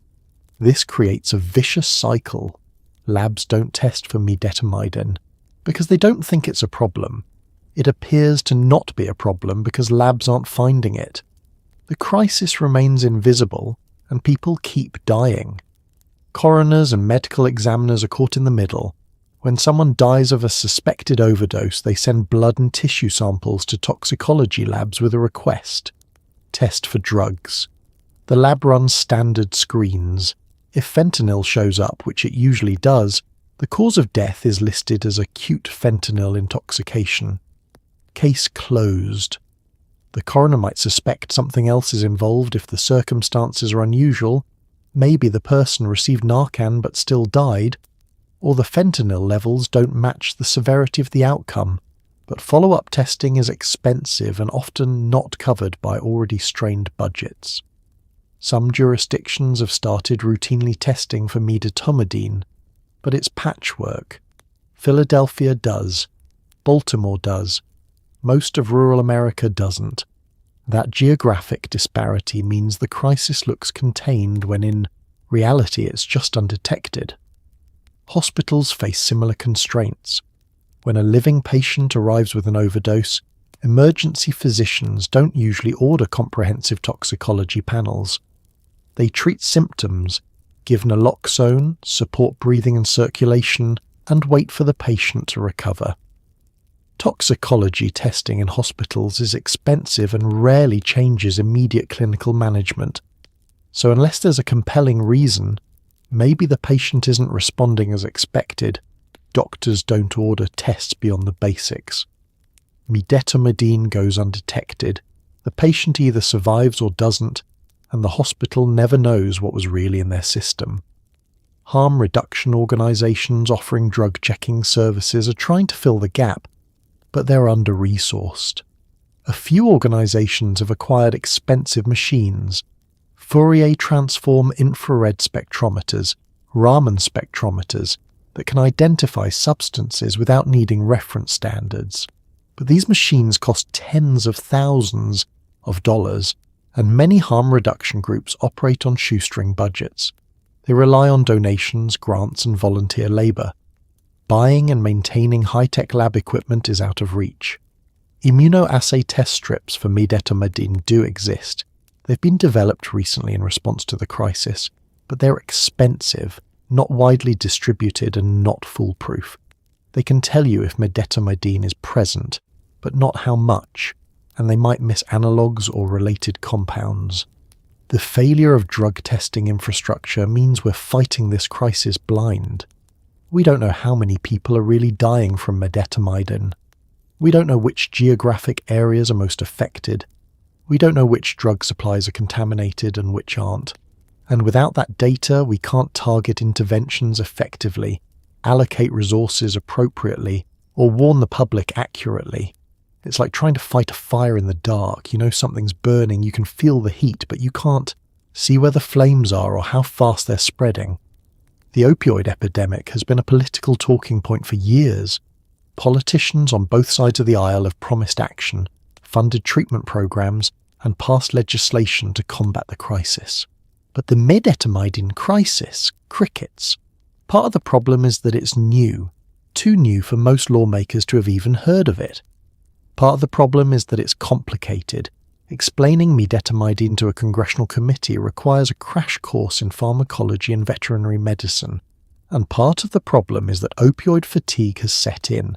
Speaker 1: This creates a vicious cycle. Labs don't test for medetomidine because they don't think it's a problem. It appears to not be a problem because labs aren't finding it. The crisis remains invisible, and people keep dying. Coroners and medical examiners are caught in the middle. When someone dies of a suspected overdose, they send blood and tissue samples to toxicology labs with a request. Test for drugs. The lab runs standard screens. If fentanyl shows up, which it usually does, the cause of death is listed as acute fentanyl intoxication. Case closed. The coroner might suspect something else is involved if the circumstances are unusual. Maybe the person received Narcan but still died, or the fentanyl levels don't match the severity of the outcome, but follow-up testing is expensive and often not covered by already strained budgets. Some jurisdictions have started routinely testing for medetomidine, but it's patchwork. Philadelphia does. Baltimore does. Most of rural America doesn't. That geographic disparity means the crisis looks contained when in reality it's just undetected. Hospitals face similar constraints. When a living patient arrives with an overdose, emergency physicians don't usually order comprehensive toxicology panels. They treat symptoms, give naloxone, support breathing and circulation, and wait for the patient to recover. Toxicology testing in hospitals is expensive and rarely changes immediate clinical management. So unless there's a compelling reason, maybe the patient isn't responding as expected, doctors don't order tests beyond the basics. Medetomidine goes undetected. The patient either survives or doesn't, and the hospital never knows what was really in their system. Harm reduction organizations offering drug checking services are trying to fill the gap, but they're under-resourced. A few organizations have acquired expensive machines, Fourier transform infrared spectrometers, Raman spectrometers, that can identify substances without needing reference standards. But these machines cost tens of thousands of dollars, and many harm reduction groups operate on shoestring budgets. They rely on donations, grants, and volunteer labor. Buying and maintaining high-tech lab equipment is out of reach. Immunoassay test strips for medetomidine do exist. They've been developed recently in response to the crisis, but they're expensive, not widely distributed, and not foolproof. They can tell you if medetomidine is present, but not how much, and they might miss analogues or related compounds. The failure of drug testing infrastructure means we're fighting this crisis blind. We don't know how many people are really dying from medetomidine. We don't know which geographic areas are most affected. We don't know which drug supplies are contaminated and which aren't. And without that data, we can't target interventions effectively, allocate resources appropriately, or warn the public accurately. It's like trying to fight a fire in the dark. You know something's burning, you can feel the heat, but you can't see where the flames are or how fast they're spreading. The opioid epidemic has been a political talking point for years. Politicians on both sides of the aisle have promised action, funded treatment programs and passed legislation to combat the crisis. But the medetomidine crisis, crickets. Part of the problem is that it's new, too new for most lawmakers to have even heard of it. Part of the problem is that it's complicated. Explaining medetomidine to a congressional committee requires a crash course in pharmacology and veterinary medicine. And part of the problem is that opioid fatigue has set in.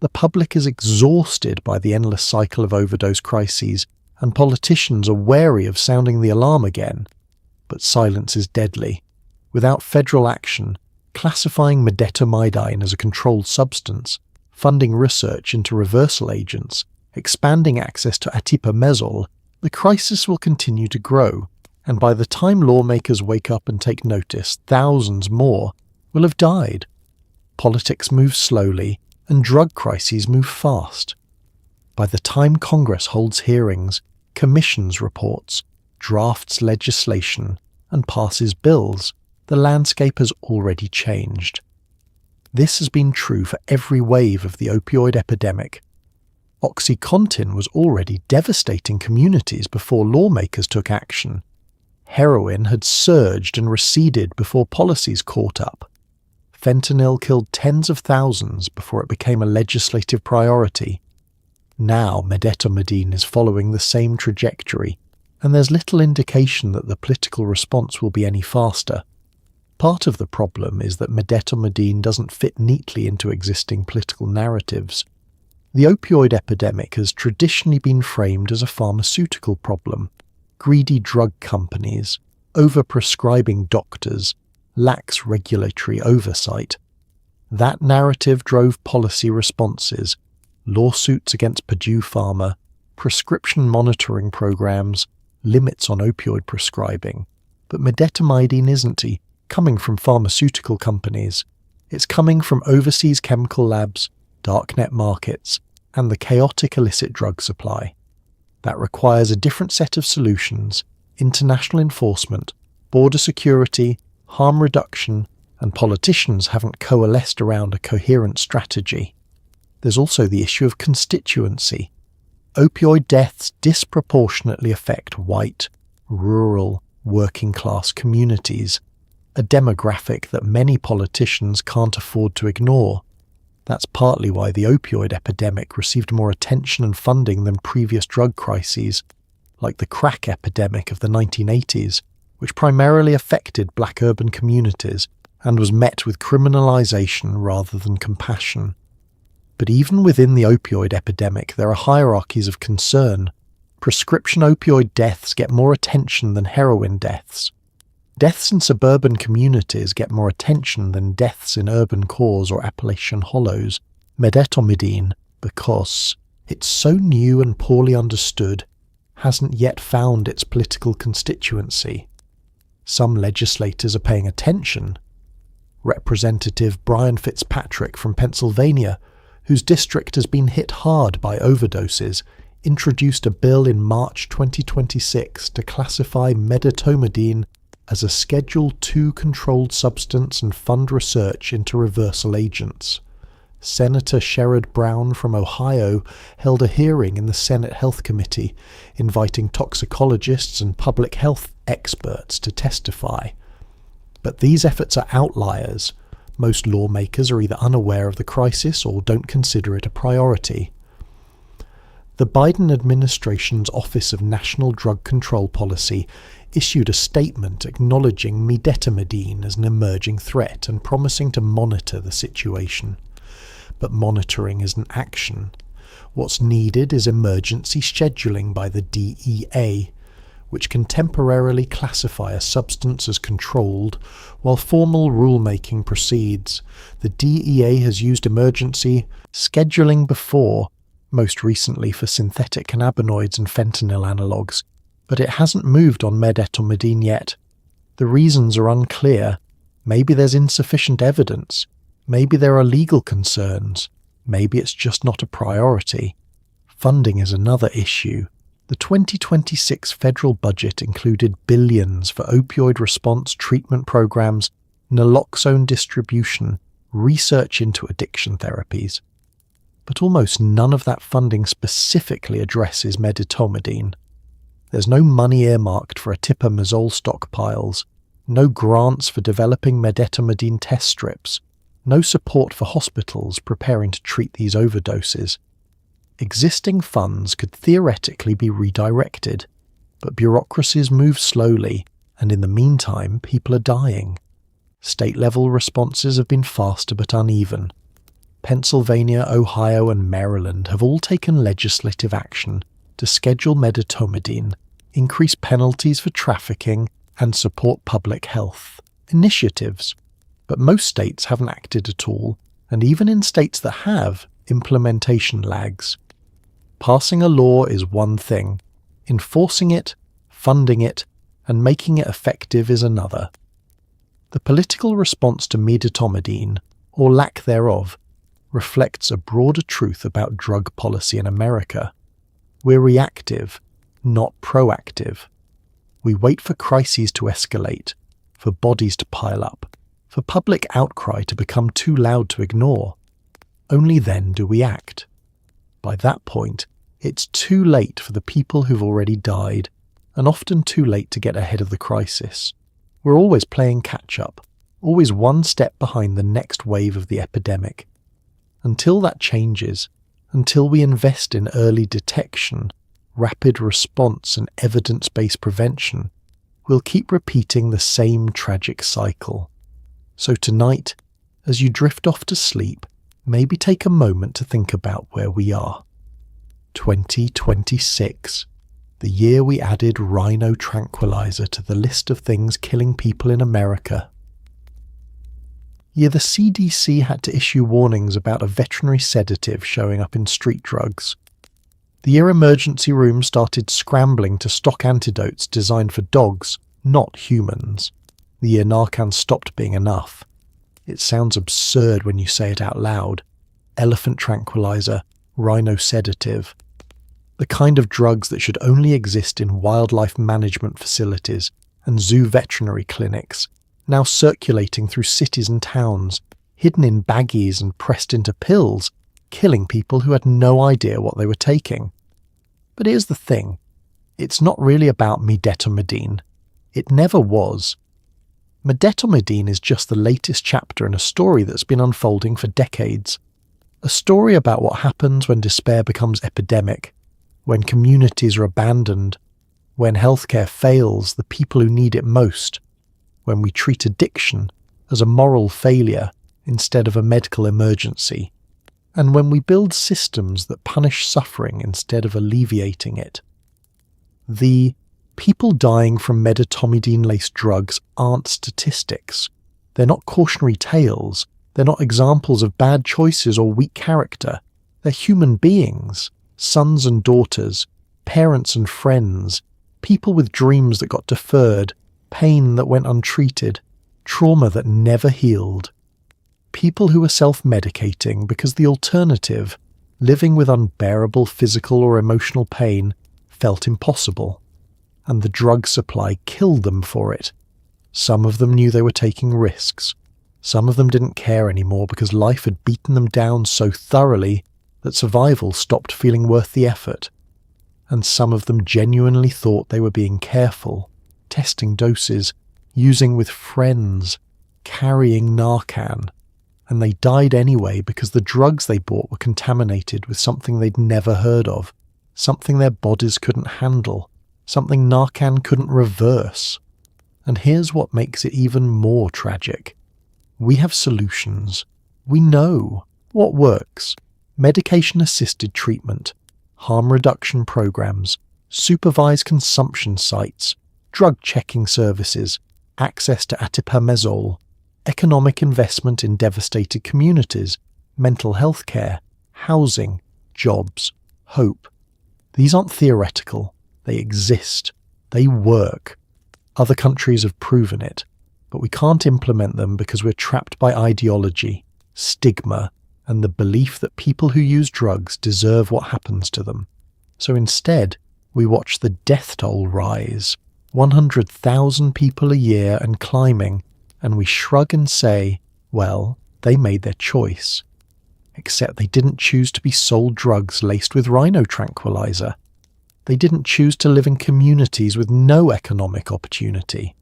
Speaker 1: The public is exhausted by the endless cycle of overdose crises, and politicians are wary of sounding the alarm again. But silence is deadly. Without federal action, classifying medetomidine as a controlled substance, funding research into reversal agents, expanding access to atipamezole, the crisis will continue to grow, and by the time lawmakers wake up and take notice, thousands more will have died. Politics moves slowly, and drug crises move fast. By the time Congress holds hearings, commissions reports, drafts legislation, and passes bills, the landscape has already changed. This has been true for every wave of the opioid epidemic. OxyContin was already devastating communities before lawmakers took action. Heroin had surged and receded before policies caught up. Fentanyl killed tens of thousands before it became a legislative priority. Now medetomidine is following the same trajectory, and there's little indication that the political response will be any faster. Part of the problem is that medetomidine doesn't fit neatly into existing political narratives. The opioid epidemic has traditionally been framed as a pharmaceutical problem. Greedy drug companies, overprescribing doctors, lax regulatory oversight. That narrative drove policy responses, lawsuits against Purdue Pharma, prescription monitoring programs, limits on opioid prescribing. But medetomidine isn't coming from pharmaceutical companies. It's coming from overseas chemical labs, Darknet markets, and the chaotic illicit drug supply. That requires a different set of solutions: international enforcement, border security, harm reduction, and politicians haven't coalesced around a coherent strategy. There's also the issue of constituency. Opioid deaths disproportionately affect white, rural, working-class communities, a demographic that many politicians can't afford to ignore. That's partly why the opioid epidemic received more attention and funding than previous drug crises, like the crack epidemic of the 1980s, which primarily affected black urban communities and was met with criminalization rather than compassion. But even within the opioid epidemic, there are hierarchies of concern. Prescription opioid deaths get more attention than heroin deaths. Deaths in suburban communities get more attention than deaths in urban cores or Appalachian hollows. Medetomidine, because it's so new and poorly understood, hasn't yet found its political constituency. Some legislators are paying attention. Representative Brian Fitzpatrick from Pennsylvania, whose district has been hit hard by overdoses, introduced a bill in March 2026 to classify medetomidine as a Schedule II controlled substance and fund research into reversal agents. Senator Sherrod Brown from Ohio held a hearing in the Senate Health Committee, inviting toxicologists and public health experts to testify. But these efforts are outliers. Most lawmakers are either unaware of the crisis or don't consider it a priority. The Biden administration's Office of National Drug Control Policy issued a statement acknowledging medetomidine as an emerging threat and promising to monitor the situation. But monitoring isn't action. What's needed is emergency scheduling by the DEA, which can temporarily classify a substance as controlled while formal rulemaking proceeds. The DEA has used emergency scheduling before, most recently for synthetic cannabinoids and fentanyl analogues, but it hasn't moved on medetomidine yet. The reasons are unclear. Maybe there's insufficient evidence. Maybe there are legal concerns. Maybe it's just not a priority. Funding is another issue. The 2026 federal budget included billions for opioid response treatment programs, naloxone distribution, research into addiction therapies. but almost none of that funding specifically addresses medetomidine. There's no money earmarked for atipamezole stockpiles, no grants for developing medetomidine test strips, no support for hospitals preparing to treat these overdoses. Existing funds could theoretically be redirected, but bureaucracies move slowly, and in the meantime people are dying. State-level responses have been faster but uneven. Pennsylvania, Ohio and Maryland have all taken legislative action to schedule medetomidine, increase penalties for trafficking, and support public health initiatives. But most states haven't acted at all, and even in states that have, implementation lags. Passing a law is one thing. Enforcing it, funding it, and making it effective is another. The political response to medetomidine, or lack thereof, reflects a broader truth about drug policy in America. We're reactive, not proactive. We wait for crises to escalate, for bodies to pile up, for public outcry to become too loud to ignore. Only then do we act. By that point, it's too late for the people who've already died, and often too late to get ahead of the crisis. We're always playing catch-up, always one step behind the next wave of the epidemic. Until that changes, until we invest in early detection, rapid response and evidence-based prevention, we'll keep repeating the same tragic cycle. So tonight, as you drift off to sleep, maybe take a moment to think about where we are. 2026, the year we added Rhino tranquilizer to the list of things killing people in America. Year the CDC had to issue warnings about a veterinary sedative showing up in street drugs. The year emergency rooms started scrambling to stock antidotes designed for dogs, not humans. The year Narcan stopped being enough. It sounds absurd when you say it out loud. Elephant tranquilizer, rhino sedative. The kind of drugs that should only exist in wildlife management facilities and zoo veterinary clinics, now circulating through cities and towns, hidden in baggies and pressed into pills, killing people who had no idea what they were taking. But here's the thing. It's not really about medetomidine. It never was. Medetomidine is just the latest chapter in a story that's been unfolding for decades. A story about what happens when despair becomes epidemic, when communities are abandoned, when healthcare fails the people who need it most, when we treat addiction as a moral failure instead of a medical emergency, and when we build systems that punish suffering instead of alleviating it. The people dying from medetomidine-laced drugs aren't statistics. They're not cautionary tales. They're not examples of bad choices or weak character. They're human beings, sons and daughters, parents and friends, people with dreams that got deferred, pain that went untreated, trauma that never healed. People who were self-medicating because the alternative, living with unbearable physical or emotional pain, felt impossible, and the drug supply killed them for it. Some of them knew they were taking risks. Some of them didn't care anymore because life had beaten them down so thoroughly that survival stopped feeling worth the effort. And some of them genuinely thought they were being careful, testing doses, using with friends, carrying Narcan, and they died anyway because the drugs they bought were contaminated with something they'd never heard of, something their bodies couldn't handle, something Narcan couldn't reverse. And here's what makes it even more tragic. We have solutions. We know what works. Medication-assisted treatment, harm reduction programs, supervised consumption sites, drug checking services, access to atipamezole, economic investment in devastated communities, mental health care, housing, jobs, hope. These aren't theoretical. They exist. They work. Other countries have proven it, but we can't implement them because we're trapped by ideology, stigma, and the belief that people who use drugs deserve what happens to them. So instead, we watch the death toll rise, 100,000 people a year and climbing, and we shrug and say, well, they made their choice. except they didn't choose to be sold drugs laced with Rhino tranquilizer. They didn't choose to live in communities with no economic opportunity.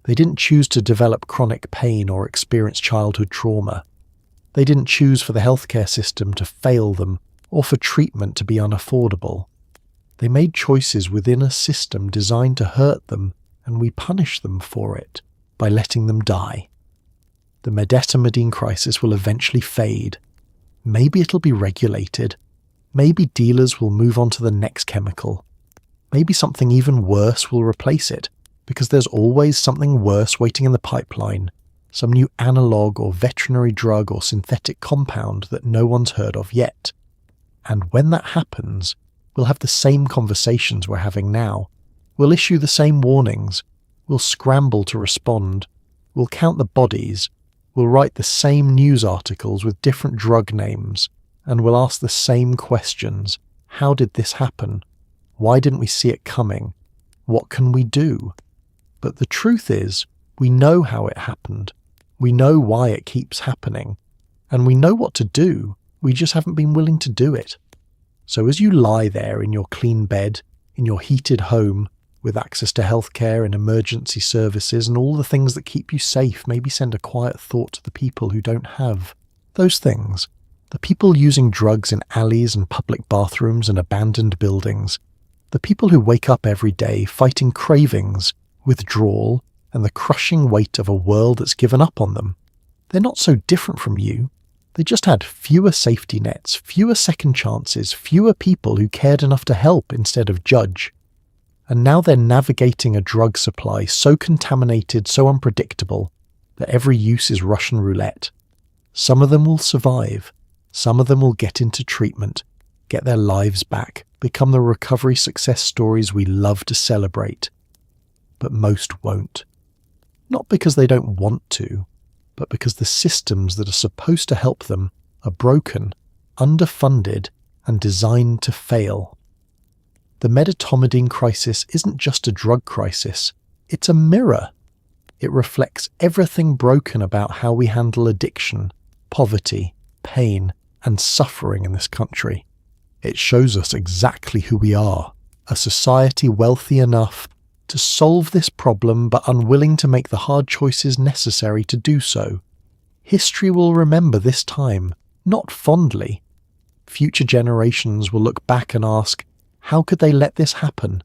Speaker 1: They didn't choose to develop chronic pain or experience childhood trauma. They didn't choose for the healthcare system to fail them or for treatment to be unaffordable. They made choices within a system designed to hurt them, and we punish them for it by letting them die. The medetomidine crisis will eventually fade. Maybe it'll be regulated. Maybe dealers will move on to the next chemical. Maybe something even worse will replace it, because there's always something worse waiting in the pipeline, some new analog or veterinary drug or synthetic compound that no one's heard of yet. And when that happens, we'll have the same conversations we're having now. We'll issue the same warnings. We'll scramble to respond. We'll count the bodies. We'll write the same news articles with different drug names, and we'll ask the same questions. How did this happen? Why didn't we see it coming? What can we do? But the truth is, we know how it happened. We know why it keeps happening. And we know what to do. We just haven't been willing to do it. So as you lie there in your clean bed, in your heated home, with access to healthcare and emergency services and all the things that keep you safe, maybe send a quiet thought to the people who don't have those things. The people using drugs in alleys and public bathrooms and abandoned buildings. The people who wake up every day fighting cravings, withdrawal, and the crushing weight of a world that's given up on them. They're not so different from you. They just had fewer safety nets, fewer second chances, fewer people who cared enough to help instead of judge. And now they're navigating a drug supply so contaminated, so unpredictable, that every use is Russian roulette. Some of them will survive. Some of them will get into treatment, get their lives back, become the recovery success stories we love to celebrate. But most won't. Not because they don't want to, but because the systems that are supposed to help them are broken, underfunded, and designed to fail. The medetomidine crisis isn't just a drug crisis, it's a mirror. It reflects everything broken about how we handle addiction, poverty, pain, and suffering in this country. It shows us exactly who we are, a society wealthy enough to solve this problem but unwilling to make the hard choices necessary to do so. History will remember this time, not fondly. Future generations will look back and ask, how could they let this happen?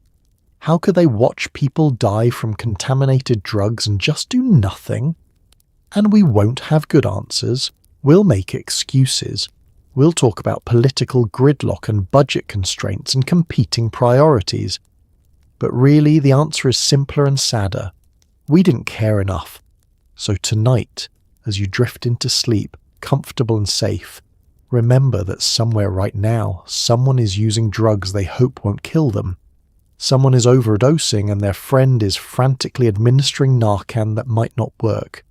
Speaker 1: How could they watch people die from contaminated drugs and just do nothing? And we won't have good answers. We'll make excuses. We'll talk about political gridlock and budget constraints and competing priorities. But really, the answer is simpler and sadder. We didn't care enough. So tonight, as you drift into sleep, comfortable and safe, remember that somewhere right now, someone is using drugs they hope won't kill them. Someone is overdosing and their friend is frantically administering Narcan that might not work.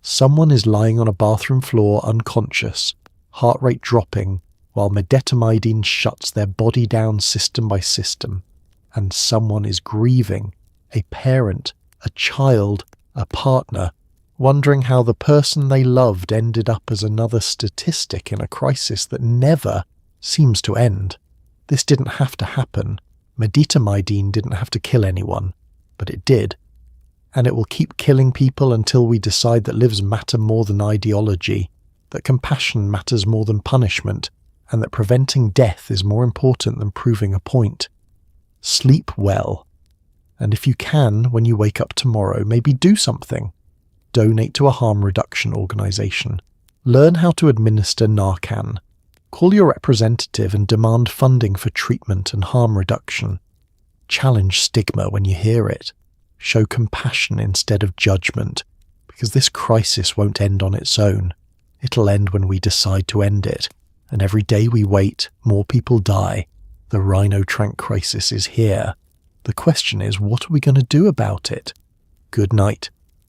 Speaker 1: Someone is lying on a bathroom floor unconscious, heart rate dropping, while medetomidine shuts their body down system by system. And someone is grieving, a parent, a child, a partner, wondering how the person they loved ended up as another statistic in a crisis that never seems to end. This didn't have to happen. Medetomidine didn't have to kill anyone, but it did. And it will keep killing people until we decide that lives matter more than ideology, that compassion matters more than punishment, and that preventing death is more important than proving a point. Sleep well. And if you can, when you wake up tomorrow, maybe do something. Donate to a harm reduction organization. Learn how to administer Narcan. Call your representative and demand funding for treatment and harm reduction. Challenge stigma when you hear it. Show compassion instead of judgment, because this crisis won't end on its own. It'll end when we decide to end it, and every day we wait, more people die. The Rhino Tranq crisis is here. The question is, what are we going to do about it? Good night.